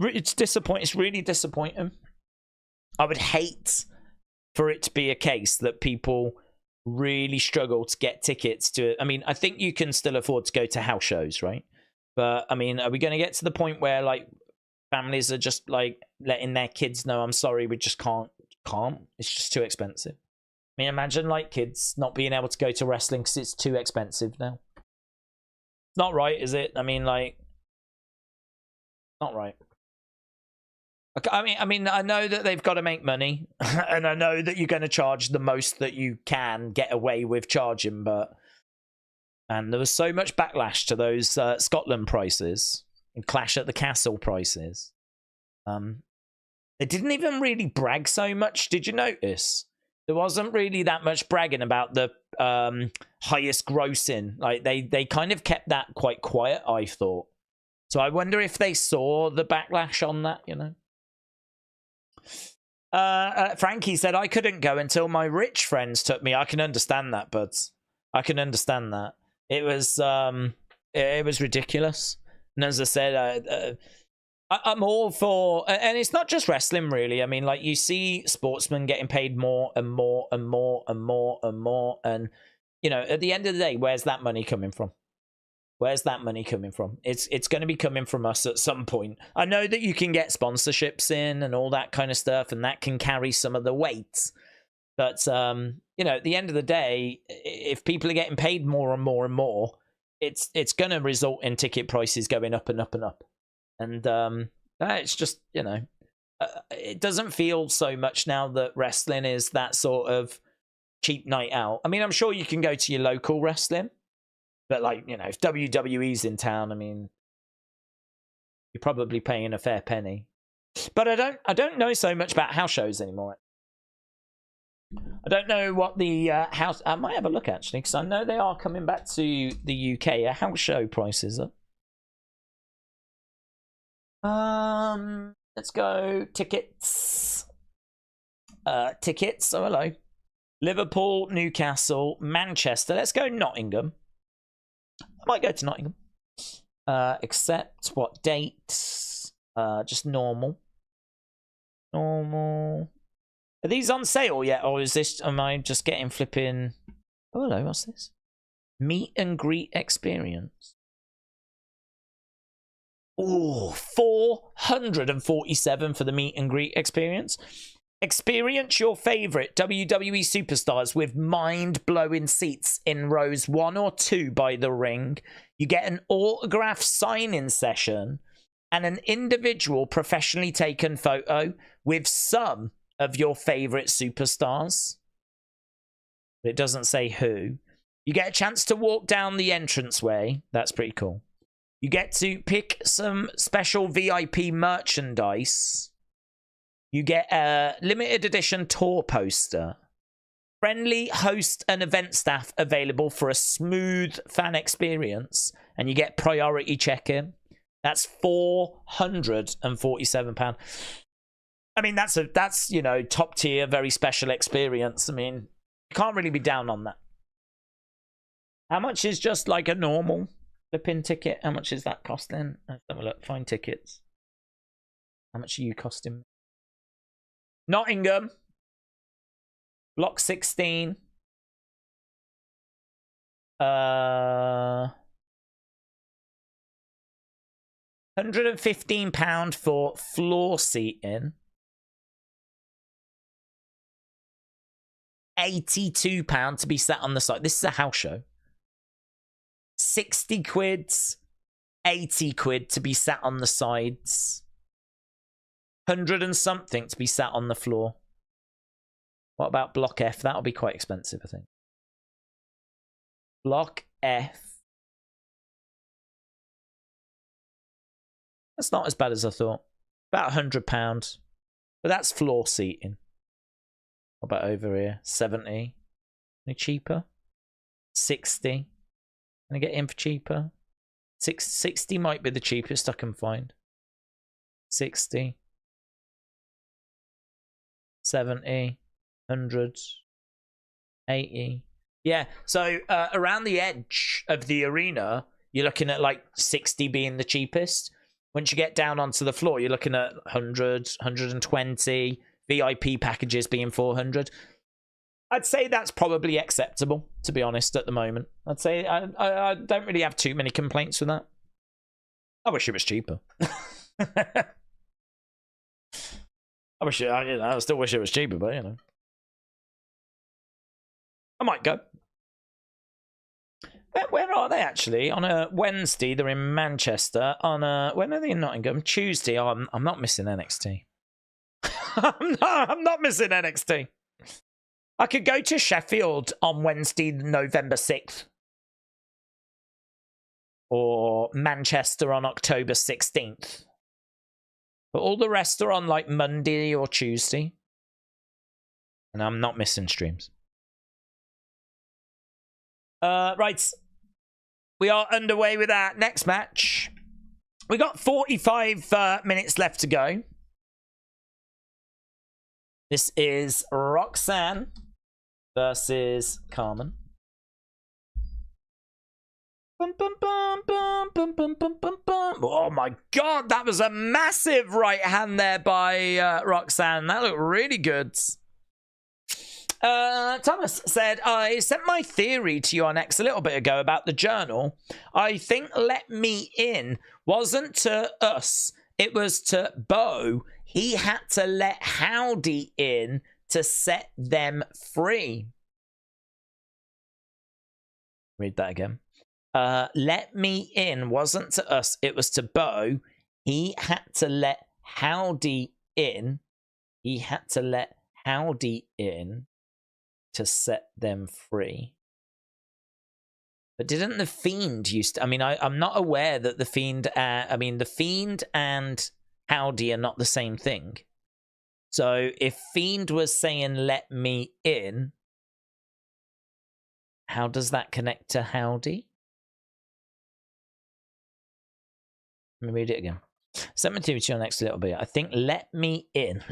It's disappointing. It's really disappointing. I would hate for it to be a case that people really struggle to get tickets to... I mean, I think you can still afford to go to house shows, right? But, I mean, are we going to get to the point where, like, families are just, like, letting their kids know, I'm sorry, we just can't. It's just too expensive. I mean, imagine, like, kids not being able to go to wrestling because it's too expensive now. Not right, is it? I mean, like... Not right. I mean, I know that they've got to make money, and I know that you're going to charge the most that you can get away with charging, but and there was so much backlash to those Scotland prices and Clash at the Castle prices. They didn't even really brag so much. Did you notice? There wasn't really that much bragging about the highest grossing. Like they kind of kept that quite quiet, I thought. So I wonder if they saw the backlash on that, you know. Frankie said, I couldn't go until my rich friends took me. I can understand that, buds. I can understand that. It was ridiculous. And as I said, I'm all for, and it's not just wrestling, really. I mean, like, you see sportsmen getting paid more and more and more and more and more. And, you know, at the end of the day, where's that money coming from? Where's that money coming from? It's going to be coming from us at some point. I know that you can get sponsorships in and all that kind of stuff, and that can carry some of the weight. But, you know, at the end of the day, if people are getting paid more and more and more, it's going to result in ticket prices going up and up and up. And it's just, you know, it doesn't feel so much now that wrestling is that sort of cheap night out. I mean, I'm sure you can go to your local wrestling. But, like, you know, if WWE's in town, I mean, you're probably paying a fair penny. But I don't know so much about house shows anymore. I don't know what the house... I might have a look, actually, because I know they are coming back to the UK. A house show prices are... let's go. Tickets. Tickets. Oh, hello. Liverpool, Newcastle, Manchester. Let's go Nottingham. I might go to Nottingham. Except what dates? Just normal. Normal. Are these on sale yet? Or is this, am I just getting flipping... Oh, hello, what's this? Meet and greet experience. Oh, 447 for the meet and greet experience. Experience your favorite WWE superstars with mind-blowing seats in rows 1 or 2 by the ring. You get an autograph signing session and an individual professionally taken photo with some of your favorite superstars. But it doesn't say who. You get a chance to walk down the entranceway. That's pretty cool. You get to pick some special VIP merchandise. You get a limited edition tour poster. Friendly host and event staff available for a smooth fan experience. And you get priority check-in. That's £447. I mean, that's, you know, top tier, very special experience. I mean, you can't really be down on that. How much is just like a normal flipping ticket? How much is that costing? Let's have a look. Find tickets. How much are you costing? Nottingham. Block 16. £115 for floor seating. £82 to be sat on the side. This is a house show. 60 quids. 80 quid to be sat on the sides. 100 and something to be sat on the floor. What about Block F? That'll be quite expensive, I think. Block F. That's not as bad as I thought. About £100. But that's floor seating. What about over here? 70. Any cheaper? 60. Can I get in for cheaper? 60 might be the cheapest I can find. 60. 70, 100, 80. Yeah, so around the edge of the arena, you're looking at like 60 being the cheapest. Once you get down onto the floor, you're looking at 100, 120, VIP packages being 400. I'd say that's probably acceptable, to be honest, at the moment. I'd say I don't really have too many complaints with that. I wish it was cheaper. I still wish it was cheaper, but, you know. I might go. Where are they actually? On a Wednesday, they're in Manchester. On a when are they in Nottingham? Tuesday. Oh, I'm not missing NXT. I'm not missing NXT. I could go to Sheffield on Wednesday, November 6th. Or Manchester on October 16th. But all the rest are on like Monday or Tuesday. And I'm not missing streams. Right. We are underway with our next match. We got 45 minutes left to go. This is Roxanne versus Carmen. Bum, bum, bum, bum, bum, bum, bum, bum, bum. Oh my god, that was a massive right hand there by Roxanne. That looked really good. Thomas said, I sent my theory to you on X a little bit ago about the journal. I think Let Me In wasn't to us. It was to Bo. He had to let Howdy in to set them free. Read that again. Let Me In wasn't to us. It was to Bo. He had to let Howdy in. He had to let Howdy in to set them free. But didn't the Fiend used to... I mean, I'm not aware that the Fiend... the Fiend and Howdy are not the same thing. So if Fiend was saying, let me in, how does that connect to Howdy? Let me read it again. Send me to you next a little bit. I think let me in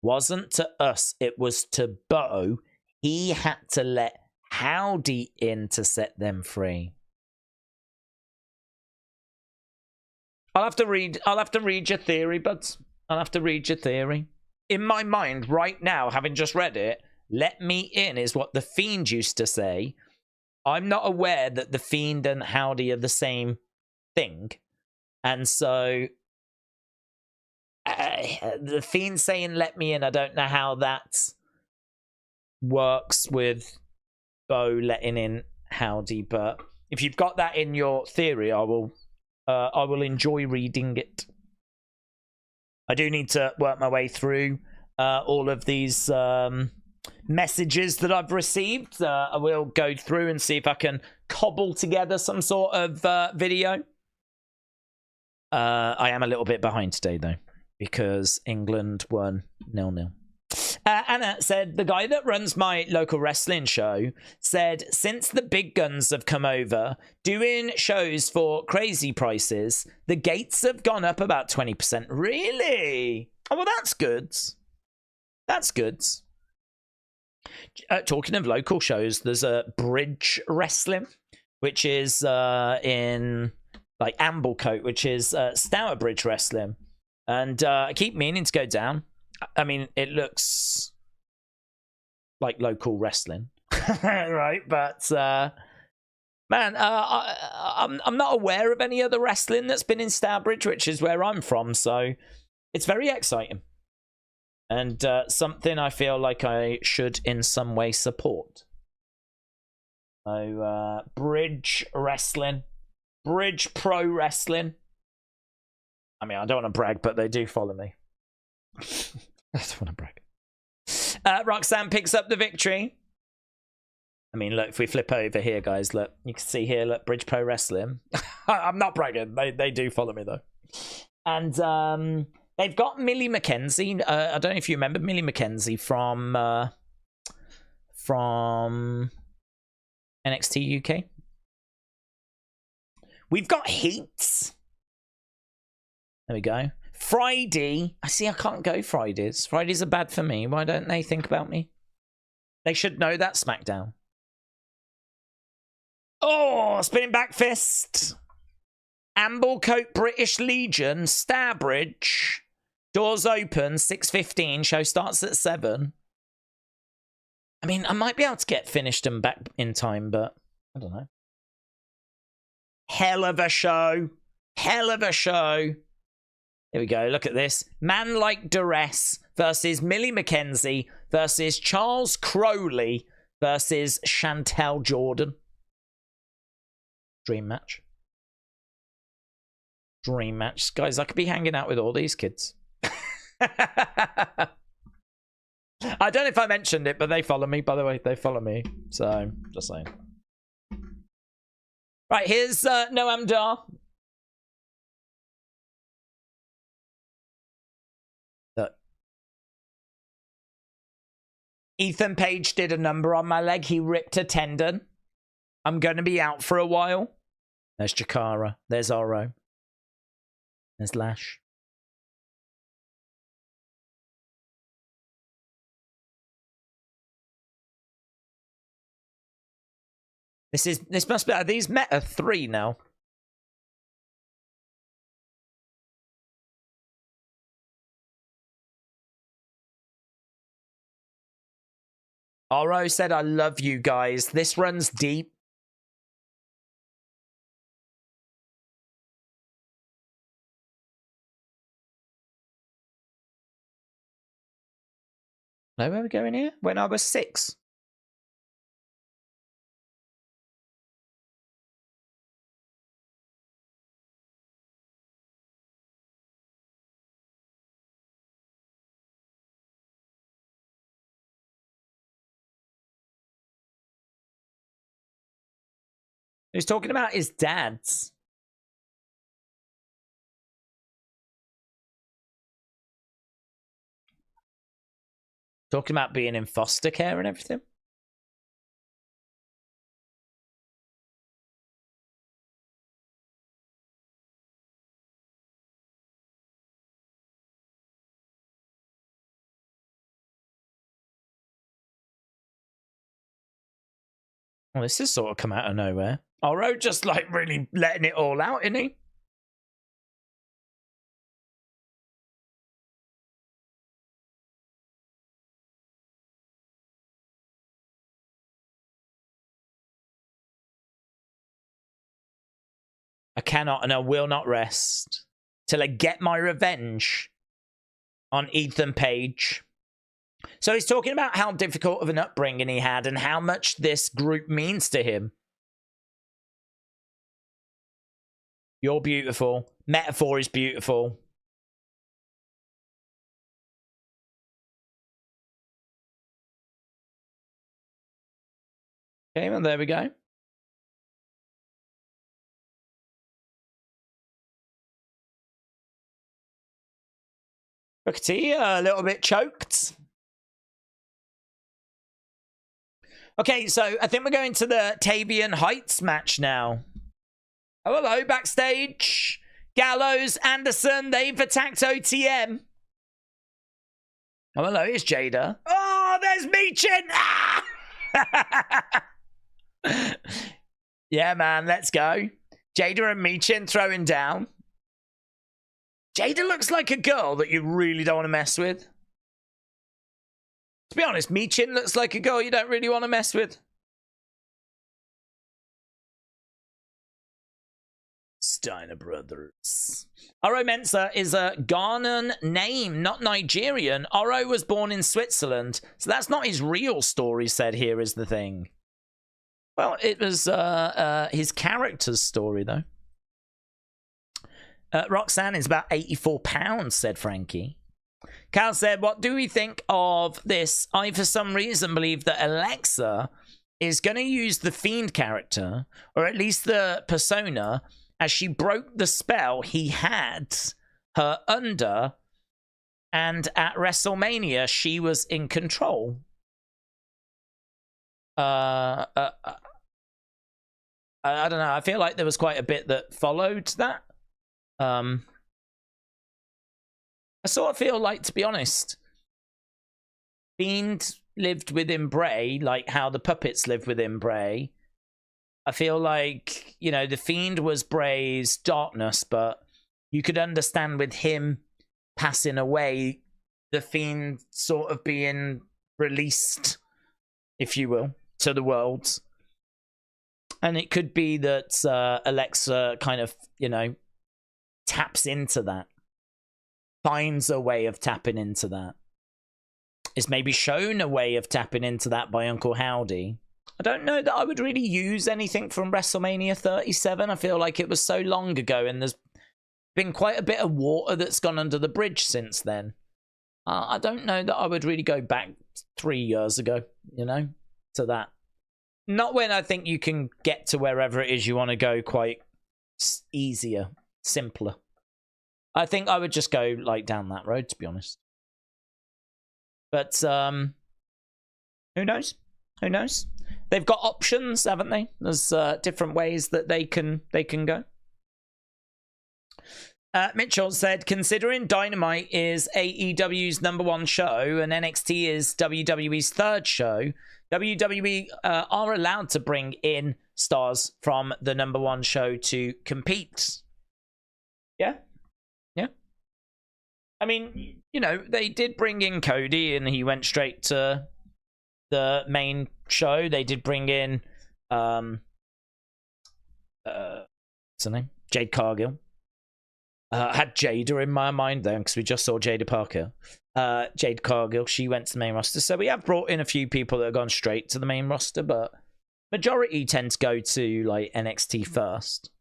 wasn't to us. It was to Bo. He had to let Howdy in to set them free. I'll have to read your theory, buds. I'll have to read your theory. In my mind right now, having just read it, let me in is what the Fiend used to say. I'm not aware that the Fiend and Howdy are the same thing. And so the Fiend saying let me in, I don't know how that works with Bo letting in Howdy, but if you've got that in your theory, I will enjoy reading it. I do need to work my way through all of these messages that I've received. I will go through and see if I can cobble together some sort of video. I am a little bit behind today, though, because England won 0-0. Anna said, the guy that runs my local wrestling show said, since the big guns have come over, doing shows for crazy prices, the gates have gone up about 20%. Really? Oh, well, that's good. That's good. Talking of local shows, there's a Bridge Wrestling, which is in... like Amblecote, which is Stourbridge Wrestling. And I keep meaning to go down. I mean, it looks like local wrestling. Right? But, man, I'm not aware of any other wrestling that's been in Stourbridge, which is where I'm from. So it's very exciting. And something I feel like I should in some way support. So, Bridge Wrestling. Bridge Pro Wrestling. I mean, I don't want to brag, but they do follow me. I don't want to brag. Roxanne picks up the victory. I mean, look, if we flip over here, guys, look, you can see here, look, Bridge Pro Wrestling. I'm not bragging. They do follow me, though. And they've got Millie McKenzie. I don't know if you remember Millie McKenzie from NXT UK. We've got Heats. There we go. Friday. I see I can't go Fridays. Fridays are bad for me. Why don't they think about me? They should know that, SmackDown. Oh, spinning back fist. Amblecote British Legion, Stourbridge. Doors open, 6:15. Show starts at 7. I mean, I might be able to get finished and back in time, but I don't know. Hell of a show. Hell of a show. Here we go. Look at this. Man Like Duress versus Millie McKenzie versus Charles Crowley versus Chantel Jordan. Dream match. Dream match. Guys, I could be hanging out with all these kids. I don't know if I mentioned it, but they follow me, by the way. They follow me. So, just saying. Right, here's Noam Dar. Look. Ethan Page did a number on my leg. He ripped a tendon. I'm going to be out for a while. There's Jakara. There's Oro. There's Lash. This must be, are these meta 3 now? Oro said, I love you guys. This runs deep. Where are we going here? When I was 6. He's talking about his dad's. Talking about being in foster care and everything. Well, this has sort of come out of nowhere. Oro just like really letting it all out, isn't he? I cannot and I will not rest till I get my revenge on Ethan Page. So he's talking about how difficult of an upbringing he had and how much this group means to him. You're beautiful. Metaphor is beautiful. Okay, well, there we go. Booker T, a little bit choked. Okay, so I think we're going to the Tavion Heights match now. Oh, hello, backstage. Gallows, Anderson, they've attacked OTM. Oh, hello, it's Jada. Oh, there's Meechin! Ah! Yeah, man, let's go. Jada and Meechin throwing down. Jada looks like a girl that you really don't want to mess with. To be honest, Meechin looks like a girl you don't really want to mess with. Steiner Brothers. Oro Mensah is a Ghanaian name, not Nigerian. Oro was born in Switzerland, so that's not his real story, said here is the thing. Well, it was his character's story, though. Roxanne is about 84 pounds, said Frankie. Cal said, what do we think of this? I, for some reason, believe that Alexa is going to use the Fiend character, or at least the persona, as she broke the spell he had her under, and at WrestleMania, she was in control. I don't know. I feel like there was quite a bit that followed that. I sort of feel like, to be honest, Fiend lived within Bray, like how the puppets lived within Bray. I feel like, you know, the Fiend was Bray's darkness, but you could understand with him passing away, the Fiend sort of being released, if you will, to the world. And it could be that Alexa kind of, you know, taps into that. Finds a way of tapping into that. Is maybe shown a way of tapping into that by Uncle Howdy. I don't know that I would really use anything from WrestleMania 37. I feel like it was so long ago, and there's been quite a bit of water that's gone under the bridge since then. I don't know that I would really go back 3 years ago, you know, to that. Not when I think you can get to wherever it is you want to go quite easier, simpler. I think I would just go like down that road, to be honest. But who knows? Who knows? They've got options, haven't they? There's different ways that they can go. Mitchell said, considering Dynamite is AEW's #1 show and NXT is WWE's 3rd show, WWE are allowed to bring in stars from the #1 show to compete. Yeah. Yeah. I mean, you know, they did bring in Cody and he went straight to the main show. They did bring in what's her name? Jade Cargill. Had Jada in my mind then because we just saw Jada Parker. Jade Cargill, she went to the main roster. So we have brought in a few people that have gone straight to the main roster, but majority tend to go to like NXT first.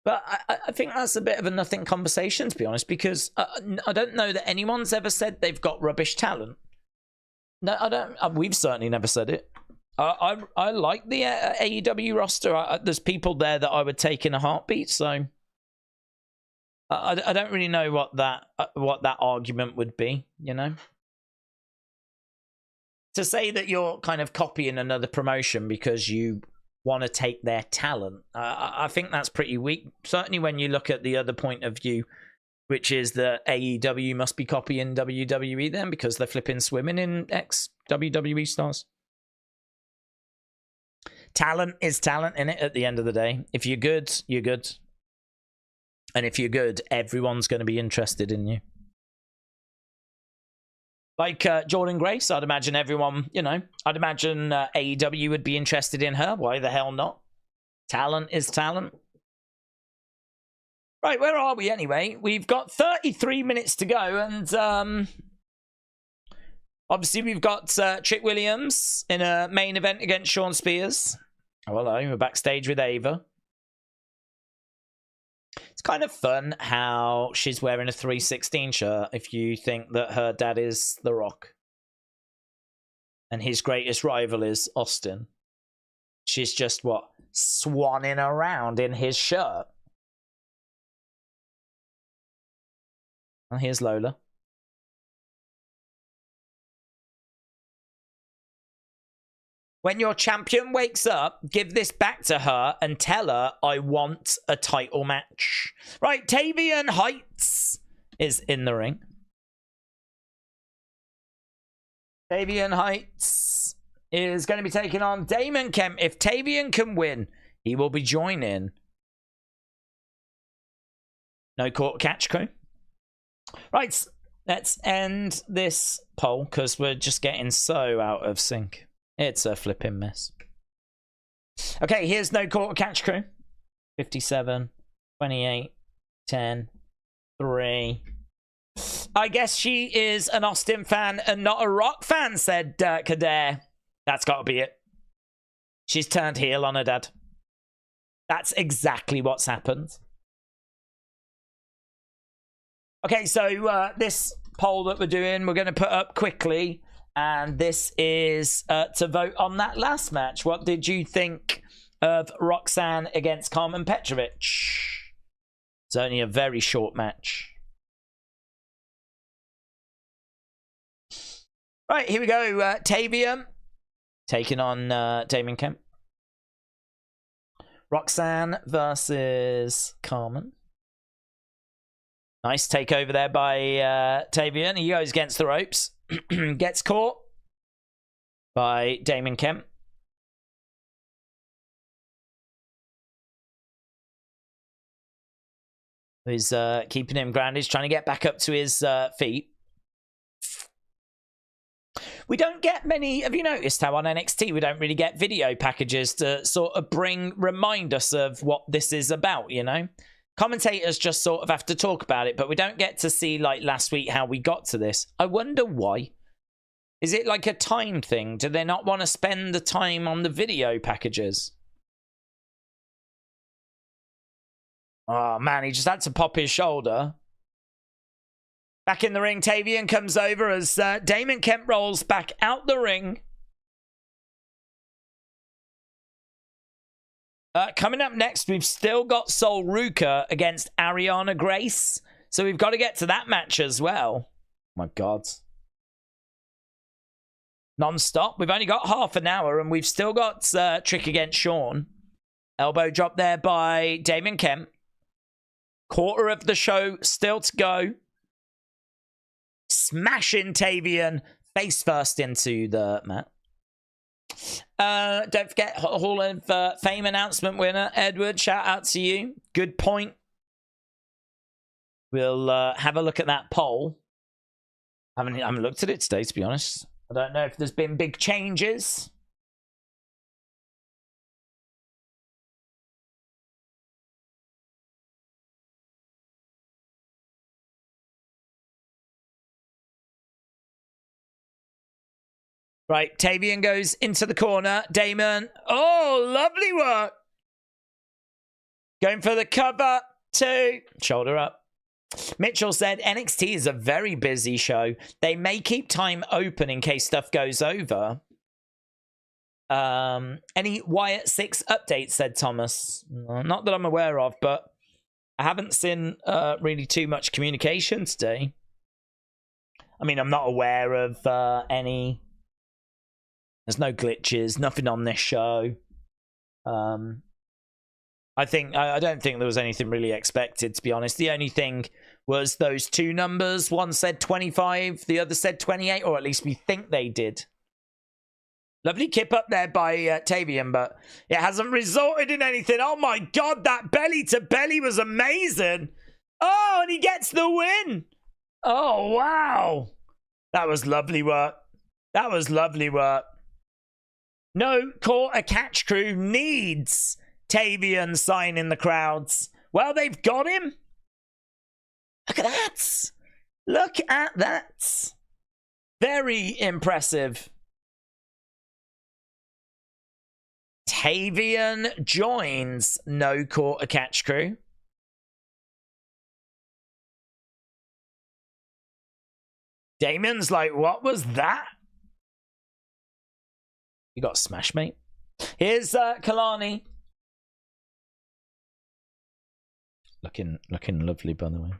But I think that's a bit of a nothing conversation, to be honest, because I don't know that anyone's ever said they've got rubbish talent. No, I don't. We've certainly never said it. I like the AEW roster. There's people there that I would take in a heartbeat, so I don't really know what that argument would be, you know? To say that you're kind of copying another promotion because you want to take their talent, I think that's pretty weak. Certainly when you look at the other point of view, which is that AEW must be copying WWE then because they're flipping swimming in ex-WWE stars. Talent is talent, innit, at the end of the day. If you're good, you're good. And if you're good, everyone's going to be interested in you. Like Jordan Grace, I'd imagine everyone, you know, I'd imagine AEW would be interested in her. Why the hell not? Talent is talent. Right, where are we anyway? We've got 33 minutes to go, and obviously we've got Trick Williams in a main event against Shawn Spears. Oh, hello, we're backstage with Ava. It's kind of fun how she's wearing a 316 shirt if you think that her dad is The Rock. And his greatest rival is Austin. She's just, what, swanning around in his shirt. And here's Lola. When your champion wakes up, give this back to her and tell her I want a title match. Right, Tavion Heights is in the ring. Tavion Heights is going to be taking on Damon Kemp. If Tavion can win, he will be joining No Court Catch Crew. Right, let's end this poll because we're just getting so out of sync. It's a flipping mess. Okay, here's No Court Catch Crew. 57, 28, 10, 3. I guess she is an Austin fan and not a Rock fan, said Kader. That's got to be it. She's turned heel on her dad. That's exactly what's happened. Okay, so this poll that we're doing, we're going to put up quickly. And this is to vote on that last match. What did you think of Roxanne against Carmen Petrovic? It's only a very short match. Right, here we go. Tavion taking on Damon Kemp. Roxanne versus Carmen. Nice takeover there by Tavion. He goes against the ropes. Gets caught by Damon Kemp. Who's keeping him grounded. He's trying to get back up to his feet. We don't get many... Have you noticed how on NXT we don't really get video packages to sort of remind us of what this is about, you know? Commentators just sort of have to talk about it, but we don't get to see, like last week, how we got to this. I wonder why. Is it like a time thing? Do they not want to spend the time on the video packages? Oh, man, he just had to pop his shoulder. Back in the ring, Tavion comes over as Damon Kemp rolls back out the ring. Coming up next, we've still got Sol Ruka against Ariana Grace. So we've got to get to that match as well. Oh my God. Non-stop. We've only got half an hour and we've still got Trick against Shawn. Elbow drop there by Damon Kemp. Quarter of the show still to go. Smashing Tavion face first into the mat. Don't forget, Hall of Fame announcement winner, Edward. Shout out to you. Good point. We'll have a look at that poll. I haven't looked at it today, to be honest. I don't know if there's been big changes. Right, Tavion goes into the corner. Damon. Oh, lovely work. Going for the cover. 2. Shoulder up. Mitchell said, NXT is a very busy show. They may keep time open in case stuff goes over. Any Wyatt 6 updates, said Thomas. Not that I'm aware of, but I haven't seen really too much communication today. I mean, I'm not aware of any... There's no glitches, nothing on this show. I don't think there was anything really expected, to be honest. The only thing was those 2 numbers. One said 25, the other said 28, or at least we think they did. Lovely kip up there by Tavion, but it hasn't resulted in anything. Oh my God, that belly to belly was amazing. Oh, and he gets the win. Oh, wow. That was lovely work. That was lovely work. No Quarter Catch Crew needs Tavion signing the crowds. Well, they've got him. Look at that. Look at that. Very impressive. Tavion joins No Quarter Catch Crew. Damon's like, what was that? You got smashed, mate. Here's Kalani. Looking lovely, by the way.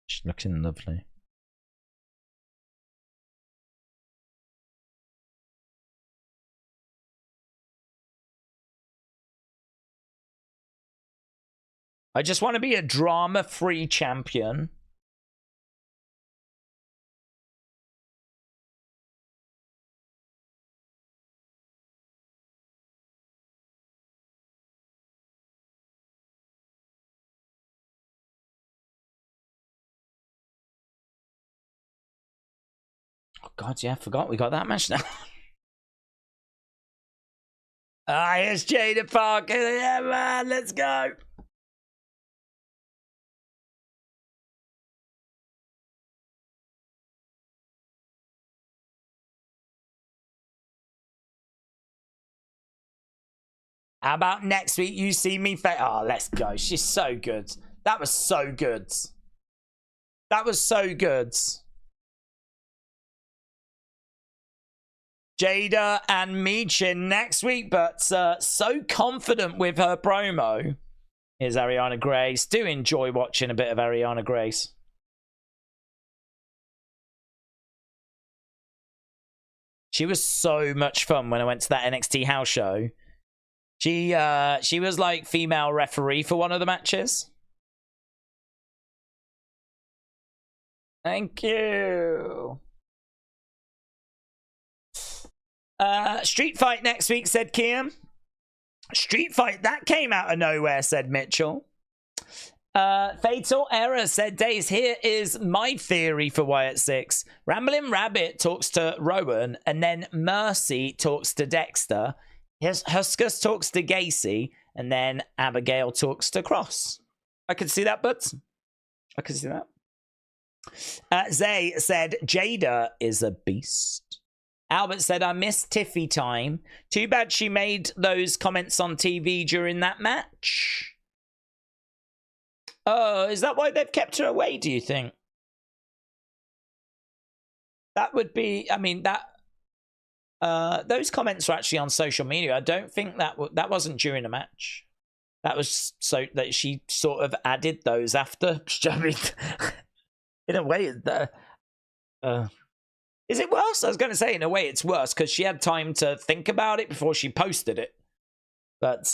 She's looking lovely. I just want to be a drama-free champion. Oh, God, yeah, I forgot we got that match now. Here's Jada Parker. Yeah, man, let's go. How about next week you see me oh, let's go. She's so good. That was so good. That was so good. Jada and Meechin next week, but so confident with her promo. Here's Ariana Grace. Do enjoy watching a bit of Ariana Grace. She was so much fun when I went to that NXT house show. She was like female referee for one of the matches. Thank you. Street Fight next week, said Kiam. Street Fight, that came out of nowhere, said Mitchell. Fatal Error said, Daze, here is my theory for Wyatt 6. Ramblin' Rabbit talks to Rowan, and then Mercy talks to Dexter. Huskus talks to Gacy, and then Abigail talks to Cross. I could see that, but I could see that. Zay said, Jada is a beast. Albert said, I miss Tiffy time. Too bad she made those comments on TV during that match. Oh, is that why they've kept her away, do you think? That would be, I mean, that... those comments were actually on social media. I don't think that wasn't during a match. That was so that she sort of added those after. I mean, in a way, is it worse? I was going to say, in a way, it's worse because she had time to think about it before she posted it. But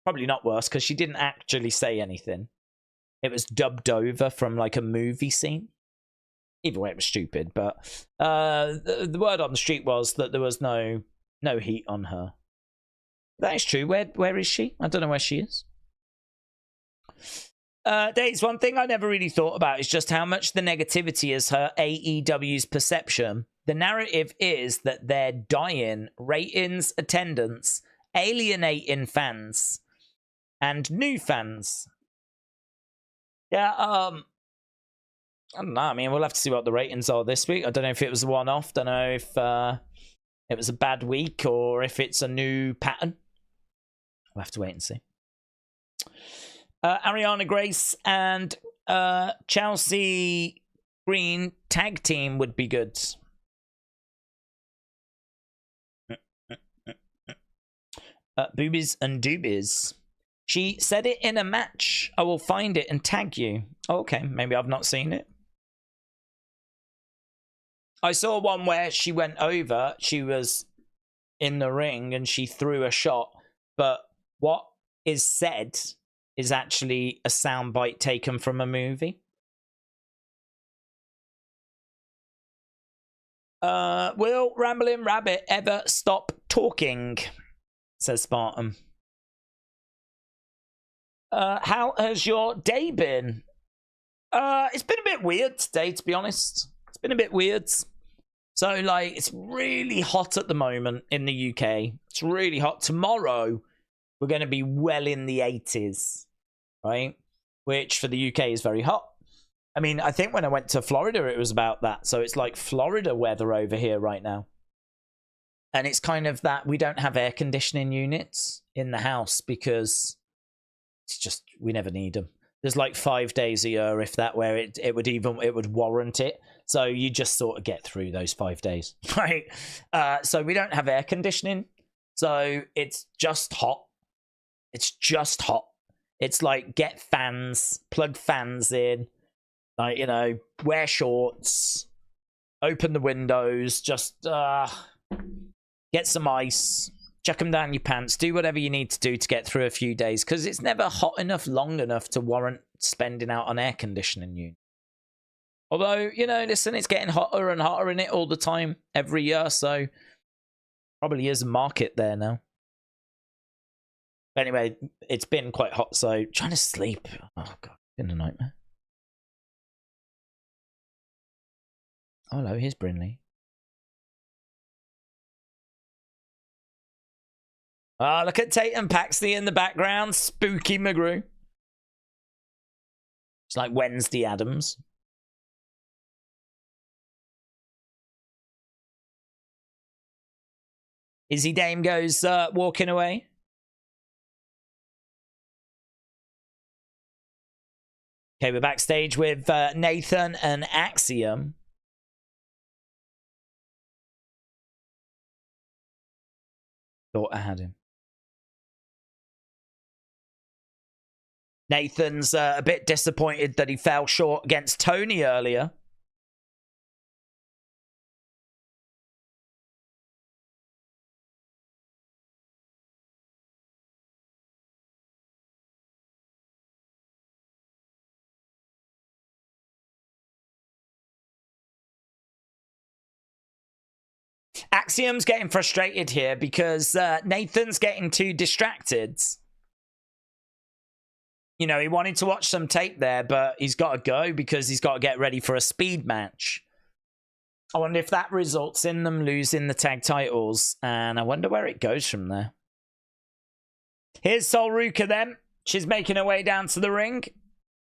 probably not worse because she didn't actually say anything. It was dubbed over from like a movie scene. Either way, it was stupid. But the word on the street was that there was no heat on her. That is true. Where is she? I don't know where she is. Daze, one thing I never really thought about is just how much the negativity is her AEW's perception. The narrative is that they're dying ratings, attendance, alienating fans, and new fans. Yeah, I don't know. I mean, we'll have to see what the ratings are this week. I don't know if it was a one-off. Don't know if it was a bad week or if it's a new pattern. We'll have to wait and see. Ariana Grace and Chelsea Green tag team would be good. Boobies and doobies. She said it in a match. I will find it and tag you. Okay, maybe I've not seen it. I saw one where she went over. She was in the ring and she threw a shot. But what is said is actually a soundbite taken from a movie. Will Rambling Rabbit ever stop talking? Says Spartan. How has your day been? It's been a bit weird today, to be honest. It's been a bit weird. So, like, it's really hot at the moment in the UK. It's really hot. Tomorrow, we're going to be well in the 80s, right? Which for the UK is very hot. I mean, I think when I went to Florida, it was about that. So it's like Florida weather over here right now. And it's kind of that we don't have air conditioning units in the house because it's just, we never need them. There's like 5 days a year, if that, where it would warrant it. So you just sort of get through those 5 days, right? So we don't have air conditioning. So it's just hot. It's just hot. It's like get fans, plug fans in, like, you know, wear shorts, open the windows, just get some ice, chuck them down your pants, do whatever you need to do to get through a few days because it's never hot enough, long enough to warrant spending out on air conditioning unit. Although, you know, listen, it's getting hotter and hotter in it all the time, every year, so probably is a market there now. Anyway, it's been quite hot, so trying to sleep. Oh, God, it's been a nightmare. Oh, hello, here's Brinley. Ah, look at Tate and Paxley in the background. Spooky McGrew. It's like Wednesday Addams. Izzy Dame goes walking away. Okay, we're backstage with Nathan and Axiom. Thought I had him. Nathan's a bit disappointed that he fell short against Tony earlier. Axiom's getting frustrated here because Nathan's getting too distracted. You know, he wanted to watch some tape there, but he's got to go because he's got to get ready for a speed match. I wonder if that results in them losing the tag titles, and I wonder where it goes from there. Here's Sol Ruka then. She's making her way down to the ring.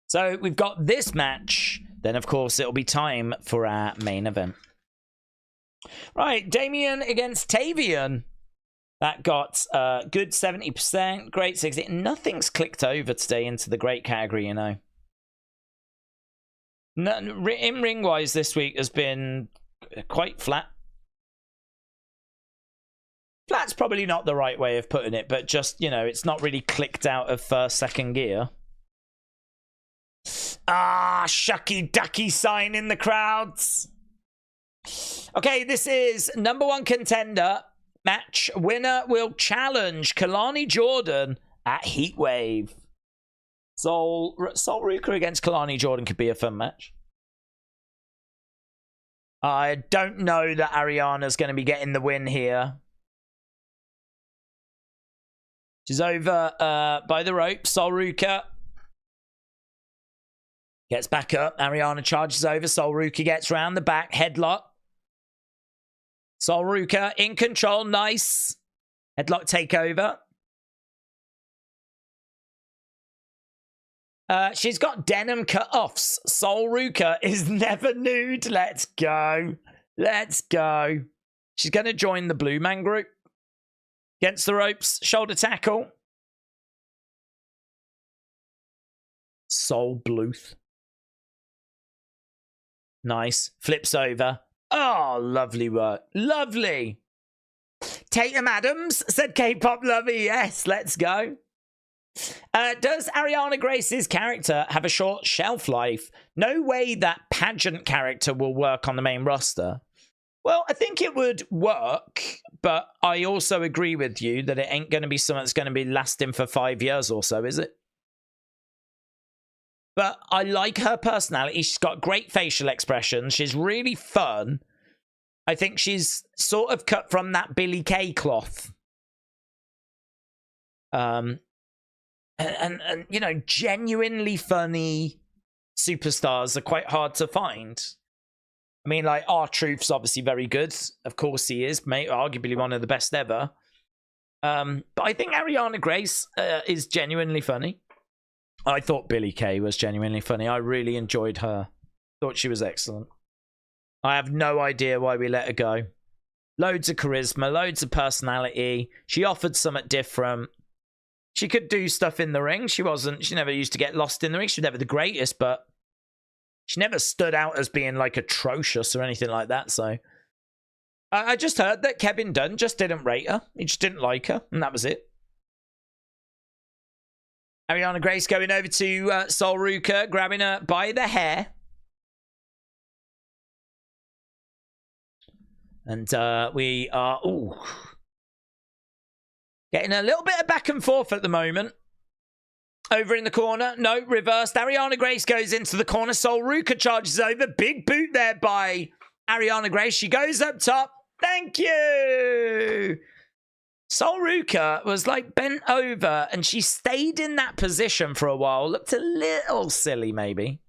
So we've got this match. Then, of course, it'll be time for our main event. Right, Damon against Tavion. That got good 70%, great 60. Nothing's clicked over today into the great category, you know. In ring-wise this week has been quite flat. Flat's probably not the right way of putting it, but just, you know, it's not really clicked out of first, second gear. Ah, shucky ducky sign in the crowds. Okay, this is number 1 contender match. Winner will challenge Kalani Jordan at Heatwave. Sol Ruka against Kalani Jordan could be a fun match. I don't know that Ariana's going to be getting the win here. She's over by the rope. Sol Ruka gets back up. Ariana charges over. Sol Ruka gets round the back. Headlock. Sol Ruka in control. Nice. Headlock takeover. She's got denim cut-offs. Sol Ruka is never nude. Let's go. Let's go. She's going to join the Blue Man group. Against the ropes. Shoulder tackle. Sol Bluth. Nice. Flips over. Oh, lovely work. Lovely. Tatum Adams, said K-pop lover. Yes, let's go. Does Ariana Grace's character have a short shelf life? No way that pageant character will work on the main roster. Well, I think it would work, but I also agree with you that it ain't going to be something that's going to be lasting for 5 years or so, is it? But I like her personality. She's got great facial expressions. She's really fun. I think she's sort of cut from that Billie Kay cloth. And you know, genuinely funny superstars are quite hard to find. I mean, like, R-Truth's obviously very good. Of course he is, mate. Arguably one of the best ever. But I think Ariana Grace is genuinely funny. I thought Billie Kay was genuinely funny. I really enjoyed her. Thought she was excellent. I have no idea why we let her go. Loads of charisma, loads of personality. She offered something different. She could do stuff in the ring. She never used to get lost in the ring. She was never the greatest, but she never stood out as being like atrocious or anything like that. So I just heard that Kevin Dunne just didn't rate her. He just didn't like her, and that was it. Ariana Grace going over to Sol Ruka, grabbing her by the hair. And we are getting a little bit of back and forth at the moment. Over in the corner. No, reversed. Ariana Grace goes into the corner. Sol Ruka charges over. Big boot there by Ariana Grace. She goes up top. Thank you. Sol Ruka was like bent over and she stayed in that position for a while. Looked a little silly, maybe.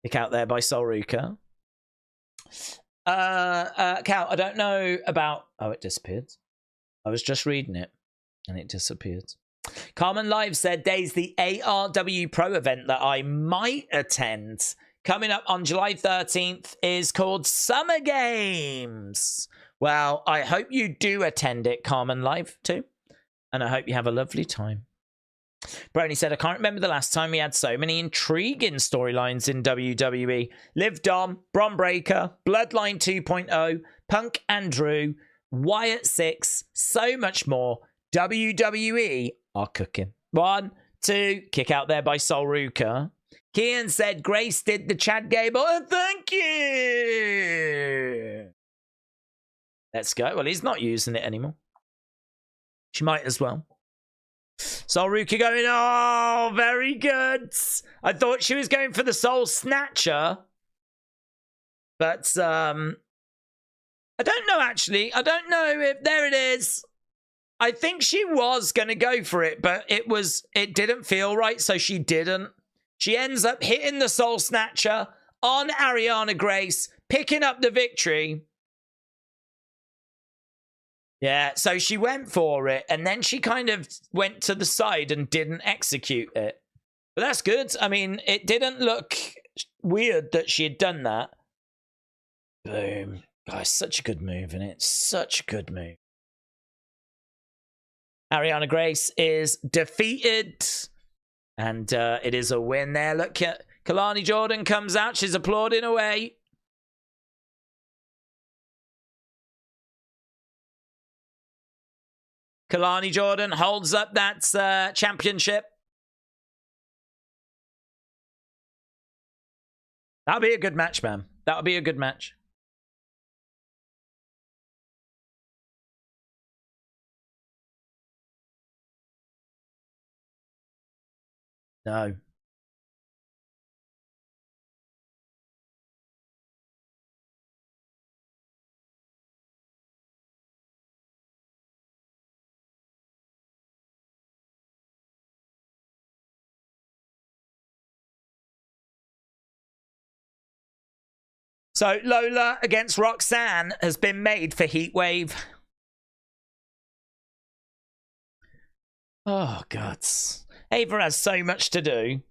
Kick out there by Sol Ruka. Cal, I don't know about... Oh, it disappeared. I was just reading it and it disappeared. Carmen Live said, Daze, the ARW Pro event that I might attend coming up on July 13th is called Summer Games. Well, I hope you do attend it, Carmen Live, too. And I hope you have a lovely time. Brony said, I can't remember the last time we had so many intriguing storylines in WWE. Liv Dom, Bron Breakker, Bloodline 2.0, Punk and Drew, Wyatt 6, so much more. WWE are cooking. 1, 2, kick out there by Sol Ruka. Kian said, Grace did the Chad Gable. Oh, thank you. Let's go. Well, he's not using it anymore. She might as well. Sol Ruka going, oh, very good. I thought she was going for the Soul Snatcher. But, I don't know, actually. I don't know if... There it is. I think she was going to go for it, but it didn't feel right, so she didn't. She ends up hitting the Soul Snatcher on Ariana Grace, picking up the victory. Yeah, so she went for it, and then she kind of went to the side and didn't execute it. But that's good. I mean, it didn't look weird that she had done that. Boom. Guys, such a good move, and it's such a good move. Ariana Grace is defeated. And it is a win there. Look, Kalani Jordan comes out. She's applauding away. Kalani Jordan holds up that championship. That'll be a good match, man. That'll be a good match. No. So Lola against Roxanne has been made for Heatwave. Oh, God. Ava has so much to do.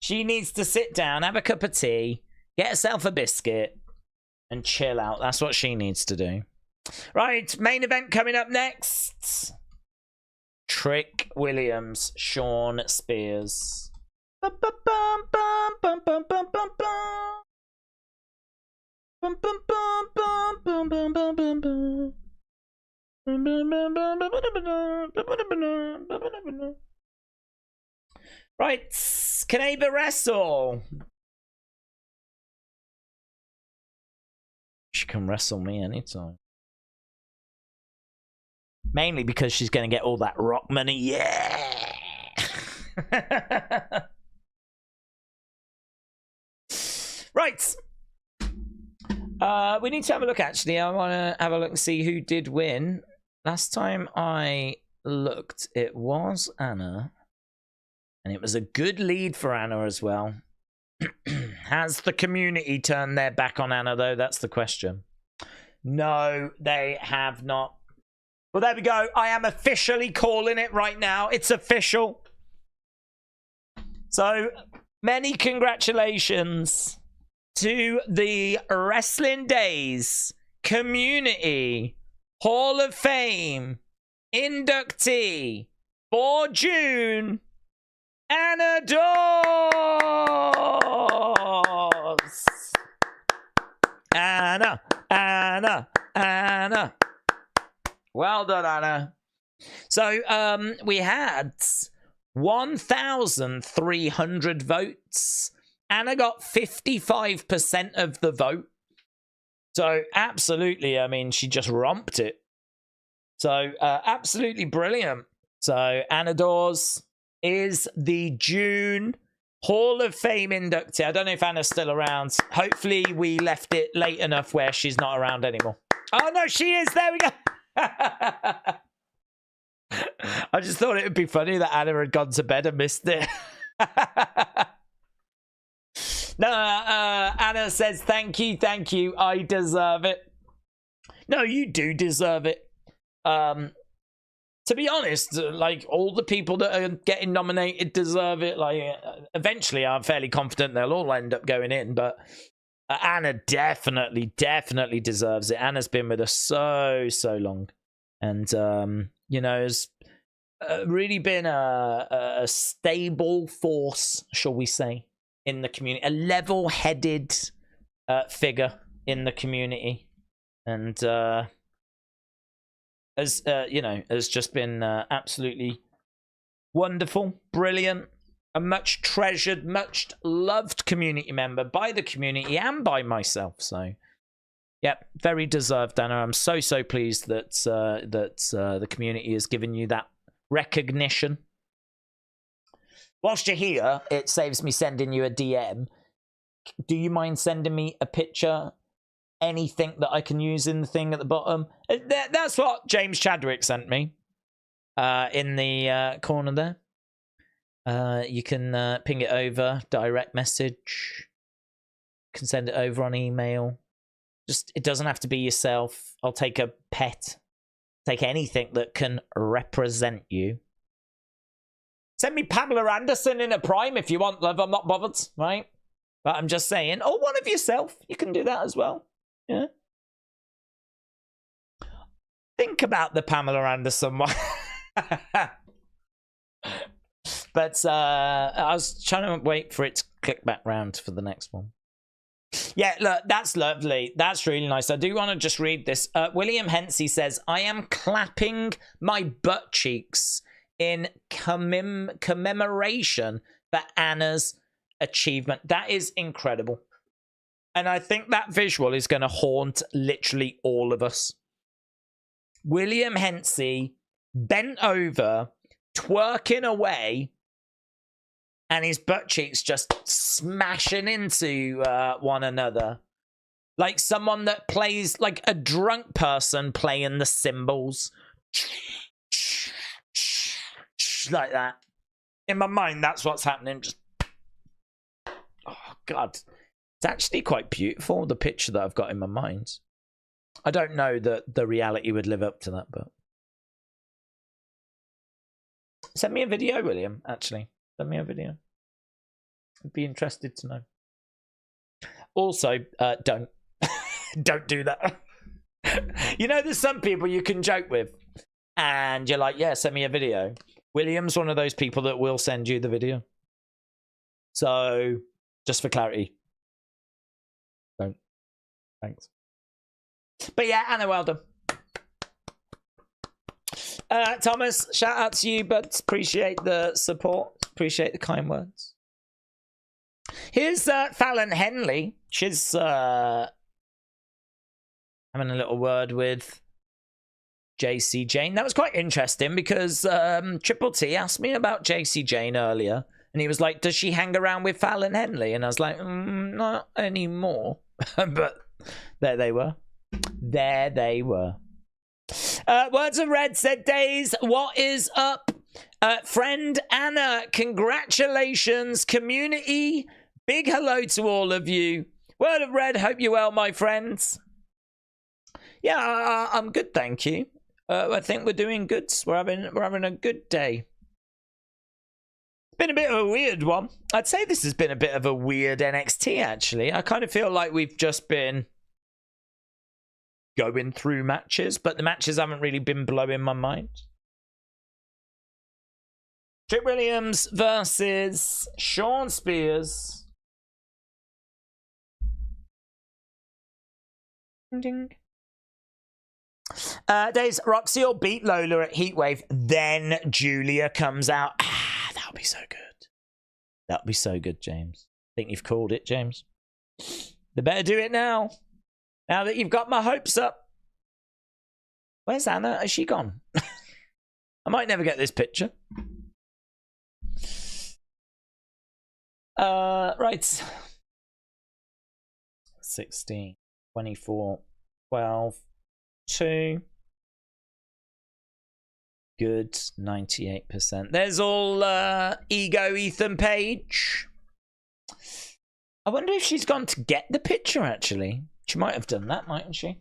She needs to sit down, have a cup of tea, get herself a biscuit, and chill out. That's what she needs to do. Right, main event coming up next. Trick Williams, Shawn Spears. Right, can Ava wrestle? She can wrestle me anytime. Mainly because she's going to get all that rock money. Yeah! Right. We need to have a look, actually. I want to have a look and see who did win. Last time I looked, it was Anna. And it was a good lead for Anna as well. Has the community turned their back on Anna, though? That's the question. No, they have not. Well, there we go. I am officially calling it right now. It's official. So, many congratulations to the Wrestling Daze Community Hall of Fame inductee for June, Anna Dawes. Anna. Well done, Anna. So, we had 1,300 votes. Anna got 55% of the vote. So, absolutely, I mean, she just romped it. So, absolutely brilliant. So, Anna Dawes is the June Hall of Fame inductee. I don't know if Anna's still around. Hopefully, we left it late enough where she's not around anymore. Oh, no, she is. There we go. I just thought it would be funny that Anna had gone to bed and missed it. No, Anna says, thank you, I deserve it. No, you do deserve it. To be honest, like, all the people that are getting nominated deserve it. Like, eventually, I'm fairly confident they'll all end up going in, but Anna definitely deserves it. Anna's been with us so long. And, you know, has really been a stable force, shall we say, in the community. A level-headed figure in the community. And, you know, has just been absolutely wonderful, brilliant, a much treasured, much loved community member by the community and by myself. So, yeah, very deserved, Anna. I'm so pleased that the community has given you that recognition. Whilst you're here, it saves me sending you a DM. Do you mind sending me a picture? Anything that I can use in the thing at the bottom? That's what James Chadwick sent me in the corner there. You can ping it over, direct message. You can send it over on email. Just, it doesn't have to be yourself. I'll take a pet. Take anything that can represent you. Send me Pamela Anderson in a prime if you want, love. I'm not bothered, right? But I'm just saying, or one of yourself. You can do that as well. Yeah. Think about the Pamela Anderson one. But I was trying to wait for it to click back round for the next one. Yeah, look, that's lovely. That's really nice. I do want to just read this. William Hensey says, I am clapping my butt cheeks in commemoration for Anna's achievement. That is incredible. And I think that visual is going to haunt literally all of us. William Hensey bent over, twerking away, and his butt cheeks just smashing into one another. Like someone that plays, like a drunk person playing the cymbals. Like that. In my mind, that's what's happening. Just, oh, God. It's actually quite beautiful, the picture that I've got in my mind. I don't know that the reality would live up to that, but... Send me a video, William, actually. Send me a video. I'd be interested to know. Also, don't. Don't do that. You know, there's some people you can joke with, and you're like, yeah, send me a video. William's one of those people that will send you the video. So, just for clarity, don't. Thanks. But yeah, Anna, well done. Thomas, shout out to you, but appreciate the support. Appreciate the kind words. Here's Fallon Henley. She's having a little word with JC Jane. That was quite interesting because Triple T asked me about JC Jane earlier, and he was like, does she hang around with Fallon Henley? And I was like, not anymore. But there they were. There they were. Words of Red said, Daze, what is up? Friend Anna, congratulations. Community, big hello to all of you. Word of Red, hope you're well, my friends. Yeah, I'm good, thank you. I think we're doing good. We're having a good day. It's been a bit of a weird one. I'd say this has been a bit of a weird NXT, actually. I kind of feel like we've just been going through matches, but the matches haven't really been blowing my mind. Trick Williams versus Shawn Spears. Ding. Days, Roxy will beat Lola at Heatwave, then Julia comes out. Ah, that'll be so good. That'll be so good, James. I think you've called it, James. They better do it now. Now that you've got my hopes up. Where's Anna? Has she gone? I might never get this picture. Right. 16, 24, 12, 2. Good, 98%. There's all ego Ethan Page. I wonder if she's gone to get the picture, actually. She might have done that, mightn't she?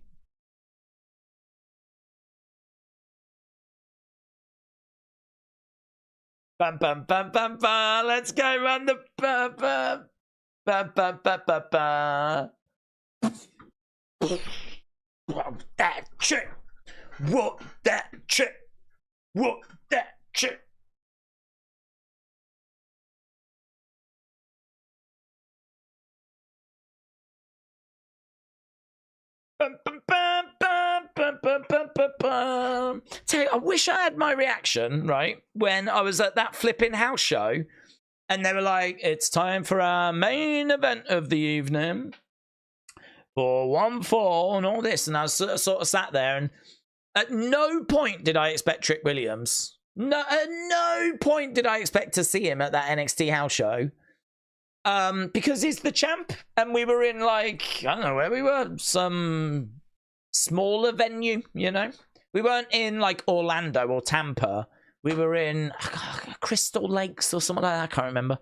Bam, bam, bam, bam, bam. Let's go run the bam, bam, bam, bam, bam, bam, bam. What that chick? What that chick? What that chick? Bum, bum, bum, bum, bum, bum, bum, bum, bum. Tell you, I wish I had my reaction, right, when I was at that flipping house show, and they were like, it's time for our main event of the evening for 1-4 and all this, and I was sort of sat there, and at no point did I expect Trick Williams. No, at no point did I expect to see him at that NXT house show. Because he's the champ, and we were in, like, I don't know where we were, some smaller venue, you know? We weren't in, like, Orlando or Tampa. We were in Crystal Lakes or something like that. I can't remember.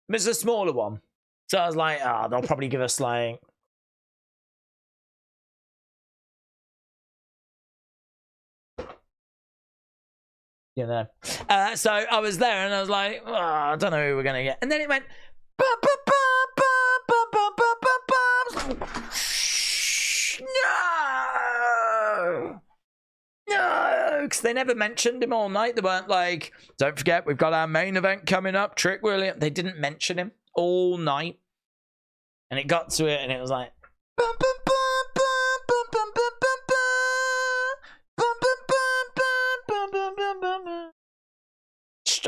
It was a smaller one. So I was like, oh, they'll probably give us, like, you know. So I was there and I was like, oh, I don't know who we're going to get. And then it went, no! No! Because they never mentioned him all night. They weren't like, don't forget, we've got our main event coming up, Trick Williams. They didn't mention him all night. And it got to it and it was like,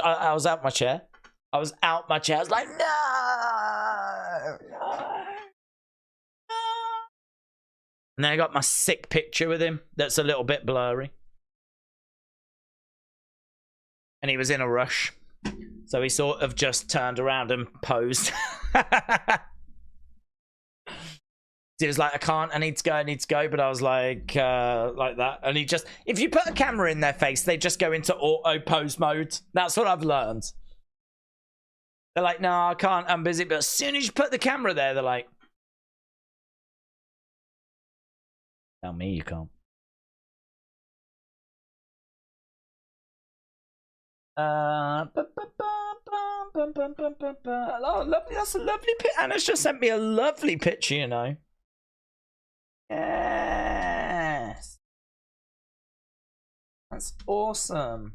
I was out my chair. I was like, no, no. And then I got my sick picture with him that's a little bit blurry. And he was in a rush. So he sort of just turned around and posed. He was like, I need to go. But I was like that. And he just, if you put a camera in their face, they just go into auto pose mode. That's what I've learned. They're like, no, I can't, I'm busy. But as soon as you put the camera there, they're like, tell me you can't. Oh, lovely. That's a lovely picture. Anna's just sent me a lovely picture, you know. Yes. That's awesome.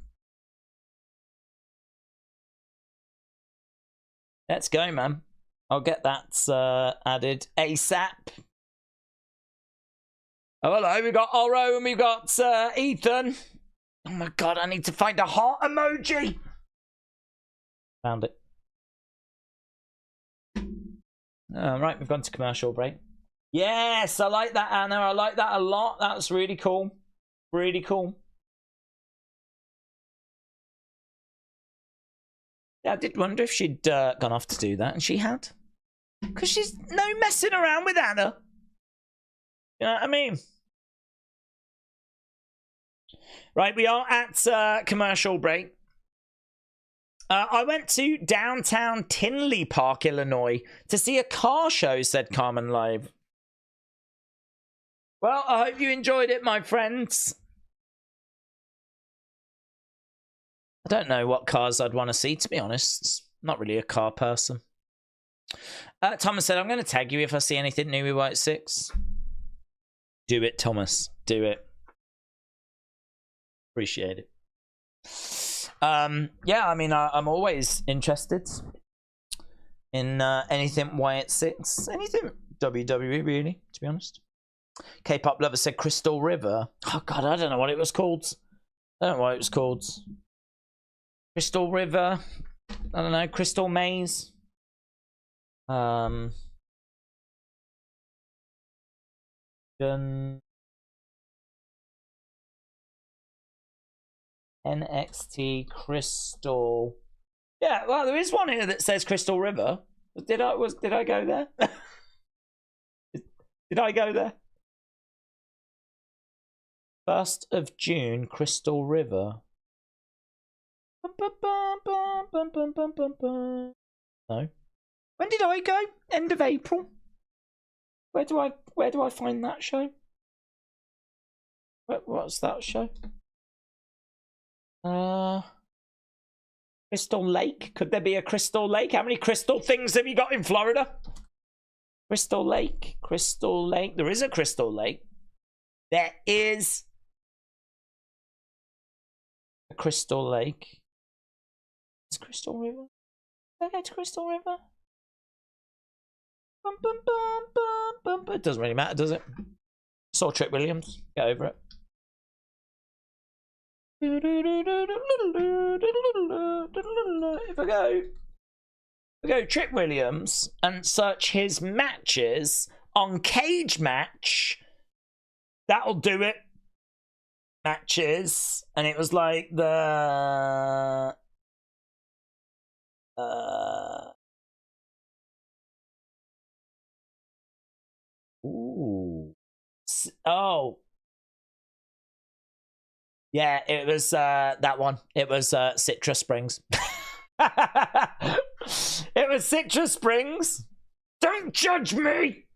Let's go, man. I'll get that added ASAP. Oh, hello. We've got Oro and we've got Ethan. Oh my god, I need to find a heart emoji. Found it. Right, we've gone to commercial break. Yes, I like that, Anna. I like that a lot. That's really cool. Really cool. Yeah, I did wonder if she'd gone off to do that, and she had. Because she's no messing around with Anna. You know what I mean? Right, we are at commercial break. I went to downtown Tinley Park, Illinois, to see a car show, said Carmen Live. Well, I hope you enjoyed it, my friends. I don't know what cars I'd want to see, to be honest. Not really a car person. Thomas said, I'm going to tag you if I see anything new with White 6. Do it, Thomas. Do it. Appreciate it. Yeah, I mean, I'm always interested in anything Wyatt 6. Anything WWE, really, to be honest. K-pop lover said Crystal River. Oh, God, I don't know what it was called. I don't know what it was called. Crystal River. I don't know. Crystal Maze. Dunne. NXT Crystal. Yeah, well, there is one here that says Crystal River. Did I go there? Did I go there? 1st of June, Crystal River. No. When did I go? End of April. Where do I find that show? What's that show? Crystal Lake? Could there be a Crystal Lake? How many crystal things have you got in Florida? Crystal Lake. Crystal Lake. There is a Crystal Lake. There is a Crystal Lake. It's Crystal River. Did I go to Crystal River? It doesn't really matter, does it? Saw Trick Williams. Get over it. If I go Trick Williams and search his matches on Cage Match, that'll do it. Matches, and it was like the ooh, oh. Yeah, it was that one. It was Citrus Springs. It was Citrus Springs. Don't judge me.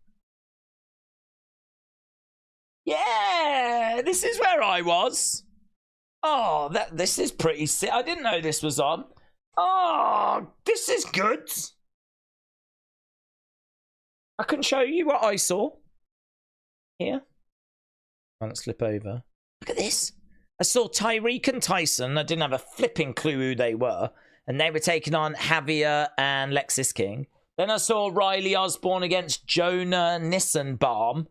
Yeah, this is where I was. Oh, this is pretty sick. I didn't know this was on. Oh, this is good. I can show you what I saw. Here. Let's slip over. Look at this. I saw Tyreek and Tyson. I didn't have a flipping clue who they were. And they were taking on Javier and Lexis King. Then I saw Riley Osborne against Jonah Nissenbaum.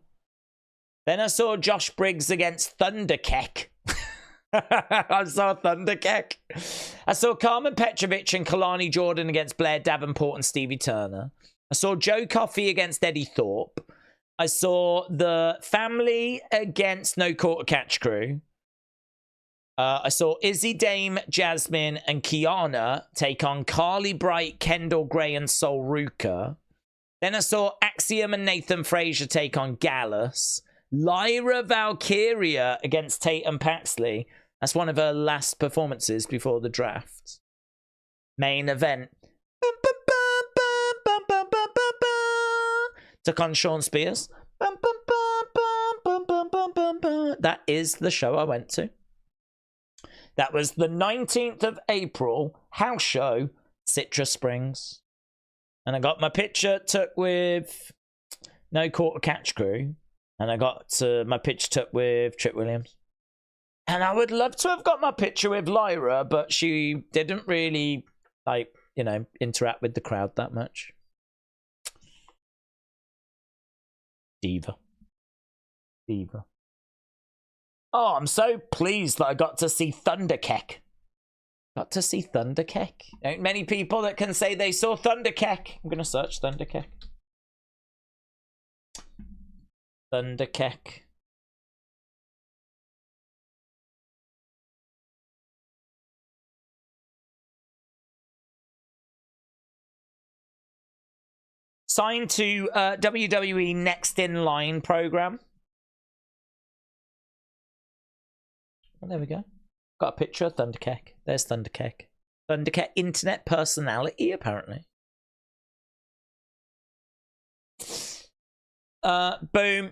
Then I saw Josh Briggs against Thunderkeck. I saw Thunderkeck. I saw Carmen Petrovic and Kalani Jordan against Blair Davenport and Stevie Turner. I saw Joe Coffey against Eddie Thorpe. I saw the family against No Quarter Catch Crew. I saw Izzy, Dame, Jasmine, and Kiana take on Carly Bright, Kendall Gray, and Sol Ruka. Then I saw Axiom and Nathan Frazer take on Gallus. Lyra Valkyria against Tatum Paxley. That's one of her last performances before the draft. Main event. Took on Shawn Spears. That is the show I went to. That was the 19th of April, house show, Citrus Springs. And I got my picture took with No Quarter Catch Crew. And I got my picture took with Trick Williams. And I would love to have got my picture with Lyra, but she didn't really, like, you know, interact with the crowd that much. Diva. Oh, I'm so pleased that I got to see Thunderkeck. Ain't many people that can say they saw Thunderkeck. I'm going to search Thunderkeck. Signed to WWE Next in Line program. Oh, there we go. Got a picture of Thunderkeck. There's Thunderkeck. Thunderkeck internet personality, apparently. Boom.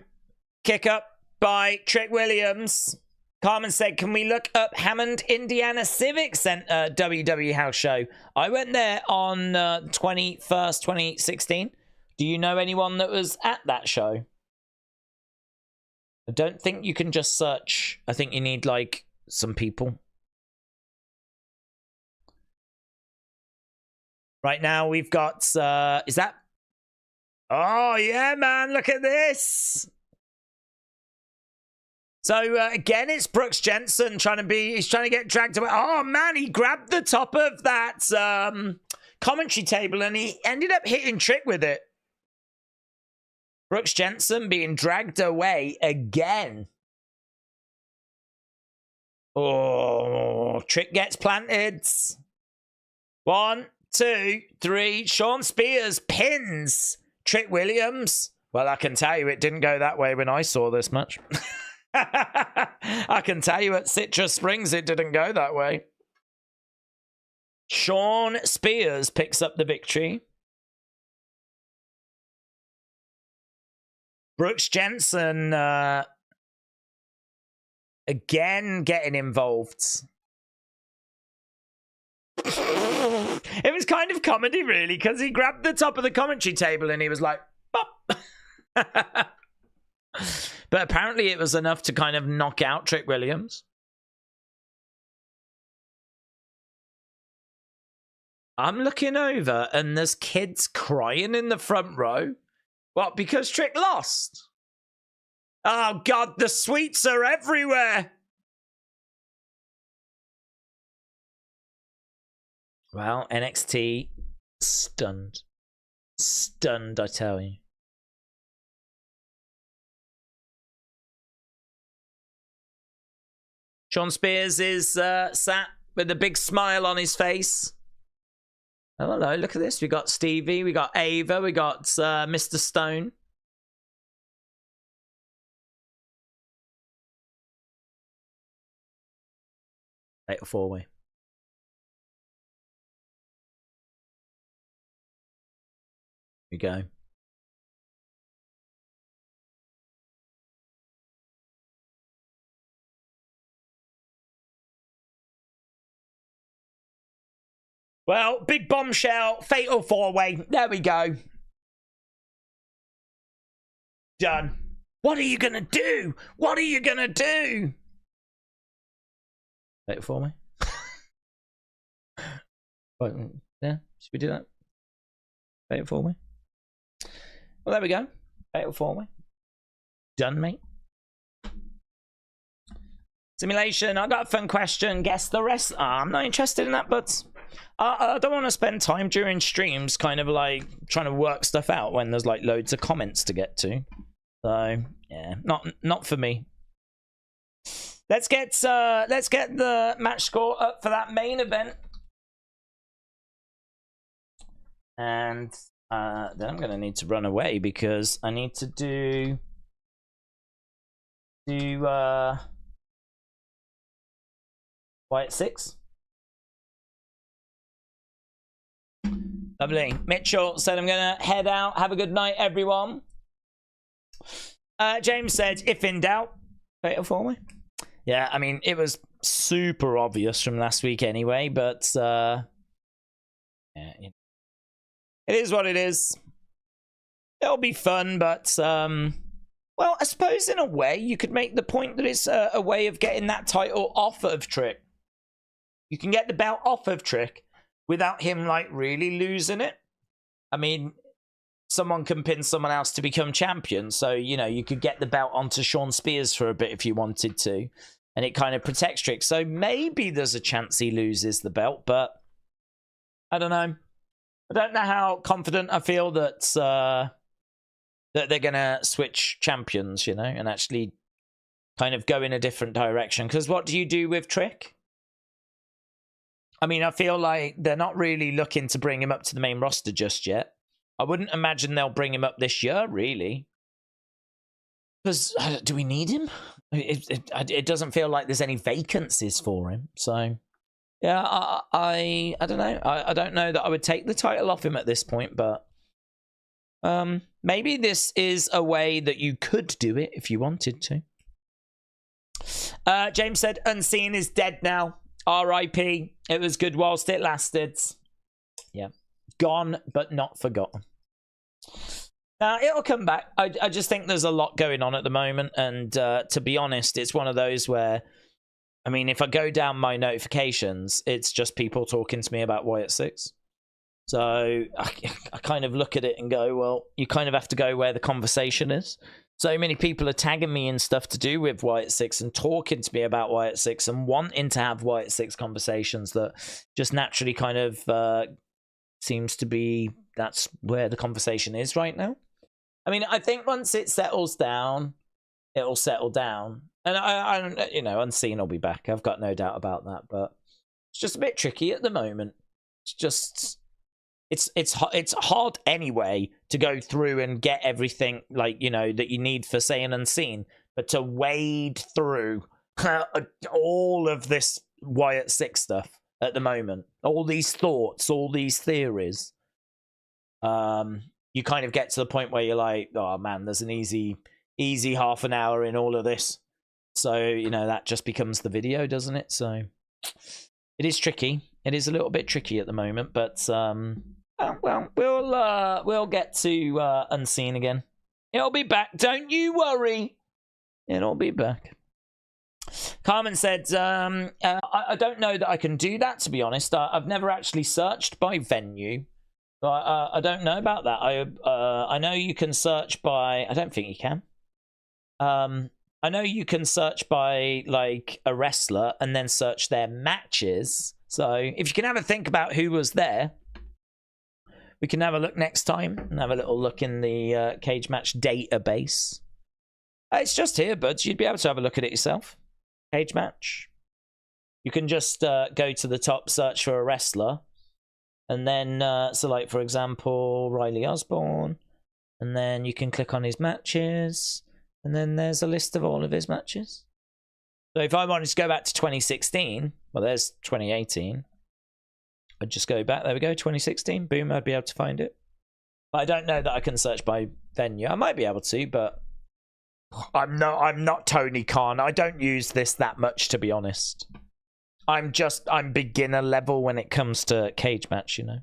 Kick up by Trick Williams. Carmen said, can we look up Hammond, Indiana Civic Center WWE house show? I went there on 21st, 2016. Do you know anyone that was at that show? I don't think you can just search. I think you need, like, some people. Right now we've got, is that? Oh, yeah, man, look at this. So, again, it's Brooks Jensen he's trying to get dragged away. Oh, man, he grabbed the top of that commentary table and he ended up hitting Trick with it. Brooks Jensen being dragged away again. Oh, Trick gets planted. 1, 2, 3. Shawn Spears pins Trick Williams. Well, I can tell you it didn't go that way when I saw this match. I can tell you at Citrus Springs it didn't go that way. Shawn Spears picks up the victory. Brooks Jensen again getting involved. It was kind of comedy, really, because he grabbed the top of the commentary table and he was like, bop. But apparently it was enough to kind of knock out Trick Williams. I'm looking over and there's kids crying in the front row. What, because Trick lost? Oh, God, the sweets are everywhere. Well, NXT stunned. Stunned, I tell you. Shawn Spears is sat with a big smile on his face. Oh, hello, look at this. We got Stevie, we got Ava, we got Mr. Stone. Fatal four-way. Here we go. Well, big bombshell, fatal 4-way. There we go. Done. What are you going to do? What are you going to do? Fatal 4-way. Yeah, should we do that? Fatal 4-way. Well, there we go. Fatal 4-way. Done, mate. Simulation, I got a fun question. Guess the rest. I'm not interested in that, but I don't want to spend time during streams kind of like trying to work stuff out when there's like loads of comments to get to. So yeah, not for me. Let's get the match score up for that main event. And then I'm gonna need to run away because I need to do White 6. Lovely. Mitchell said I'm gonna head out. Have a good night, everyone. James said, if in doubt, fatal 4-way. Yeah, I mean, it was super obvious from last week anyway, but yeah, it is what it is. It'll be fun, but well, I suppose in a way you could make the point that it's a way of getting that title off of Trick. You can get the belt off of Trick without him like really losing it. I mean, someone can pin someone else to become champion, so you know you could get the belt onto Shawn Spears for a bit if you wanted to, and it kind of protects Trick. So maybe there's a chance he loses the belt, but I don't know. I don't know how confident I feel that that they're gonna switch champions, you know, and actually kind of go in a different direction. Because what do you do with Trick? I mean, I feel like they're not really looking to bring him up to the main roster just yet. I wouldn't imagine they'll bring him up this year, really. Because, do we need him? It doesn't feel like there's any vacancies for him. So, yeah, I don't know. I don't know that I would take the title off him at this point, but maybe this is a way that you could do it if you wanted to. James said, Unseen is dead now. R.I.P. It was good whilst it lasted. Yeah. Gone, but not forgotten. It'll come back. I just think there's a lot going on at the moment. And to be honest, it's one of those where, I mean, if I go down my notifications, it's just people talking to me about Wyatt 6. So I kind of look at it and go, well, you kind of have to go where the conversation is. So many people are tagging me in stuff to do with Wyatt 6 and talking to me about Wyatt 6 and wanting to have Wyatt 6 conversations that just naturally kind of seems to be that's where the conversation is right now. I mean, I think once it settles down, it'll settle down. And I you know, Unseen will be back. I've got no doubt about that. But it's just a bit tricky at the moment. It's just... It's hard anyway to go through and get everything, like, you know, that you need for, say, an Unseen, but to wade through all of this Wyatt 6 stuff at the moment, all these thoughts, all these theories, you kind of get to the point where you're like, oh man, there's an easy half an hour in all of this. So, you know, that just becomes the video, doesn't it? So it is tricky. It is a little bit tricky at the moment, but well, we'll get to Unseen again. It'll be back. Don't you worry. It'll be back. Carmen said, I don't know that I can do that, to be honest. I've never actually searched by venue. So I don't know about that. I know you can search by... I don't think you can. I know you can search by, like, a wrestler and then search their matches. So if you can have a think about who was there, we can have a look next time and have a little look in the Cage Match database. It's just here, buds. You'd be able to have a look at it yourself. Cage Match. You can just go to the top, search for a wrestler, and then so, like, for example, Riley Osborne, and then you can click on his matches, and then there's a list of all of his matches. So if I wanted to go back to 2016, well, there's 2018. I'd just go back. There we go, 2016. Boom, I'd be able to find it. But I don't know that I can search by venue. I might be able to, but I'm not Tony Khan. I don't use this that much, to be honest. I'm beginner level when it comes to cage match, you know.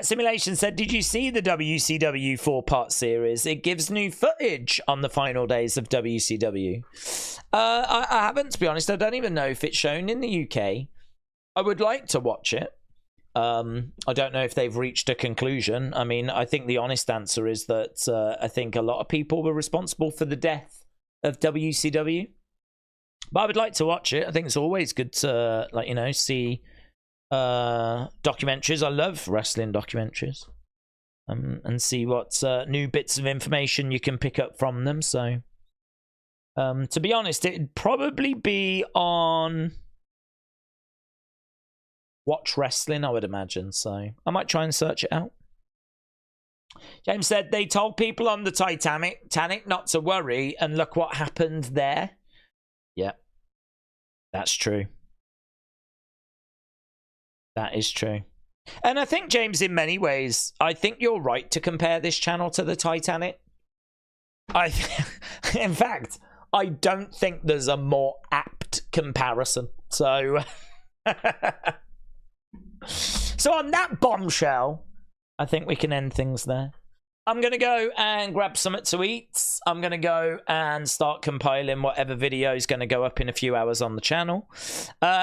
Simulation said, did you see the WCW 4-part series? It gives new footage on the final days of WCW. I haven't, to be honest. I don't even know if it's shown in the UK. I would like to watch it. I don't know if they've reached a conclusion. I mean, I think the honest answer is that I think a lot of people were responsible for the death of WCW. But I would like to watch it. I think it's always good to, like, you know, see documentaries. I love wrestling documentaries, and see what new bits of information you can pick up from them. So to be honest, it'd probably be on Watch Wrestling, I would imagine. So I might try and search it out. James said they told people on the Titanic not to worry, and look what happened there. Yeah, that's true. That is true. And I think, James, in many ways, I think you're right to compare this channel to the Titanic. In fact, I don't think there's a more apt comparison. So, so on that bombshell, I think we can end things there. I'm going to go and grab something to eat. I'm going to go and start compiling whatever video is going to go up in a few hours on the channel.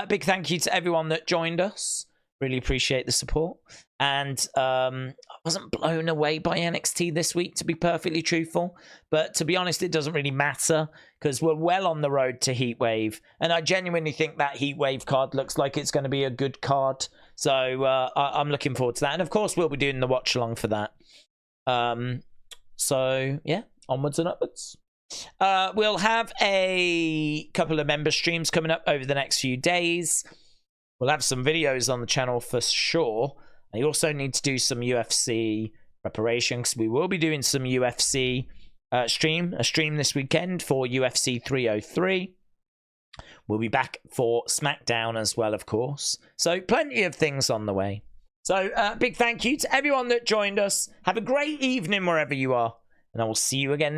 Big thank you to everyone that joined us. Really appreciate the support. And I wasn't blown away by NXT this week, to be perfectly truthful. But to be honest, it doesn't really matter because we're well on the road to Heatwave. And I genuinely think that Heatwave card looks like it's going to be a good card. So I'm looking forward to that. And of course, we'll be doing the watch along for that. So yeah, onwards and upwards. We'll have a couple of member streams coming up over the next few days. We'll have some videos on the channel for sure. I also need to do some UFC preparation because we will be doing some UFC a stream this weekend for UFC 303. We'll be back for SmackDown as well, of course. So plenty of things on the way. So big thank you to everyone that joined us. Have a great evening wherever you are. And I will see you again